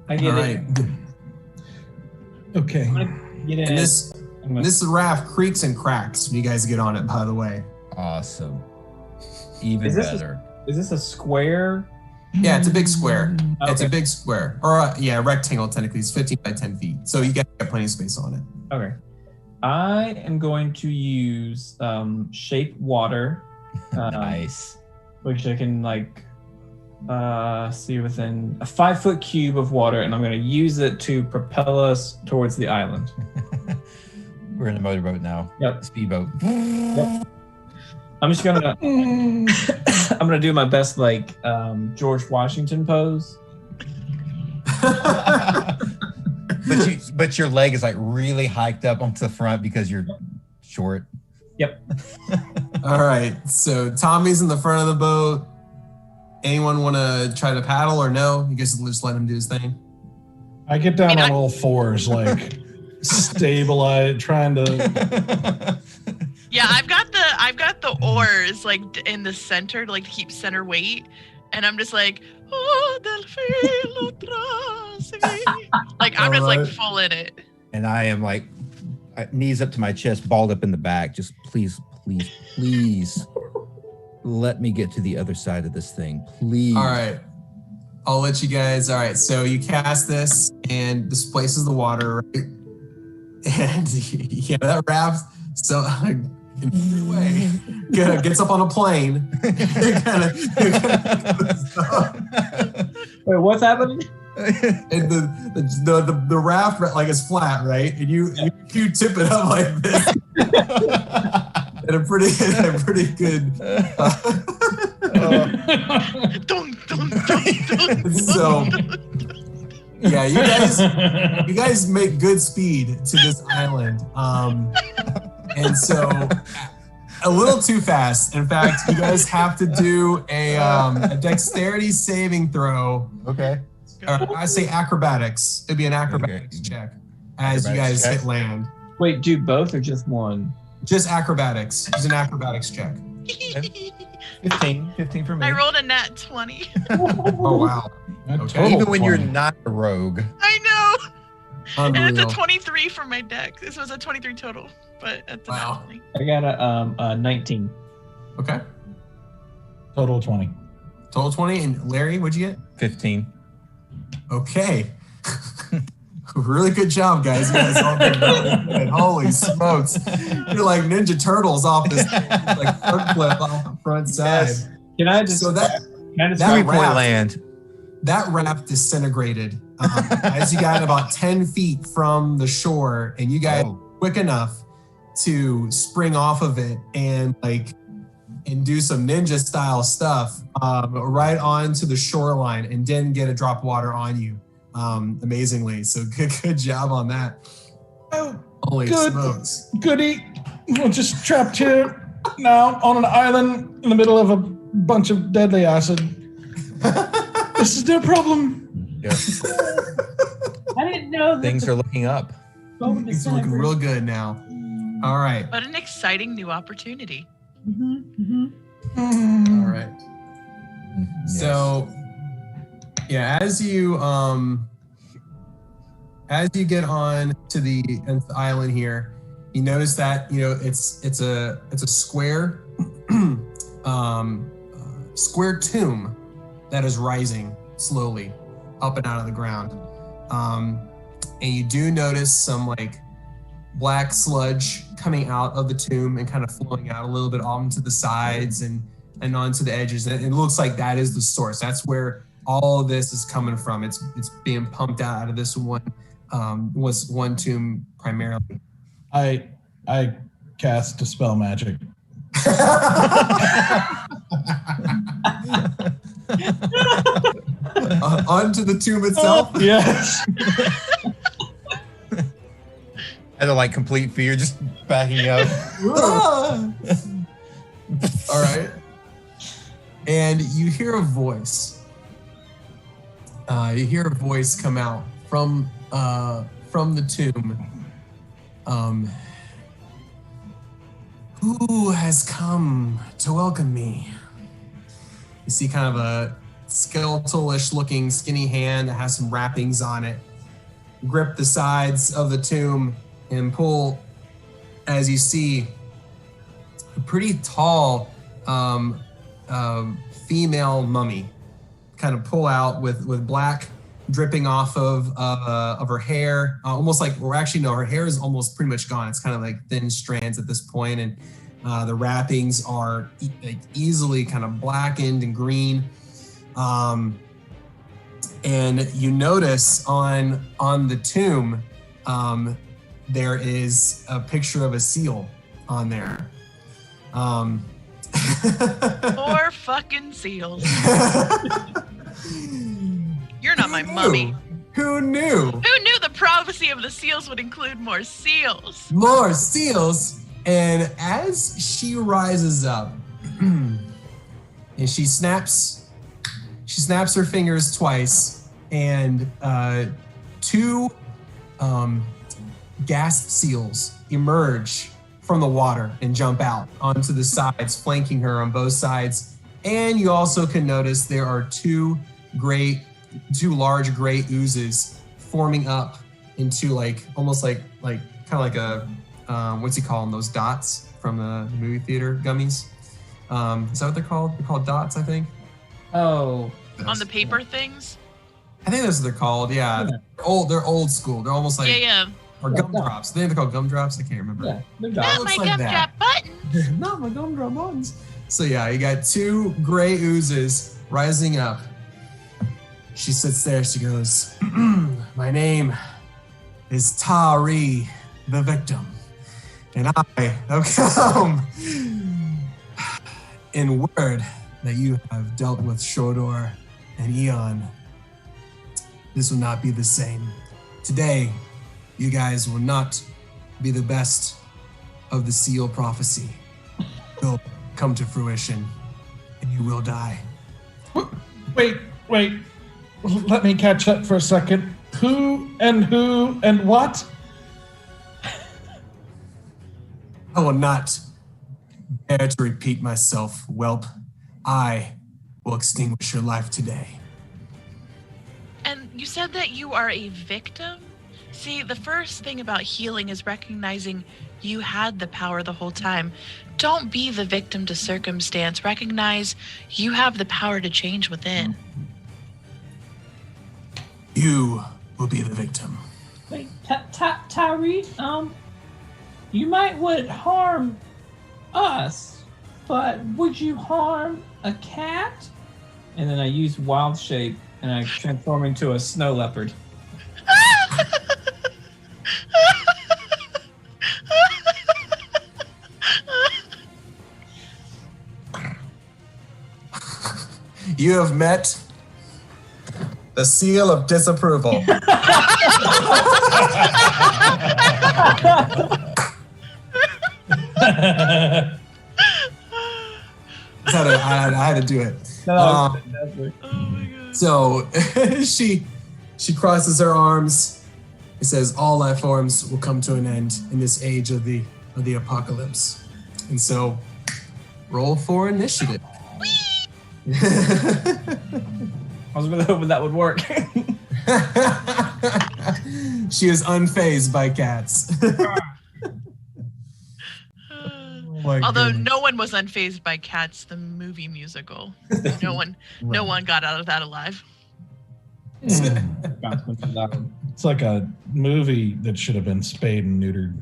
I get it. Okay. Get in. And this raft creaks and cracks when you guys get on it, by the way. Awesome. Even better. Is this a square? Yeah, it's a big square. Okay. It's a big square. Or, rectangle, technically. It's 15 by 10 feet. So you got plenty of space on it. Okay. I am going to use shape water. Nice. Which I can, like, see within a 5-foot cube of water, and I'm going to use it to propel us towards the island. We're in a motorboat now. Yep. Speedboat. Yep. I'm just gonna I'm gonna do my best, like, George Washington pose. but your leg is like really hiked up onto the front because you're short. Yep. All right. So Tommy's in the front of the boat. Anyone want to try to paddle or no? You guys just let him do his thing. I get down on all fours, like stabilize, trying to. Yeah, I've got the oars, like, in the center to, like, keep center weight, and I'm just like, oh, del filo trasí. Like, I'm just like full in it. And I am like knees up to my chest, balled up in the back. Just please let me get to the other side of this thing, please. All right. I'll let you guys. All right. So you cast this and displaces the water, right? And yeah, that raft. So in a way, gets up on a plane. Wait, what's happening? And the raft, like, is flat, right? And you tip it up like this. And a pretty good. So yeah, you guys make good speed to this island. And so a little too fast. In fact, you guys have to do a dexterity saving throw. Okay. I say acrobatics. It'd be an acrobatics check as you guys hit land. Wait, do both or just one? Just acrobatics. It's an acrobatics check. 15 for me. I rolled a nat 20. Oh, wow. Okay. Even when you're not a rogue. I know. Unreal. And it's a 23 for my deck. This was a 23 total, but that's wow. I got a 19. Okay. Total 20. Total 20. And Larry, what'd you get? 15. Okay. Really good job, guys. You guys all did really good. Holy smokes. You're like Ninja Turtles off this like front flip off the front side. Yes. Can I just... So that raft disintegrated as you got about 10 feet from the shore, and you guys quick enough to spring off of it and do some ninja style stuff right onto the shoreline and didn't get a drop of water on you. Amazingly. So good job on that. Oh, holy smokes. Goody. We're just trapped here now on an island in the middle of a bunch of deadly acid. This is no problem. Yeah. I didn't know that things are looking up. It's looking real good now. All right. What an exciting new opportunity. All right. Yes. So yeah, as you get on to the island here, you notice that it's a square square tomb that is rising slowly up and out of the ground, and you do notice some like black sludge coming out of the tomb and kind of flowing out a little bit onto the sides and onto the edges, and it looks like that is the source. That's where all of this is coming from. It's being pumped out of this one tomb primarily. I cast Dispel Magic. Onto the tomb itself. Yes. Out of like complete fear, just backing up. All right. And you hear a voice. You hear a voice come out from the tomb. Who has come to welcome me? You see kind of a skeletal-ish looking skinny hand that has some wrappings on it. Grip the sides of the tomb and pull, as you see, a pretty tall female mummy. Kind of pull out with black dripping off of her hair, almost like, or actually no, her hair is almost pretty much gone. It's kind of like thin strands at this point, and the wrappings are like easily kind of blackened and green. And you notice on the tomb, there is a picture of a seal on there. Poor fucking seals. You're not my mummy. Who knew? Who knew the prophecy of the seals would include more seals? More seals. And as she rises up, and she snaps her fingers twice, and two gasped seals emerge from the water and jump out onto the sides, flanking her on both sides. And you also can notice there are two large gray oozes forming up into like almost like kind of like a what's he calling those dots from the movie theater gummies? Is that what they're called? They're called dots, I think. Oh, on the paper things? I think that's what they're called. Yeah, they're old school. They're almost like or gumdrops. They think they're called gumdrops. I can't remember. yeah. Not my like gumdrop buttons. Not my gumdrop buttons. So yeah, you got two gray oozes rising up. She sits there. She goes, "My name is Tari, the victim, and I have come in word that you have dealt with Shodor and Eon. This will not be the same. Today, you guys will not be the best of the seal prophecy. It'll come to fruition, and you will die." Wait. Let me catch up for a second. Who and what? I will not dare to repeat myself, whelp. I will extinguish your life today. And you said that you are a victim? See, the first thing about healing is recognizing you had the power the whole time. Don't be the victim to circumstance. Recognize you have the power to change within. You will be the victim. Wait, Tyree, you would harm us, but would you harm a cat? And then I use wild shape and I transform into a snow leopard. You have met the seal of disapproval. I had to do it. Oh my God. So she crosses her arms. It says, "All life forms will come to an end in this age of the apocalypse." And so, roll for initiative. I was really hoping that would work. She is unfazed by cats. Although no one was unfazed by Cats, the movie musical. No one got out of that alive. It's like a movie that should have been spayed and neutered.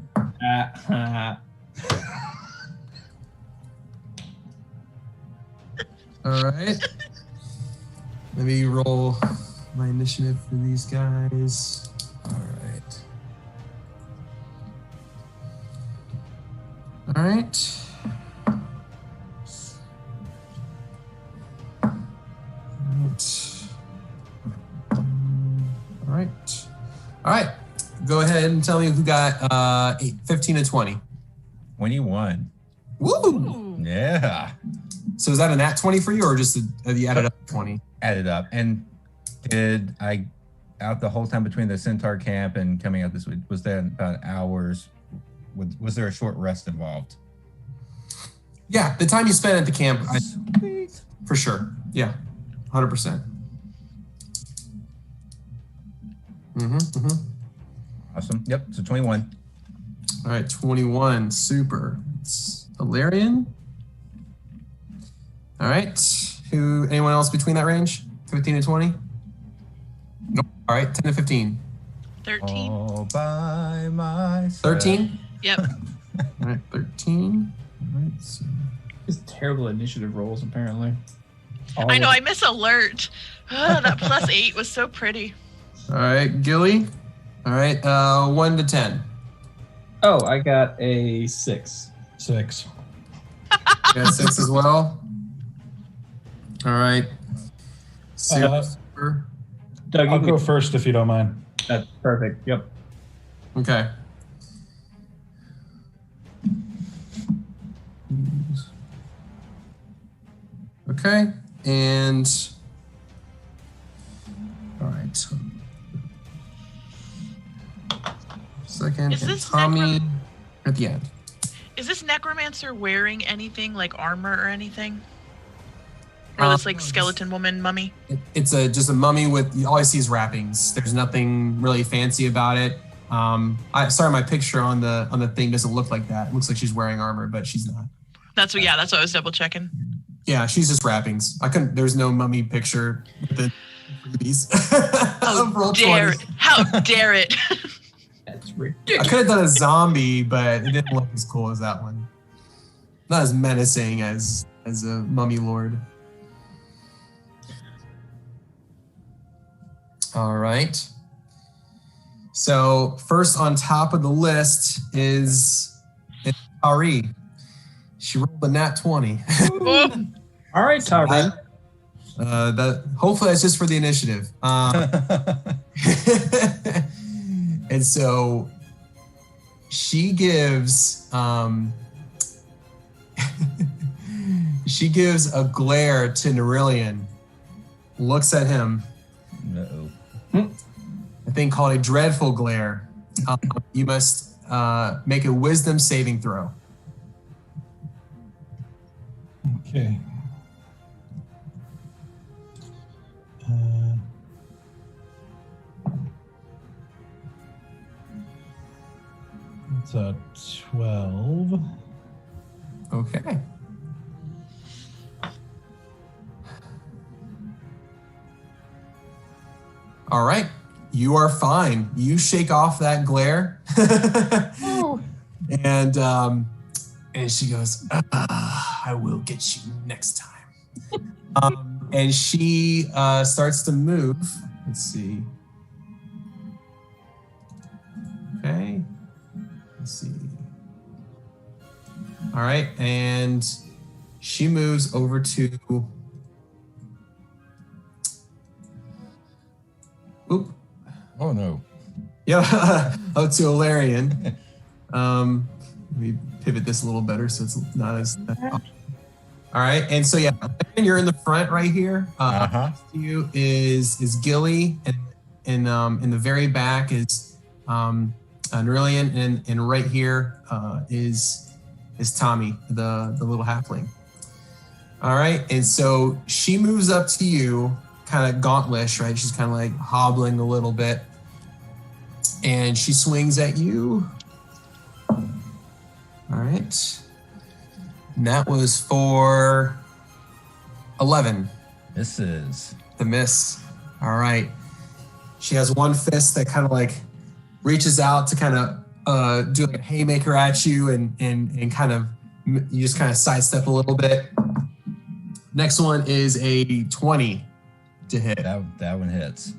All right. Let me roll my initiative for these guys. All right. All right. right. Go ahead and tell me who got 15 and 20. 21. Woo! Yeah. So is that a nat 20 for you, or just you added up 20? Added up. And did I, out the whole time between the Centaur camp and coming out this week, was that about hours? Was there a short rest involved? Yeah, the time you spent at the camp, for sure. Yeah, 100%. Awesome. Yep. So 21. All right, 21. Super. It's Valerian. All right. Anyone else between that range? 15 and 20? Nope. All right, 10 to 15. 13. All by myself. 13? Yep. All right, 13. All right, so. Just terrible initiative rolls, apparently. I know, I miss alert. Oh, that +8 was so pretty. All right, Gilly. All right, 1 to 10. Oh, I got a 6. 6. Yeah, 6 as well. All right. Doug, I'll go first if you don't mind. That's perfect. Yep. Okay. Okay, and all right. Second, Is and this Tommy at the end. Is this necromancer wearing anything like armor or anything? Or this like skeleton woman mummy? It's just a mummy with, all I see is wrappings. There's nothing really fancy about it. Sorry, my picture on the thing doesn't look like that. It looks like she's wearing armor, but she's not. That's what I was double checking. Yeah, she's just wrappings. There's no mummy picture with the freebies. How dare it? How dare it? That's I ridiculous. could have done a zombie, but it didn't look as cool as that one. Not as menacing as a mummy lord. All right. So first on top of the list is Ari. She rolled a nat 20. All right, Tari. Hopefully that's just for the initiative. And so she gives she gives a glare to Nerillion, looks at him. Uh-oh. A thing called a dreadful glare. You must make a wisdom saving throw. Okay. It's a 12. Okay. All right. You are fine. You shake off that glare. And she goes, I will get you next time. And she starts to move. Let's see. Okay. Let's see. All right. And she moves over to... Oop. Oh, no. Yeah, up to Alarian. Let me pivot this a little better so it's not as... All right, and so yeah, you're in the front right here. Next to you is Gilly, and in the very back is Nerillion, and right here is Tommy, the little halfling. All right, and so she moves up to you, kind of gauntlish, right? She's kind of like hobbling a little bit, and she swings at you. All right. And that was for 11. Misses. The miss. All right. She has one fist that kind of like reaches out to kind of do like a haymaker at you, and kind of, you just kind of sidestep a little bit. Next one is a 20 to hit. That one hits.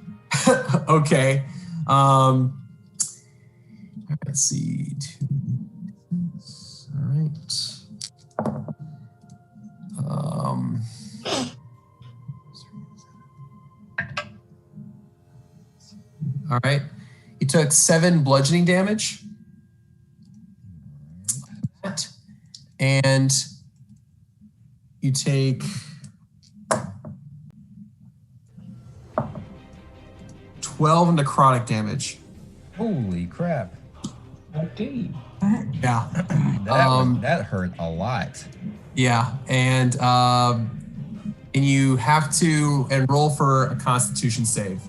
Okay. Let's see. All right. All right. You took 7 bludgeoning damage. And you take 12 necrotic damage. Holy crap. Okay. Yeah. That hurt a lot. Yeah. And you have to roll for a Constitution save.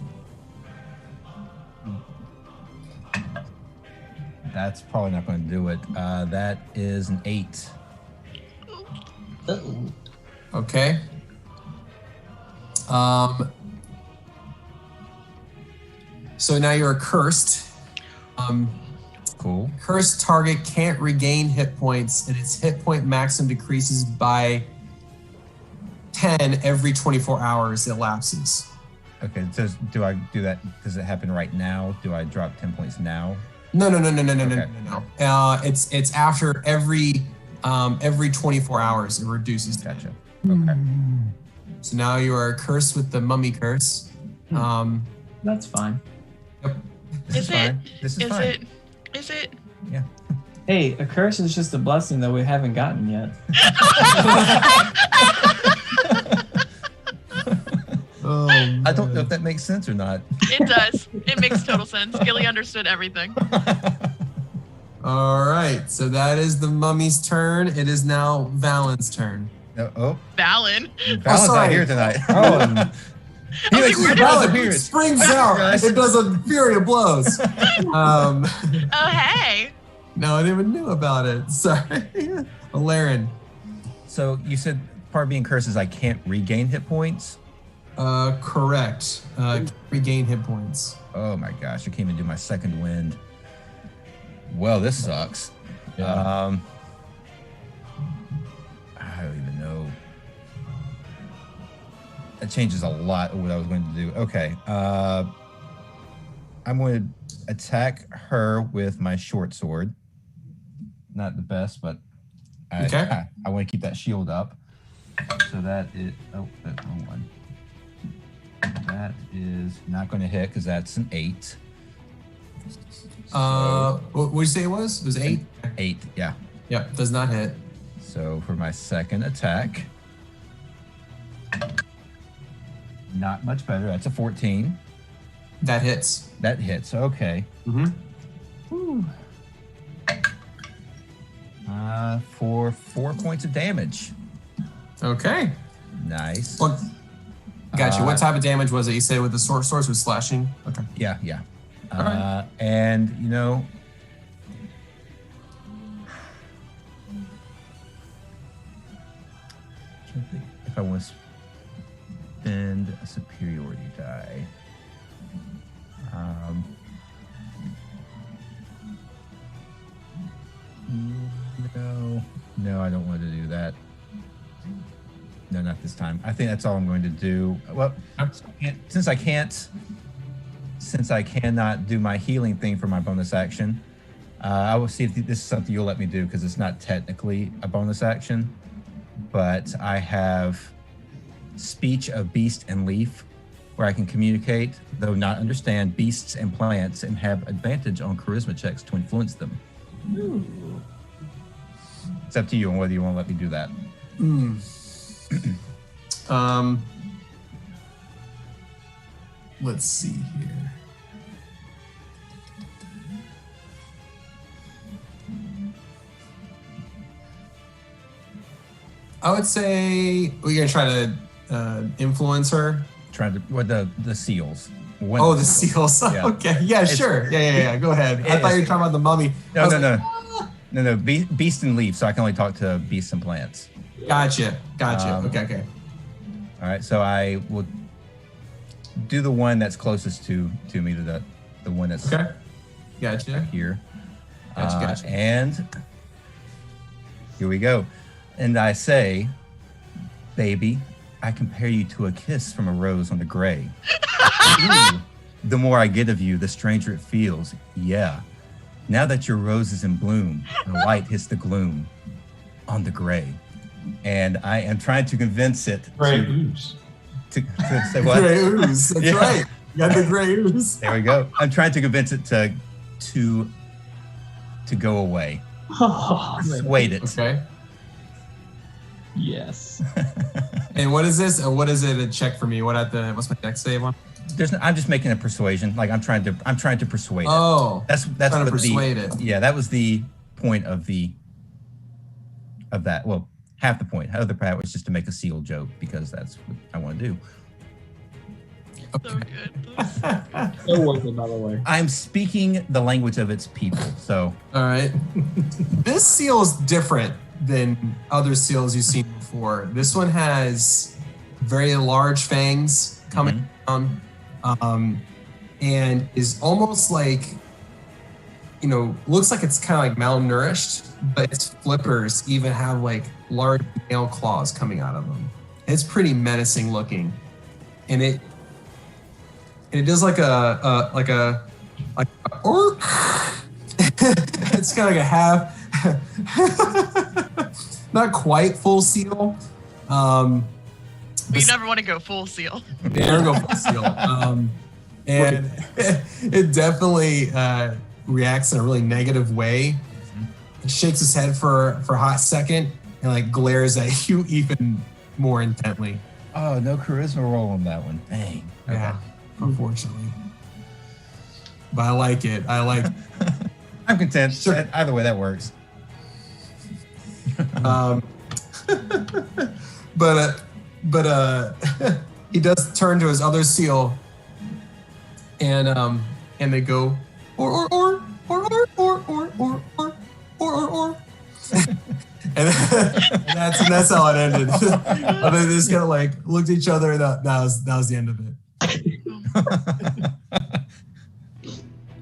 That's probably not going to do it. That is an 8. Uh-oh. Okay. So now you're cursed. Cool. Cursed target can't regain hit points, and its hit point maximum decreases by 10 every 24 hours it lapses. Okay, so do I do that? Does it happen right now? Do I drop 10 points now? No. Okay. It's after every 24 hours it reduces. Gotcha. Okay. So now you are cursed with the mummy curse. That's fine. Yep. This is fine. This is fine. Is it? Yeah. Hey, a curse is just a blessing that we haven't gotten yet. I don't know if that makes sense or not. It does. It makes total sense. Gilly understood everything. All right. So that is the mummy's turn. It is now Valen's turn. Valen. Valen's not here tonight. Valen springs out. It does a fury of blows. Oh, hey. No, I didn't even knew about it. Sorry. Laren. So you said part of being cursed is I can't regain hit points? Correct. Regain hit points. Oh my gosh, I can't even do my second wind. Well, this sucks. Yeah. I don't even know. That changes a lot of what I was going to do. Okay. I'm going to attack her with my short sword. Not the best, but I want to keep that shield up. So that is, that's wrong one. That is not going to hit because that's an 8. What did you say it was? It was 8? 8, yeah. Yep, does not hit. So for my second attack, not much better. That's a 14. That hits. That hits, okay. For 4 points of damage. Okay. Nice. Well, got you. What type of damage was it? You said with the sword was slashing? Okay. Yeah. Right. And, you know, I can't think if I want to spend a superiority die. No, I don't want to do that. No, not this time. I think that's all I'm going to do. Well, since I cannot do my healing thing for my bonus action, I will see if this is something you'll let me do because it's not technically a bonus action, but I have speech of beast and leaf where I can communicate, though not understand, beasts and plants and have advantage on charisma checks to influence them. Ooh. It's up to you on whether you want to let me do that. Let's see here. I would say we're gonna try to influence her. Trying to the seals. The seals. Yeah. Okay. Yeah. Sure. Yeah. Go ahead. I thought you were talking about the mummy. No. Beast and leaf. So I can only talk to beasts and plants. Gotcha. Okay. All right. So I will do the one that's closest to me, the one that's okay. Gotcha. Here. Gotcha. And here we go. And I say, baby, I compare you to a kiss from a rose on the gray. Ooh, the more I get of you, the stranger it feels. Yeah. Now that your rose is in bloom, the light hits the gloom on the gray. And I am trying to convince it Gray ooze. To say what? Gray ooze. That's right. got the gray ooze. There we go. I'm trying to convince it to go away. Persuade it. Okay. Yes. And what is this? What is it? A check for me? What's my dex save on? I'm just making a persuasion. Like I'm trying to persuade it. Oh. That's trying to what persuade it. Yeah, that was the point of that. Well, half the point. The other part was just to make a seal joke because that's what I want to do. So good. So worth it, by the way. I'm speaking the language of its people. So. All right. This seal is different than other seals you've seen before. This one has very large fangs coming down, and is almost like, looks like it's kind of like malnourished, but its flippers even have like large nail claws coming out of them. It's pretty menacing looking, and it does like a it's kind of like a half. Not quite full seal. You never want to go full seal. You never go full seal. And it definitely reacts in a really negative way. It shakes its head for a hot second and like glares at you even more intently. Oh, no charisma roll on that one. Dang. Yeah, unfortunately. But I like it. I'm content. Sure. Either way, that works. But he does turn to his other seal, and they go or. And that's how it ended. They just kind of like looked at each other, and that was the end of it.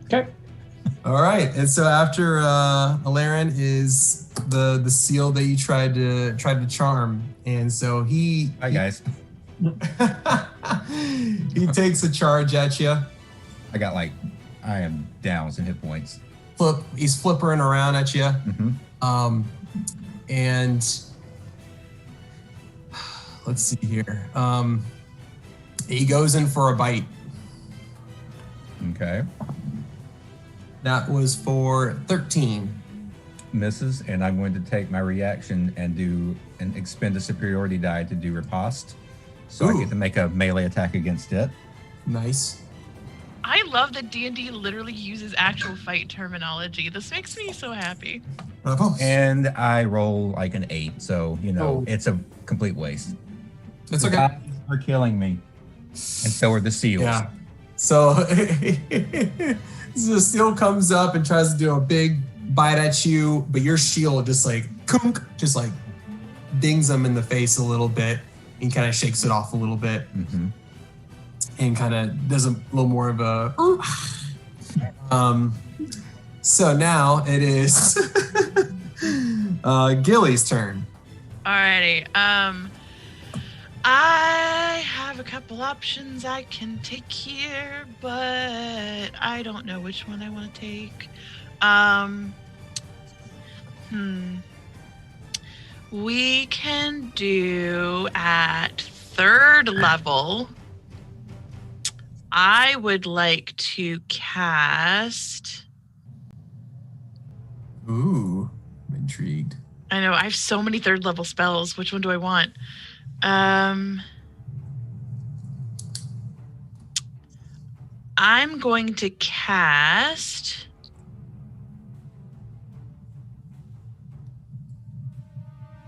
Okay. All right, and so after Alarin is the seal that you tried to charm, and so he. Hi guys. He takes a charge at you. I am down some hit points. He's flippering around at you. Mm-hmm. And let's see here. He goes in for a bite. Okay. That was for 13. Misses, and I'm going to take my reaction and expend a superiority die to do riposte. So I get to make a melee attack against it. Nice. I love that D&D literally uses actual fight terminology. This makes me so happy. And I roll like an 8, so it's a complete waste. It's the okay. guys are killing me, and so are the seals. Yeah. So the seal comes up and tries to do a big bite at you, but your shield just like dings him in the face a little bit and kind of shakes it off a little bit. Mm-hmm. And kind of does a little more of a. So now it is Gilly's turn. Alrighty. I have a couple options I can take here, but I don't know which one I want to take. We can do at 3rd level. I would like to cast. Ooh, I'm intrigued. I know, I have so many 3rd level spells. Which one do I want? I'm going to cast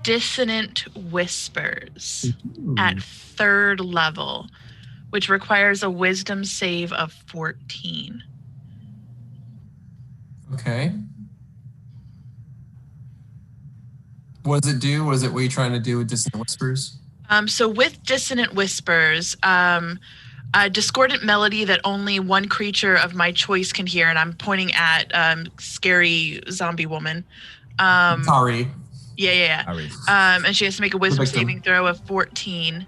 Dissonant Whispers at 3rd level, which requires a wisdom save of 14. Okay. What does it do? What are you trying to do with Dissonant Whispers? So with Dissonant Whispers, a discordant melody that only one creature of my choice can hear, and I'm pointing at scary zombie woman. Tari. Yeah. And she has to make a wisdom saving throw of 14.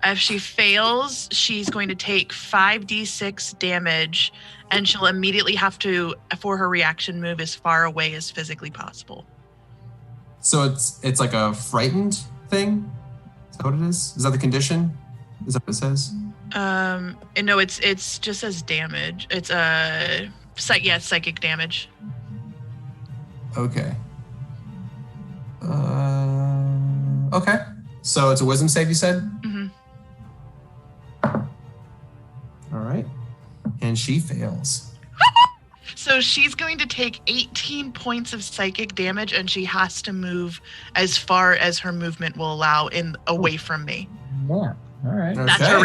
If she fails, she's going to take 5d6 damage, and she'll immediately have to, for her reaction, move as far away as physically possible. So it's like a frightened thing? Is that what it is? Is that the condition? Is that what it says? No, it's just as damage. It's psychic damage. Okay. Okay. So it's a wisdom save, you said? Mm-hmm. All right. And she fails. So she's going to take 18 points of psychic damage, and she has to move as far as her movement will allow away from me. Yeah. All right. Okay. That's her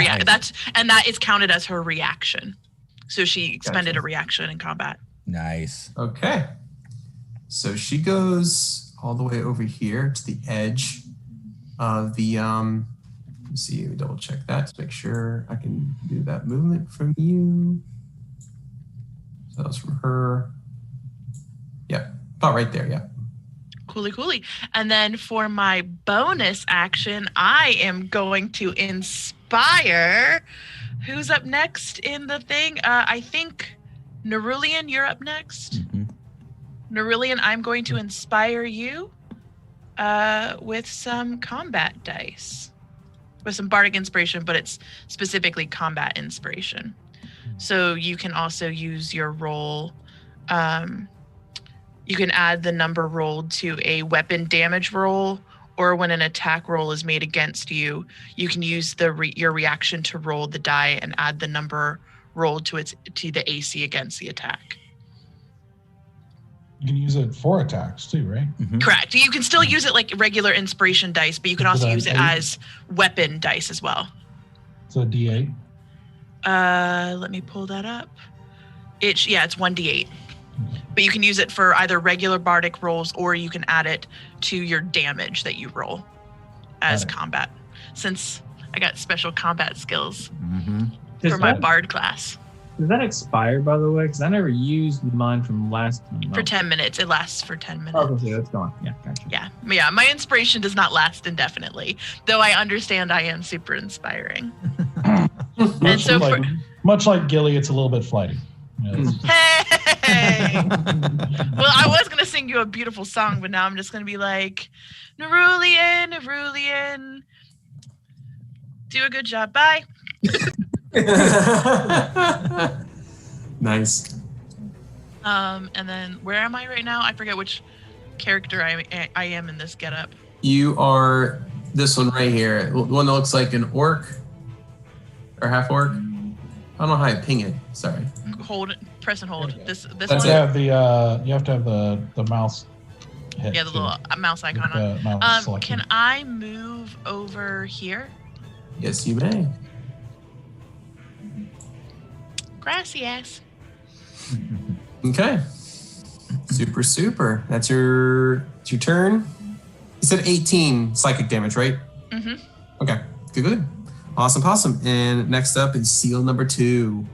that is counted as her reaction. So she expended a reaction in combat. Nice. Okay. So she goes all the way over here to the edge of the let's see, let me double check that to make sure I can do that movement from you. So that was from her. Yep, about right there, yeah. Coolly. And then for my bonus action, I am going to inspire. Who's up next in the thing? I think Nerulian, you're up next. Mm-hmm. Nerulian, I'm going to inspire you with some combat dice. With some bardic inspiration, but it's specifically combat inspiration. So you can also use your roll. You can add the number rolled to a weapon damage roll, or when an attack roll is made against you, you can use your reaction to roll the die and add the number rolled to the AC against the attack. You can use it for attacks too, right? Mm-hmm. Correct. You can still use it like regular inspiration dice, but you can also use it as weapon dice as well. So a D8. Let me pull that up. It's 1d8. But you can use it for either regular bardic rolls, or you can add it to your damage that you roll as combat. Since I got special combat skills for my bard class. Does that expire, by the way? Because I never used mine from last time. For 10 minutes. It lasts for 10 minutes. Oh, okay, that's gone. Yeah, gotcha. Yeah. My inspiration does not last indefinitely, though I understand I am super inspiring. And so much like Gilly, it's a little bit flighty. Hey! Well, I was going to sing you a beautiful song, but now I'm just going to be like, Nerulian, do a good job. Bye. Nice. And then where am I right now? I forget which character I am in this getup. You are this one right here, the one that looks like an orc or half orc. I don't know how I ping it. Sorry. Press and hold. This you one. have to have the mouse. Hit the little mouse icon on. Can I move over here? Yes, you may. Gracias. Okay. Super. That's your turn. You said 18 psychic damage, right? Mm-hmm. Okay. Good. Awesome. And next up is seal number 2.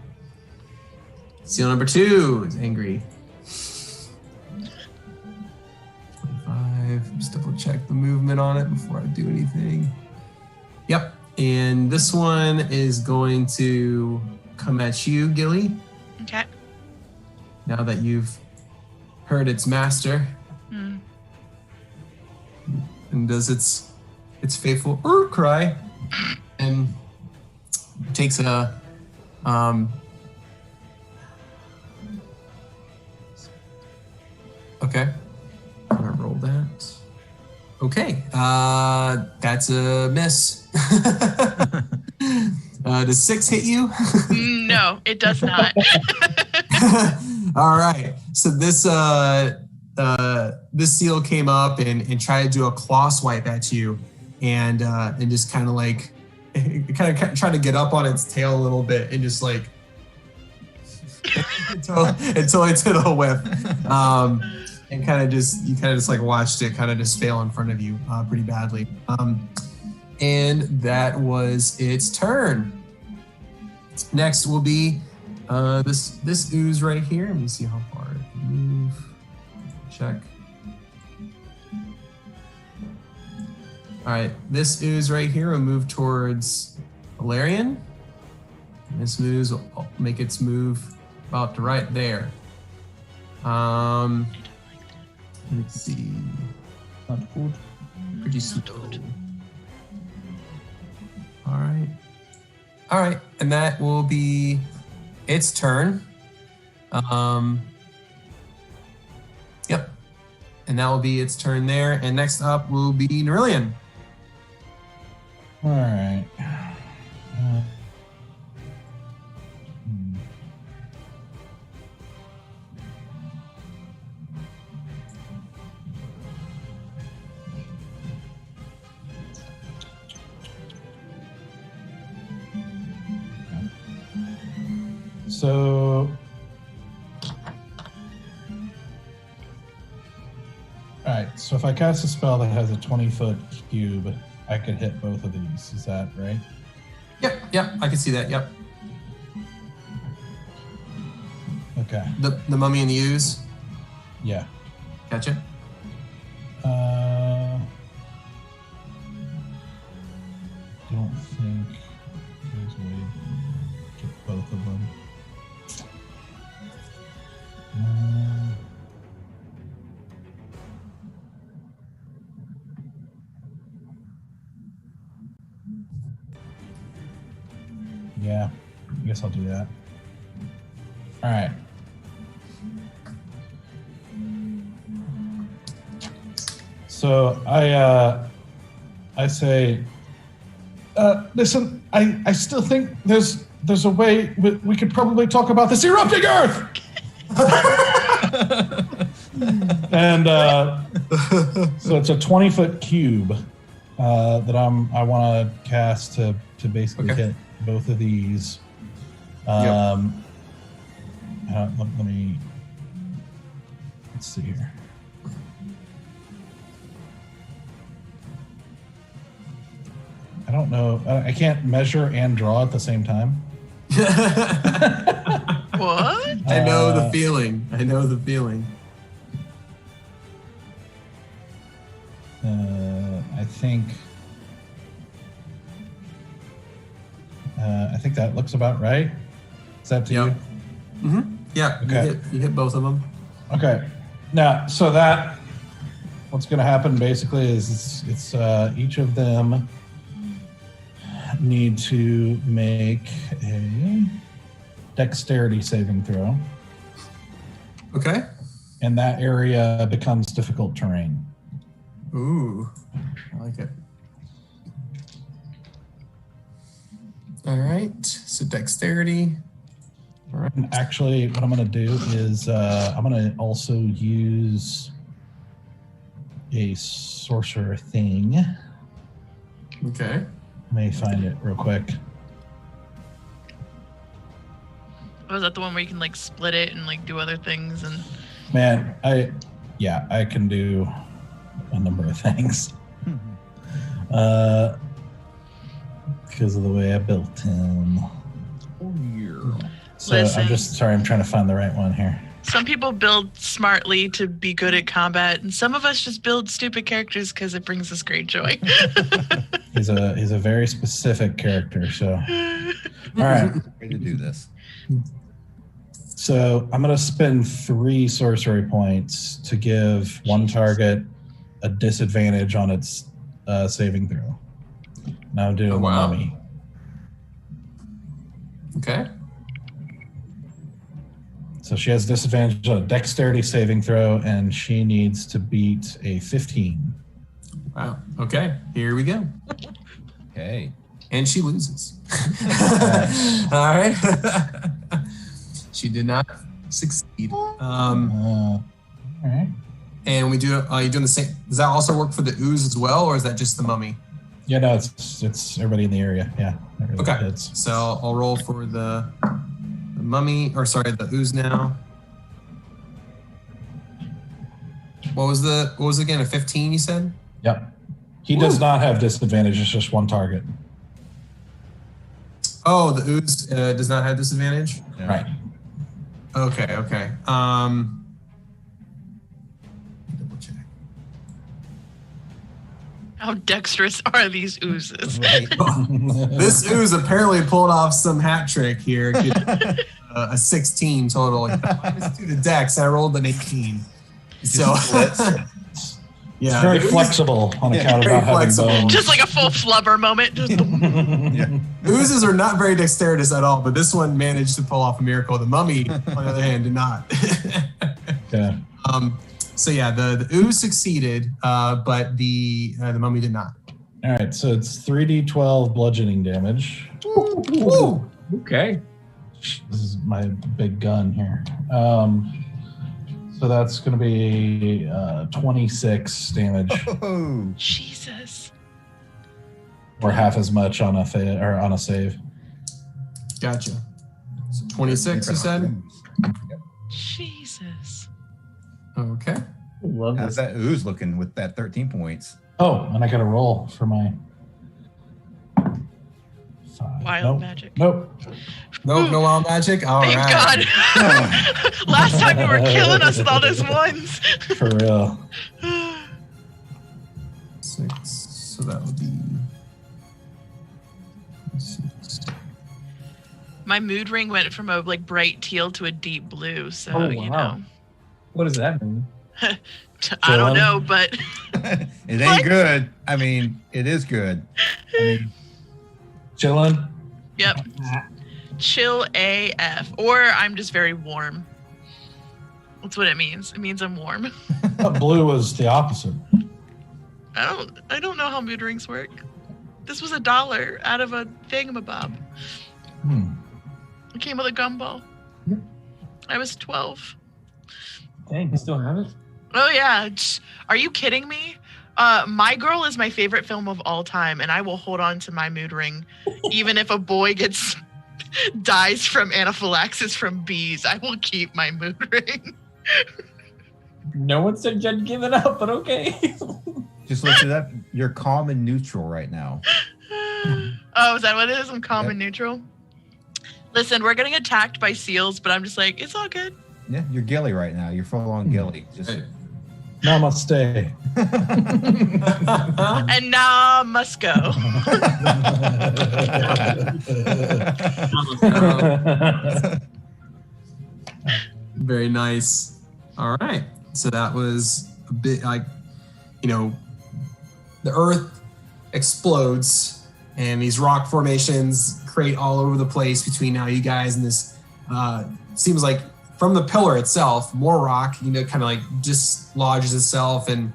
Seal number 2 is angry. 25. Just double check the movement on it before I do anything. Yep. And this one is going to come at you, Gilly. Okay. Now that you've heard its master. And does its faithful cry. And takes a okay. I'm gonna roll that. Okay. That's a miss. Does 6 hit you? No, it does not. All right. So this seal came up and tried to do a claw swipe at you, and just kind of like trying to get up on its tail a little bit and just like until it did a whip. And you just like watched it kind of just fail in front of you pretty badly. And that was its turn. Next will be this ooze right here. Let me see how far it can move. Check. All right, this ooze right here will move towards Valerian. And this ooze will make its move about to right there. Let's see. Not good. Pretty slow. All right. All right, and that will be its turn. Yep. And that will be its turn there. And next up will be Nerillion. All right. So, all right. So if I cast a spell that has a 20-foot cube, I could hit both of these. Is that right? Yep. I can see that. Yep. Okay. The mummy and the ooze. Yeah. Gotcha. Don't think there's a way to get both of them. Yeah, I guess I'll do that. All right. So I say, listen, I still think there's a way we could probably talk about this erupting Earth. And so it's a 20-foot cube that I want to cast to basically hit both of these. Let me let's see here. I don't know. I can't measure and draw at the same time. What? I know the feeling. I think that looks about right. Is that to you? Mm-hmm. Yeah. Okay. You hit both of them. Okay. Now, so that what's going to happen basically is it's each of them need to make a dexterity saving throw. Okay. And that area becomes difficult terrain. Ooh, I like it. All right, so dexterity. All right. And actually, what I'm going to do is I'm going to also use a sorcerer thing. Okay. Let me find it real quick. Oh, is that the one where you can like split it and like do other things and? Man, I can do a number of things. Because of the way I built him. Oh, yeah. So Listen. I'm trying to find the right one here. Some people build smartly to be good at combat, and some of us just build stupid characters because it brings us great joy. He's a very specific character, so. All right. Way to do this. So I'm going to spend 3 sorcery points to give one target a disadvantage on its saving throw. Now I'm doing the mummy. Okay. So she has disadvantage on a dexterity saving throw, and she needs to beat a 15. Wow. Okay. Here we go. Okay. And she loses. All right. She did not succeed. All right. And we do. You doing the same? Does that also work for the ooze as well, or is that just the mummy? Yeah, no, it's everybody in the area. Yeah. Okay. Hits. So I'll roll for the mummy, or sorry, the ooze now. What was it again? A 15, you said? Yep. He does not have disadvantage. It's just one target. Oh, the ooze does not have disadvantage? Yeah. Right. Okay. Double check. How dexterous are these oozes? Right. This ooze apparently pulled off some hat trick here. A 16 total. -2 to dex. I rolled an 18. So It's very flexible on account of not having bones. Just like a full flubber moment. Just Oozes are not very dexterous at all, but this one managed to pull off a miracle. The mummy, on the other hand, did not. Yeah. So yeah, the ooze succeeded, but the mummy did not. All right, so it's 3d12 bludgeoning damage. Woo! Okay. This is my big gun here. So that's going to be 26 damage, Oh, Jesus. or half as much on a on a save. Gotcha. So 26, you said? Jesus. Okay. Love how's this. that ooze looking with that 13 points? Oh, and I got to roll for my 5. Wild magic. Nope. Nope, no wild magic? All Thank right. God. Last time you were killing us with all those ones. For real. 6, so that would be 6. My mood ring went from a like bright teal to a deep blue, so Oh, you wow. know. What does that mean? I don't know, but It ain't good. I mean, it is good. I mean, Chillin'. yep. Chill AF. Or I'm just very warm. That's what it means. It means I'm warm. Blue was the opposite. I don't know how mood rings work. This was $1 out of a thingamabob. It came with a gumball. I was 12. Dang, you still have it? Oh yeah. Are you kidding me? My Girl is my favorite film of all time, and I will hold on to my mood ring even if a boy dies from anaphylaxis from bees. I will keep my mood ring. No one said you'd give it up, but okay. just look it up. You're calm and neutral right now. Oh, is that what it is? I'm calm and neutral. Listen, we're getting attacked by seals, but I'm just like, it's all good. Yeah, you're gilly right now. You're full on gilly. Just Namaste. And now must go. Very nice. All right. So that was a bit like, the earth explodes and these rock formations create all over the place between now you guys and this, seems like from the pillar itself, more rock, kind of like just lodges itself. And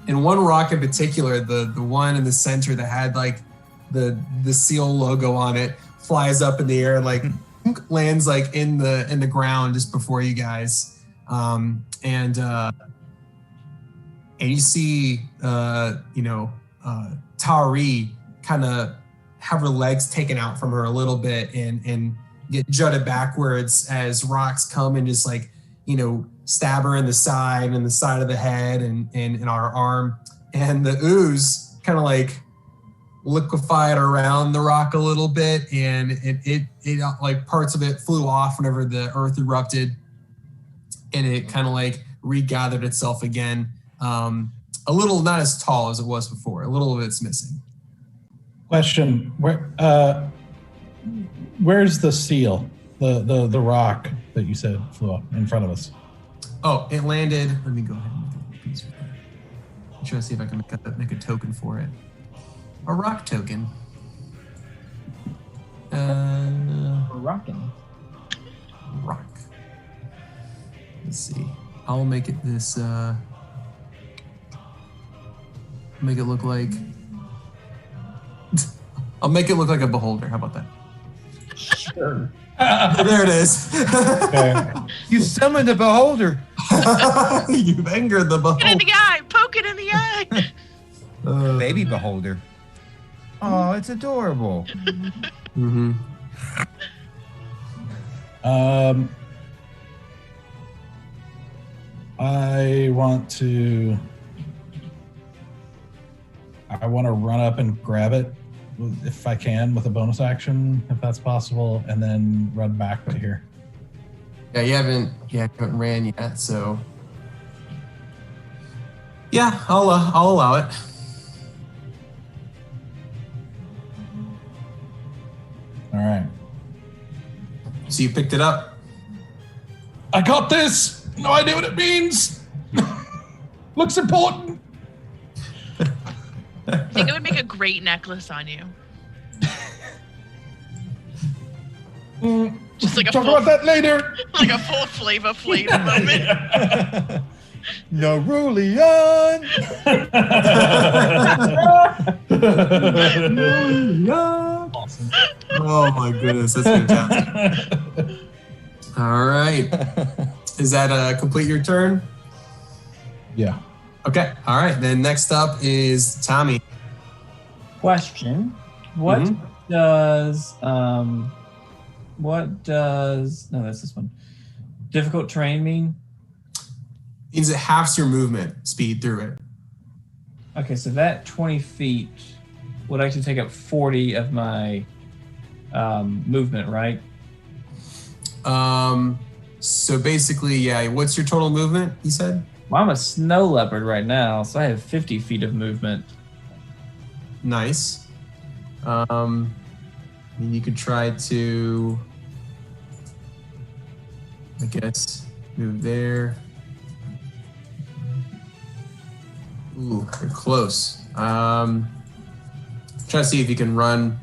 one rock in particular, the one in the center that had like the seal logo on it, flies up in the air and like lands like in the ground just before you guys. And you see, Tari kind of have her legs taken out from her a little bit and get jutted backwards as rocks come and just like, stab her in the side and the side of the head and in our arm. And the ooze kind of like liquefied around the rock a little bit, and it like parts of it flew off whenever the earth erupted, and it kind of like regathered itself again. A little not as tall as it was before. A little of it's missing. Question: where's the seal? The rock that you said flew up in front of us. Oh, it landed. Let me go ahead and make a little piece of that. I'm trying to see if I can make a token for it. A rock token. We're rocking. Rock. Let's see. I'll make it this. Make it look like. I'll make it look like a beholder. How about that? Sure. There it is. You summoned the beholder. You've angered the beholder. Poke it in the eye. Poke it in the eye. Baby beholder. Oh, it's adorable. Mm-hmm. I want to run up and grab it if I can with a bonus action, if that's possible, and then run back to here. Yeah, you haven't ran yet, so yeah, I'll allow it. All right. So you picked it up. I got this. No idea what it means. Looks important. I think it would make a great necklace on you. Just like a Talk full, about that later. like a full Flava Flav moment. Noruleon! Awesome. Oh my goodness, that's fantastic. All right. Is that complete your turn? Yeah. Okay. All right. Then next up is Tommy. Question: What does no, that's this one. Difficult terrain mean? Means it halves your movement speed through it. Okay, so that 20 feet would actually take up 40 of my movement, right? So basically, yeah. What's your total movement? You said. Well, I'm a snow leopard right now, so I have 50 feet of movement. Nice. I mean, you could try to, I guess, move there. Ooh, you're close. Try to see if you can run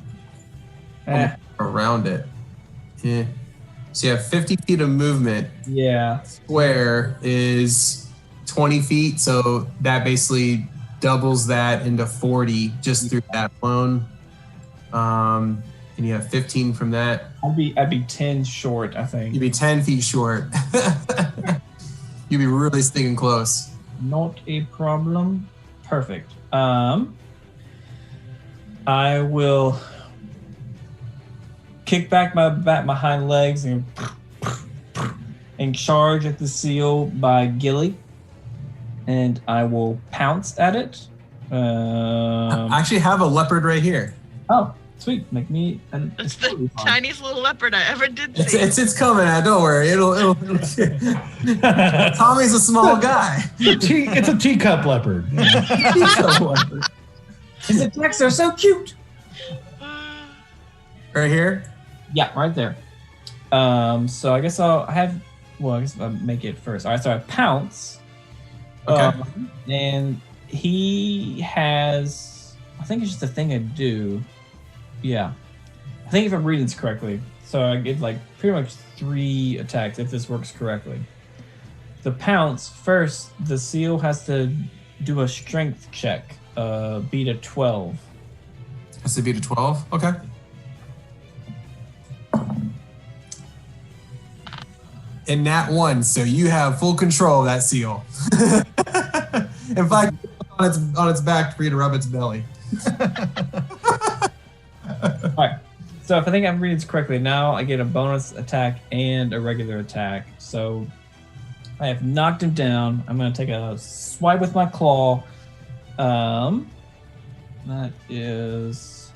around it. Yeah. So you have 50 feet of movement. Yeah. Square is 20 feet, so that basically doubles that into 40 just through that alone. And you have 15 from that. I'd be 10 short, I think. You'd be 10 feet short. You'd be really sticking close. Not a problem. Perfect. I will kick back my hind legs and charge at the seal by Gilly, and I will pounce at it. I actually have a leopard right here. Oh, sweet! Make me. That's the tiniest little leopard I ever did see. It's coming. Don't worry. It'll Tommy's a small guy. It's a teacup leopard. Teacup leopard. His attacks are so cute. Right here. Yeah, right there. So I guess I guess I'll make it first. All right, so I pounce. Okay. And he has, I think it's just a thing I do. Yeah. I think if I'm reading this correctly. So I get like pretty much 3 attacks if this works correctly. The pounce, first, the seal has to do a strength check, beat a 12. Has to beat a 12? Okay. And nat 1, so you have full control of that seal. In fact, on its back for you to rub its belly. All right. So if I think I'm reading this correctly, now I get a bonus attack and a regular attack. So I have knocked him down. I'm going to take a swipe with my claw. That is...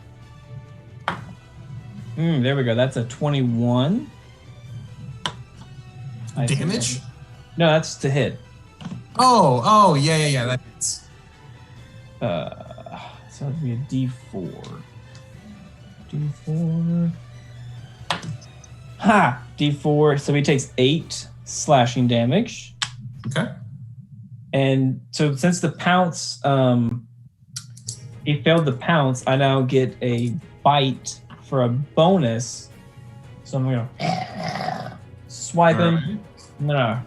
there we go. That's a 21. Damage? No, that's to hit. Oh, yeah. That hits. So it'd be a D4. D4. Ha! D4. So he takes 8 slashing damage. Okay. And so since the pounce, he failed the pounce, I now get a bite for a bonus. So I'm going to swipe him. Right. I'm going to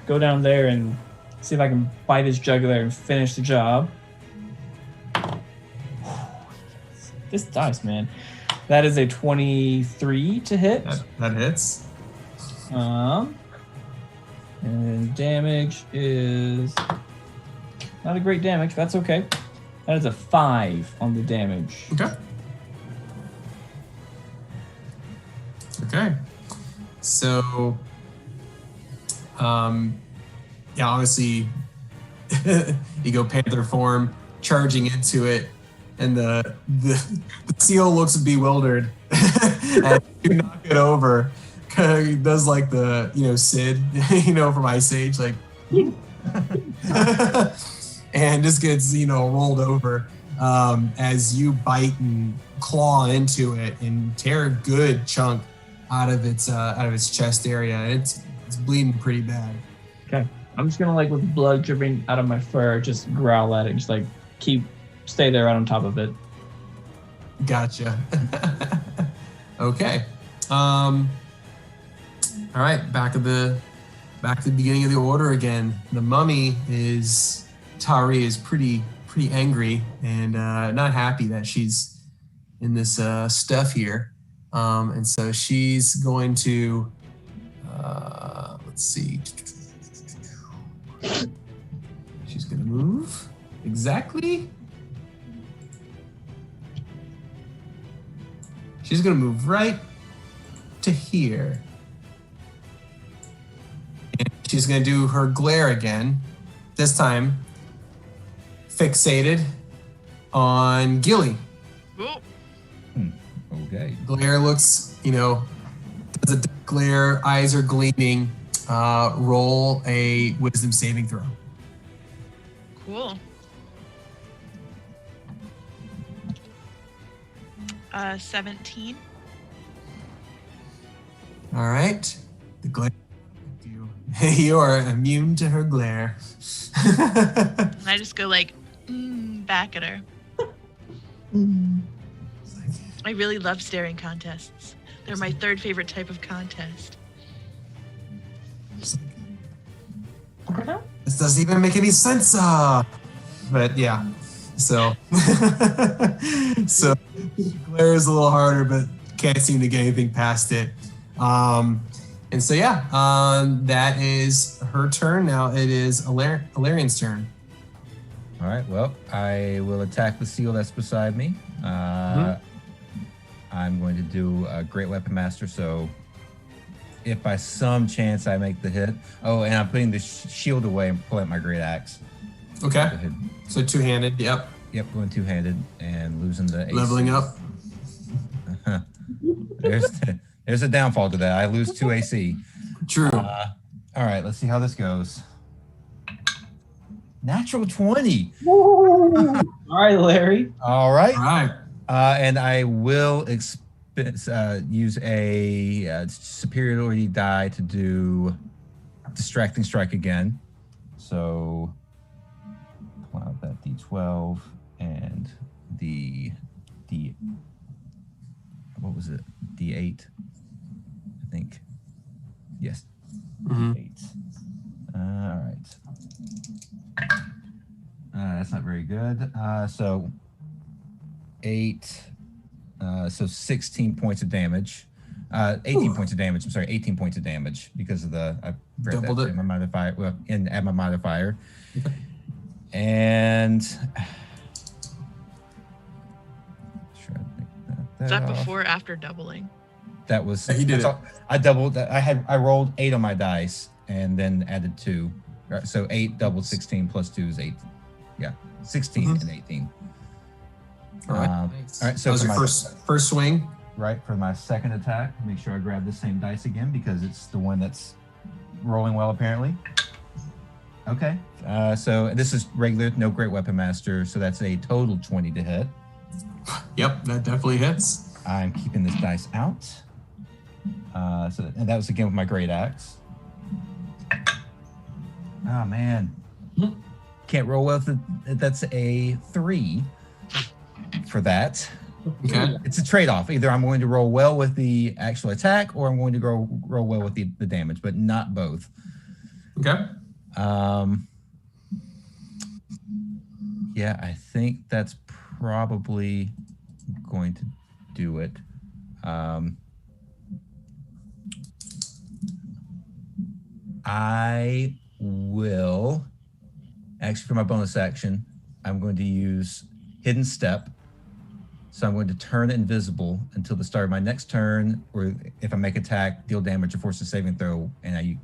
go down there and see if I can bite his jugular and finish the job. This dice, man. That is a 23 to hit. That hits. And damage is not a great damage, but that's okay. That is a 5 on the damage. Okay. So, yeah, obviously, you go Panther form, charging into it, and the seal looks bewildered and you knock it over. He does like the Sid, from Ice Age, like, and just gets rolled over as you bite and claw into it and tear a good chunk out of its chest area. It's bleeding pretty bad. Okay. I'm just gonna, like, with blood dripping out of my fur, just growl at it, just like stay there right on top of it. Gotcha. Okay. All right, back to the beginning of the order again. The mummy Tari is pretty angry and not happy that she's in this stuff here. And so she's going to let's see. She's gonna move exactly. She's gonna move right to here. And she's gonna do her glare again. This time fixated on Gilly. Ooh. Okay. Glare looks, does a glare, eyes are gleaming. Roll a wisdom saving throw. Cool. 17. All right. The glare. You are immune to her glare. And I just go like, back at her. I really love staring contests. They're my third favorite type of contest. This doesn't even make any sense. But yeah, so glare is a little harder, but can't seem to get anything past it. And so yeah, that is her turn. Now it is Alarian's turn. All right. Well, I will attack the seal that's beside me. I'm going to do a Great Weapon Master. So if by some chance I make the hit. Oh, and I'm putting the shield away and pulling out my Great Axe. Okay. So two-handed. Yep. Yep. Going two-handed and losing the AC. Leveling up. There's a downfall to that. I lose 2 AC. True. All right. Let's see how this goes. Natural 20. All right, Larry. All right. All right. And I will use a superiority die to do distracting strike again. So pull out that D12 and the what was it? D8, I think. Yes. D8. All right. That's not very good. So 8. So 16 points of damage. 18 points of damage. I'm sorry, 18 points of damage because of I doubled it. My modifier. Well, add my modifier. And Is that before or after doubling? That was he did it. I doubled that. I rolled 8 on my dice and then added 2. So 8 doubled 16 plus 2 is 8. Yeah, 16 and 18. All right. All right. So that was your first swing. Right, for my second attack, make sure I grab the same dice again because it's the one that's rolling well apparently. Okay. So this is regular, no Great Weapon Master. So that's a total 20 to hit. Yep, that definitely hits. I'm keeping this dice out. And that was again with my Great Axe. Oh man, can't roll well. That's a 3 for that. Okay. It's a trade-off. Either I'm going to roll well with the actual attack, or I'm going to roll well with the damage, but not both. Okay. Yeah, I think that's probably going to do it. I will, actually for my bonus action, I'm going to use Hidden Step. So I'm going to turn invisible until the start of my next turn, or if I make attack, deal damage or force a saving throw, and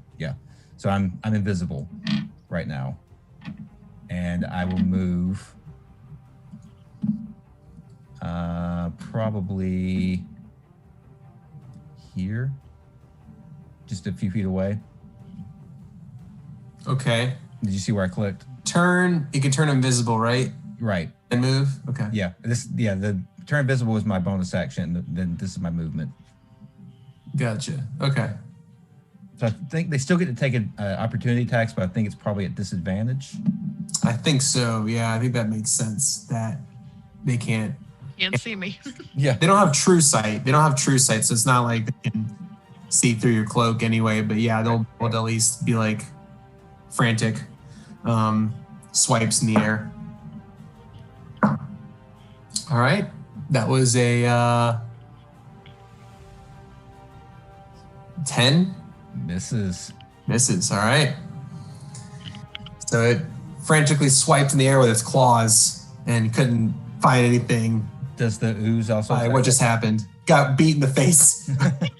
So I'm invisible right now. And I will move probably here, just a few feet away. Okay. Did you see where I clicked? You can turn invisible, right? Right. And move? Okay. Yeah. The turn invisible is my bonus action. Then this is my movement. Gotcha. Okay. So I think they still get to take an opportunity attacks, but I think it's probably at disadvantage. I think so. Yeah, I think that makes sense. That they can't see me. Yeah. They don't have true sight. So it's not like they can see through your cloak anyway. But yeah, they'll at least be like frantic swipes in the air. All right, that was a 10. Misses. All right. So it frantically swiped in the air with its claws and couldn't find anything. Does the ooze also? What just happened? Got beat in the face with an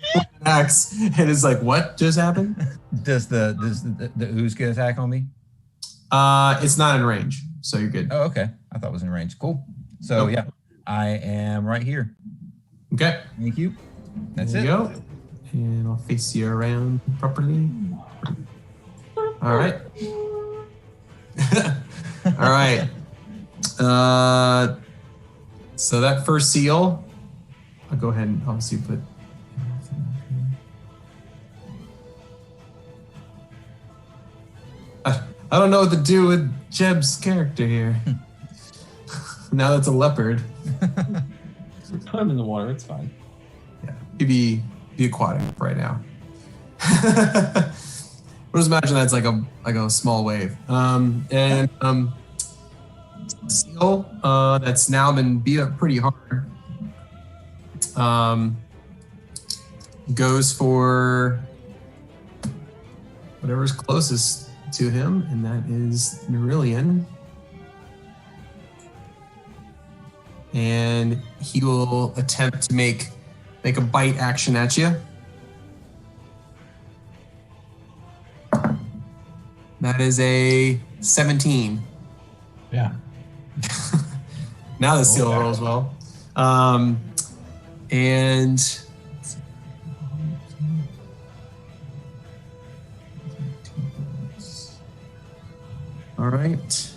axe, and is like, "What just happened?" Does the ooze get attack on me? It's not in range, so you're good. Oh, okay. I thought it was in range. Cool. So yeah, I am right here. Okay. Thank you. That's there it. You go. And I'll face you around properly. All right. All right. So that first seal, I'll go ahead and obviously put. I don't know what to do with Jeb's character here. Now that's a leopard. Put him in the water. It's fine. Yeah, he'd be aquatic right now. Just imagine that's like a small wave. Seal that's now been beat up pretty hard. Goes for whatever's closest to him, and that is Nerillion. And he will attempt to make a bite action at you. That is a 17. Yeah. Now the seal rolls well. And all right.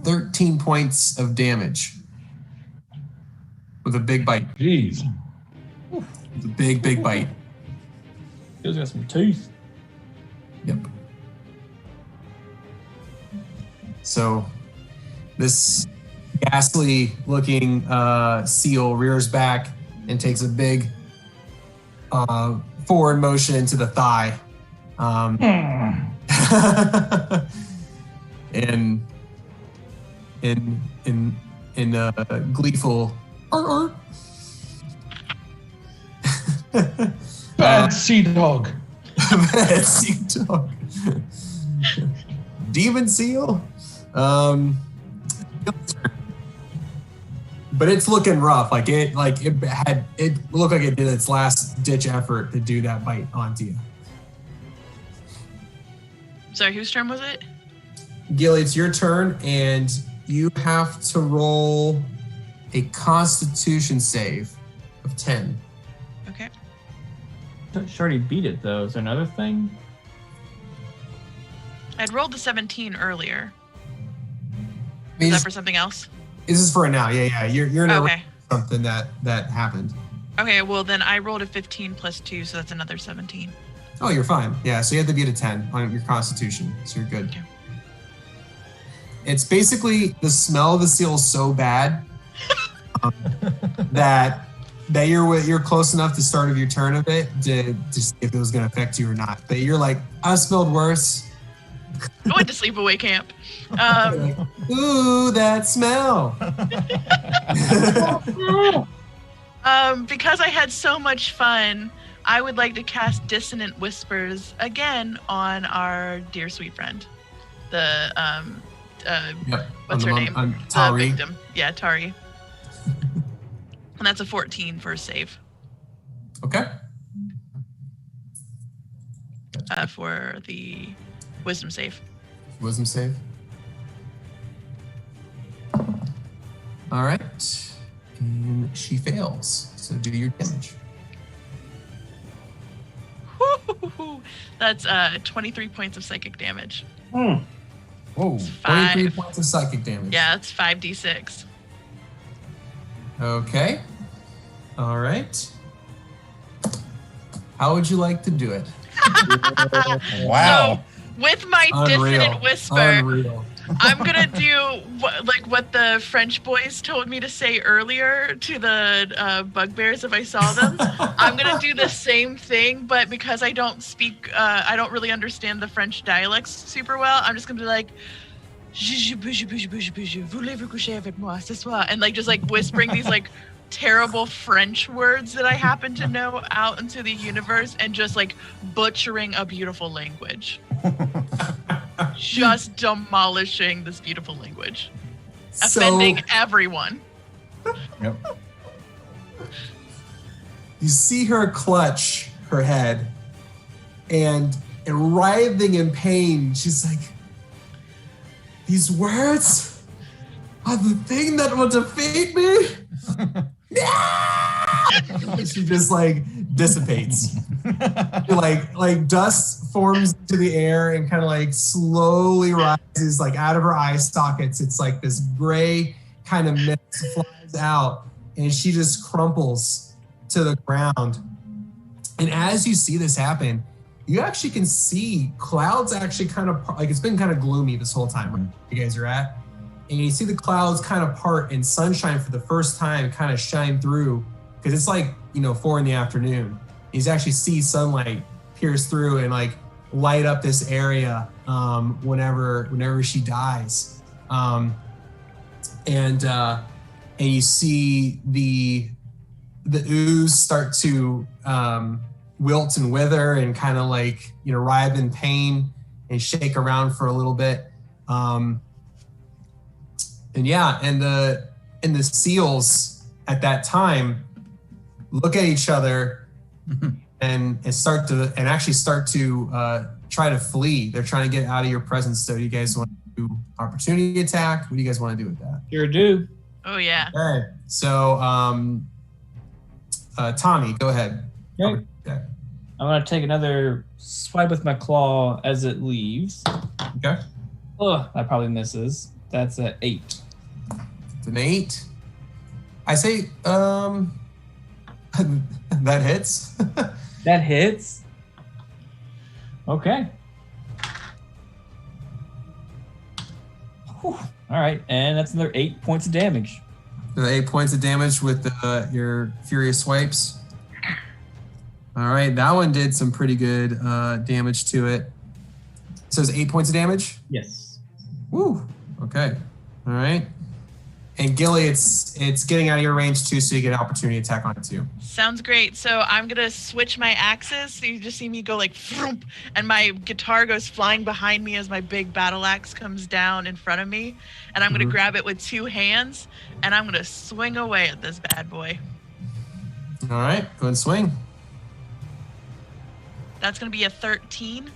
13 points of damage with a big bite. Jeez. With a big bite. He's got some teeth. Yep. So this ghastly looking seal rears back and takes a big forward motion into the thigh. And in gleeful Bad sea dog. Bad sea dog. Demon seal. But it's looking rough. It looked like it did its last ditch effort to do that bite onto you. Sorry, whose turn was it? Gilly, it's your turn, and you have to roll a Constitution save of 10. Okay. She already beat it, though. Is there another thing? I'd rolled the 17 earlier. Is that for something else? This is for now. Yeah. You're in okay. Something that happened. Okay, well then I rolled a 15 plus 2, so that's another 17. Oh, you're fine. Yeah, so you have to beat a 10 on your Constitution, so you're good. Okay. It's basically the smell of the seal is so bad that you're close enough to start of your turn of it to see if it was going to affect you or not. But you're like, I smelled worse. I went to sleepaway camp. Ooh, that smell. Because I had so much fun, I would like to cast Dissonant Whispers again on our dear sweet friend. The what's her name? Tari. The victim. Yeah, Tari. And that's a 14 for a save. Okay. For the wisdom save. Wisdom save. All right. And she fails. So do your damage. That's 23 points of psychic damage. Whoa. 23 points of psychic damage. Yeah, that's 5d6. Okay. All right. How would you like to do it? Wow. So, with my dissonant whisper, Unreal. I'm gonna do what the French boys told me to say earlier to the bugbears if I saw them. I'm gonna do the same thing, but because I don't speak, I don't really understand the French dialects super well. I'm just gonna be like, voulez-vous coucher avec moi ce soir? And like just like whispering these like terrible French words that I happen to know out into the universe, and just like butchering a beautiful language. Just demolishing this beautiful language. Offending everyone. Yep. You see her clutch her head and writhing in pain. She's like, these words are the thing that will defeat me? She just like dissipates. like dust forms into the air and kind of like slowly rises like out of her eye sockets. It's like this gray kind of mist flies out and she just crumples to the ground. And as you see this happen, you actually can see clouds actually kind of like, it's been kind of gloomy this whole time where you guys are at. And you see the clouds kind of part and sunshine for the first time kind of shine through, because it's like, 4 p.m. You actually see sunlight pierce through and like light up this area whenever she dies. And you see the ooze start to wilt and wither and kind of like, writhe in pain and shake around for a little bit. And the seals at that time look at each other and start to try to flee. They're trying to get out of your presence. So do you guys want to do opportunity attack? What do you guys want to do with that? Sure do. Oh yeah. Okay. So Tommy, go ahead. Okay. I'm gonna take another swipe with my claw as it leaves. Okay. Oh, that probably misses. That's an 8. It's an 8. I say that hits. That hits. Okay. Whew. All right, and that's another 8 points of damage. 8 points of damage with your furious swipes. All right, that one did some pretty good damage to it. So it's 8 points of damage? Yes. Woo. Okay. All right. And Gilly, it's getting out of your range too, so you get an opportunity attack on it too. Sounds great. So I'm gonna switch my axes. So you just see me go like, vroom, and my guitar goes flying behind me as my big battle axe comes down in front of me. And I'm gonna grab it with 2 hands, and I'm gonna swing away at this bad boy. All right, go ahead and swing. That's gonna be a 13.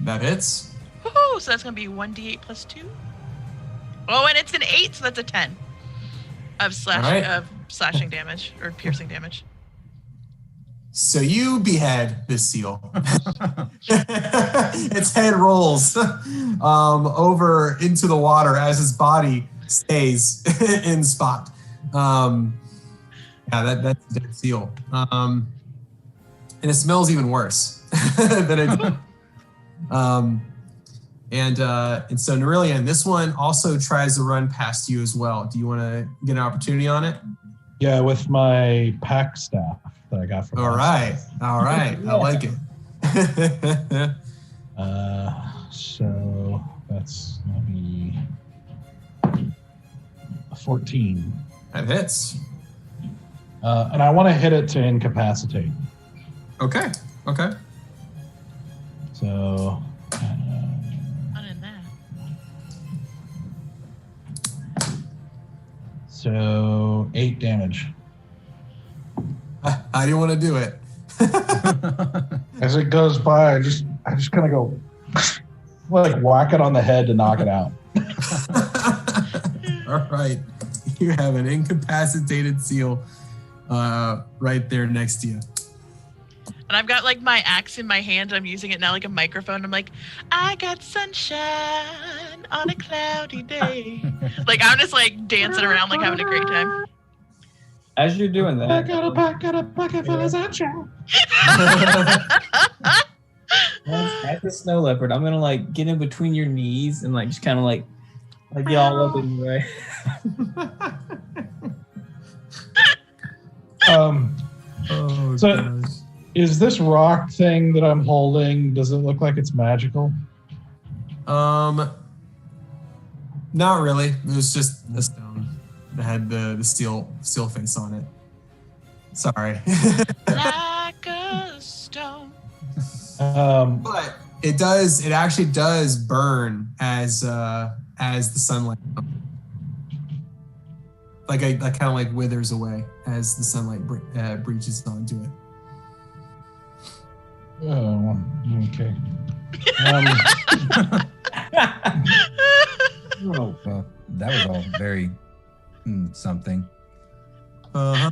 That hits. Woohoo! So that's gonna be 1d8 plus 2. Oh, and it's an 8, so that's a 10 of slashing damage or piercing damage. So you behead this seal. Its head rolls over into the water as his body stays in spot. That's a dead seal. And it smells even worse than it did. And so Nerillian, this one also tries to run past you as well. Do you want to get an opportunity on it? Yeah, with my pack staff that I got from. All right. I like it. So that's gonna be 14. That hits. And I want to hit it to incapacitate. Okay. So. So 8 damage. How do you want to do it? As it goes by, I just kind of go like whack it on the head to knock it out. All right. You have an incapacitated seal right there next to you. And I've got like my axe in my hand. I'm using it now like a microphone. I'm like, I got sunshine on a cloudy day. Like I'm just like dancing around, like having a great time. As you're doing that, I got a bucket full of sunshine. at the snow leopard, I'm gonna like get in between your knees and like just kind of like y'all up in your way. So, gosh. is this rock thing that I'm holding? Does it look like it's magical? Not really. It was just a stone that had the steel face on it. Sorry. Like a stone. But it actually does burn as the sunlight, like kind of like withers away as the sunlight breaches onto it. Oh, okay. Oh, well, that was all very something. Uh-huh.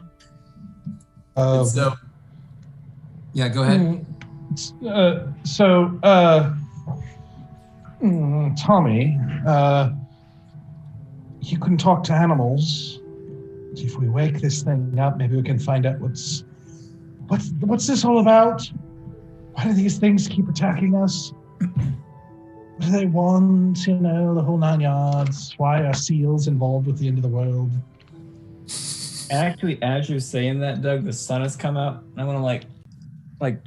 So, yeah, go ahead. Tommy, you can talk to animals. If we wake this thing up, maybe we can find out what's this all about? Why do these things keep attacking us? What do they want? The whole 9 yards. Why are seals involved with the end of the world? Actually, as you're saying that, Doug, the sun has come out. And I'm gonna like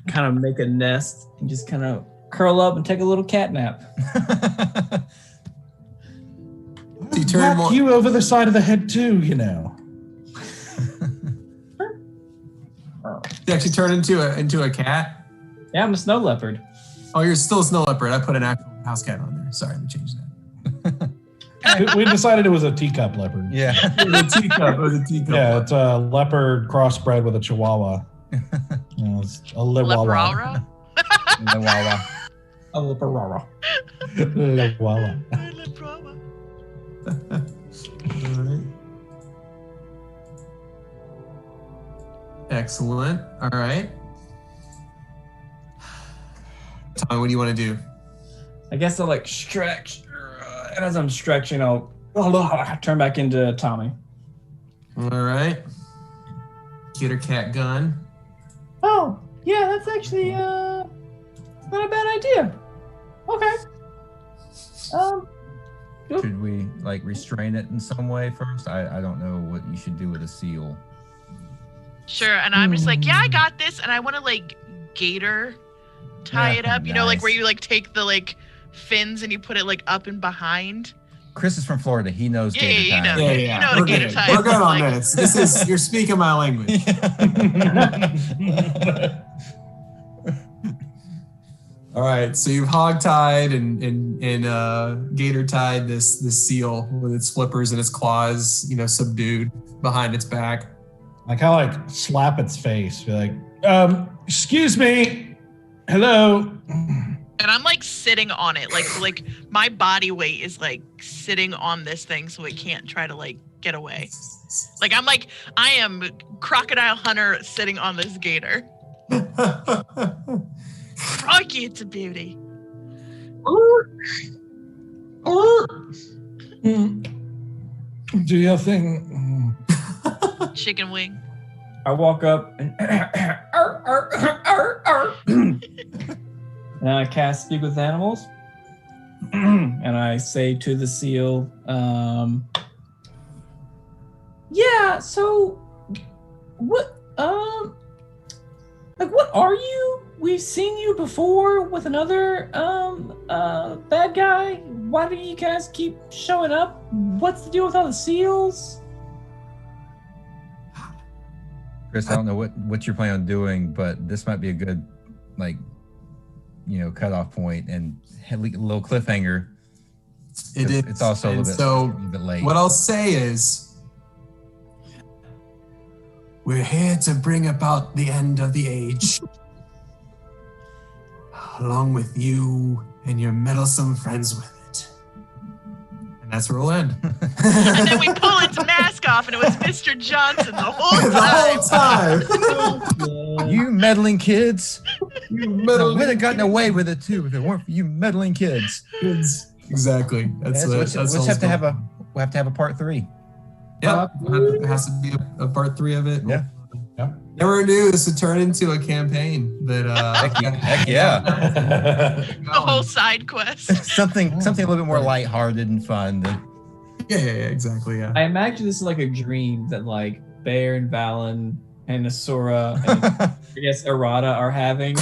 kind of make a nest and just kind of curl up and take a little cat nap. You turn Whack you over the side of the head too, You actually turn into a cat. Yeah, I'm a snow leopard. Oh, you're still a snow leopard. I put an actual house cat on there. Sorry, let me change that. We decided it was a teacup leopard. Yeah. It was a teacup. Yeah, it's a leopard crossbred with a chihuahua. It's a liwawa. Leprara? A leparara. Liwawa. All right. Excellent. All right. Tommy, what do you want to do? I guess I'll like stretch. And as I'm stretching, I'll turn back into Tommy. All right. Get her cat gun. Oh, yeah, that's actually not a bad idea. Okay. Should we like restrain it in some way first? I don't know what you should do with a seal. Sure, and I'm just like, yeah, I got this, and I want to like gator tie it up, like where you like take the like fins and you put it like up and behind. Chris is from Florida. He knows gator you know, tying. you know what a gator tie We're good on like. this. This is you're speaking my language. All right, so you've hog-tied and gator-tied this seal with its flippers and its claws, subdued behind its back. I kind of like slap its face, be like, excuse me, hello. And I'm like sitting on it, like my body weight is like sitting on this thing, so it can't try to like get away. Like I am Crocodile Hunter sitting on this gator. Crikey, it's a beauty. Do your thing. Chicken wing. I walk up and and I cast Speak with Animals. And I say to the seal, yeah, so what what are you? We've seen you before with another bad guy. Why do you guys keep showing up? What's the deal with all the seals? Chris, I don't know what you're planning on doing, but this might be a good, cutoff point and a little cliffhanger. It is. It's also a little bit late. What I'll say is, we're here to bring about the end of the age, along with you and your meddlesome friends with it. And that's where we'll end. And then we pull its mask off, and it was Mr. Johnson the whole time. You meddling kids. We'd have gotten away with it too if it weren't for you meddling kids. Exactly. We'll have to have a part 3. Yep, it has to be a part 3 of it. Yeah. Never knew this would turn into a campaign, but Heck yeah. The whole side quest. something a little bit more lighthearted and fun. Yeah, exactly. Yeah. I imagine this is like a dream that like Bear and Valen and Asura and I guess Errata are having.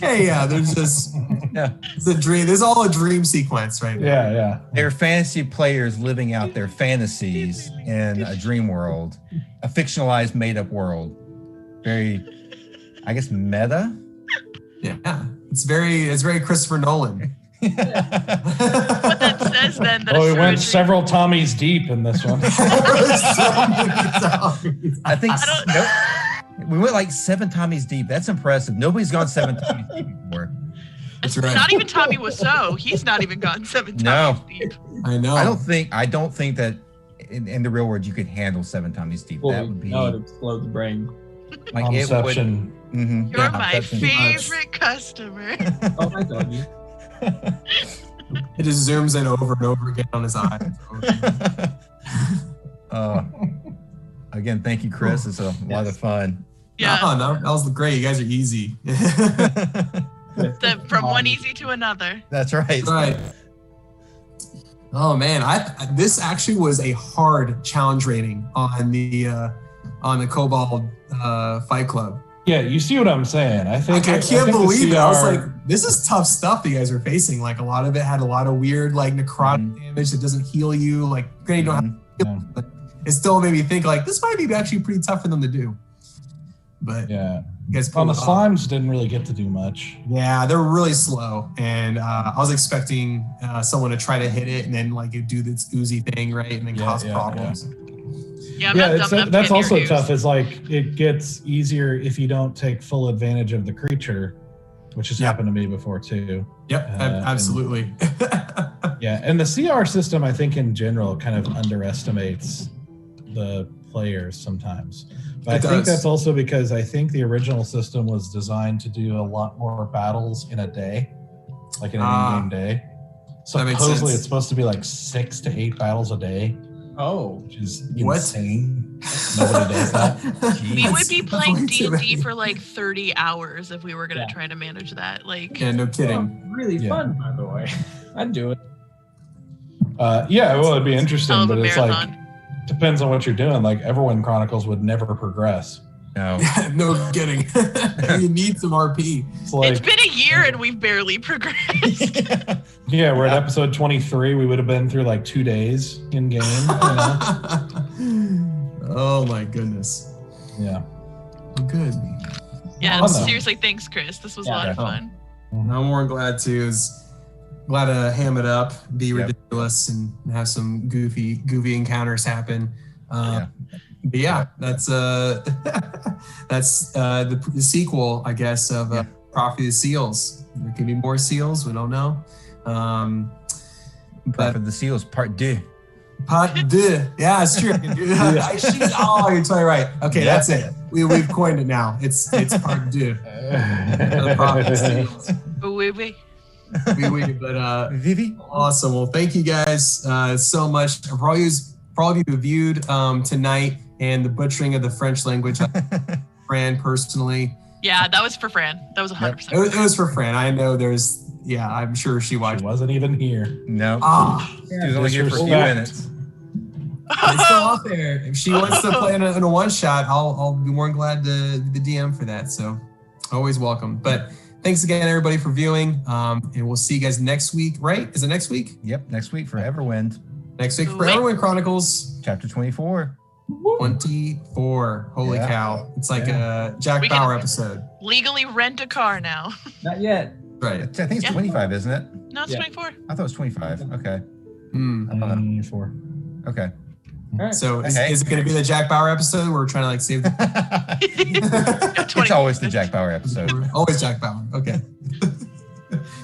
Yeah. There's just it's a dream. There's all a dream sequence right now. Yeah. They're fantasy players living out their fantasies in a dream world, a fictionalized, made-up world. Very, I guess, meta. Yeah, it's very Christopher Nolan. But that says then that We went several Tommies deep in this one. I think we went like 7 Tommies deep. That's impressive. Nobody's gone 7 Tommies deep before. That's right. Not even Tommy Wiseau. He's not even gone 7 times deep. I know. I don't think that in the real world you could handle 7 Tommies deep. That would be. No, it would explode the brain. Like Conception. You're my favorite customer. Oh my God. It just zooms in over and over again on his eye. Again, thank you, Chris. It's a lot of fun. Yeah. No, that was great. You guys are easy. From one easy to another. That's right. That's right. Oh man, this actually was a hard challenge rating on the Kobold Fight Club. Yeah, you see what I'm saying. I can't believe it. I was like, this is tough stuff that you guys are facing. Like a lot of it had a lot of weird like necrotic damage that doesn't heal you. Like you don't have to heal, but it still made me think like this might be actually pretty tough for them to do. But yeah, you guys on the slimes didn't really get to do much. Yeah, they're really slow, and I was expecting someone to try to hit it and then like it do this oozy thing, right, and then cause problems. Yeah, that's also tough. Is like it gets easier if you don't take full advantage of the creature, which has happened to me before too. Yep, absolutely. And the CR system, I think in general, kind of underestimates the players sometimes. But I think that's also because I think the original system was designed to do a lot more battles in a day, like in an in-game day. Supposedly it's supposed to be like 6 to 8 battles a day. Oh, which is insane. Nobody does that. We would be playing D&D for like 30 hours if we were going to try to manage that. Like, yeah, no kidding. Really fun, by the way. I'd do it. It'd be interesting, but it's like depends on what you're doing. Like Everwind Chronicles would never progress. No, no kidding. You need some RP. It's been a year and we've barely progressed. Yeah, we're at episode 23. We would have been through like 2 days in game. Oh my goodness. Yeah. Good. Yeah, seriously, thanks, Chris. This was a lot of fun. I'm more glad to ham it up, be ridiculous, and have some goofy encounters happen. But yeah, that's the sequel, I guess, of Prophecy of the Seals. There could be more seals. We don't know. Prophet of the Seals, Part 2. Part 2. Yeah, it's true. You're totally right. Okay, that's it. We've coined it now. It's Part 2. The Prophet of the Seals. But Vivi. Awesome. Well, thank you guys so much for all of you who viewed tonight and the butchering of the French language. Fran personally. Yeah, that was for Fran. That was 100%. It was for Fran. I know I'm sure she watched. She wasn't even here. No. She was only here for a few minutes. It's still out there. If she wants to play in a one shot, I'll be more than glad to be the DM for that. So always welcome. But thanks again, everybody, for viewing. And we'll see you guys next week, right? Is it next week? Yep, next week for Everwind. Next week for Everwind Chronicles. Chapter 24. 24. Holy cow. It's like a Jack Bauer episode. Legally rent a car now. Not yet. Right. I think it's 25, isn't it? No, it's 24. I thought it was 25. Okay. 24. Okay. All right. So is it going to be the Jack Bauer episode where we're trying to like save It's always the Jack Bauer episode. Always Jack Bauer. Okay.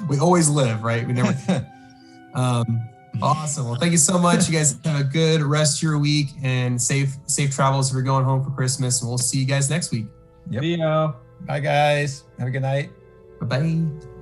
We always live, right? We never. Awesome. Well, thank you so much. You guys have a good rest of your week and safe travels if you're going home for Christmas. And we'll see you guys next week. Yep. Bye, guys. Have a good night. Bye-bye.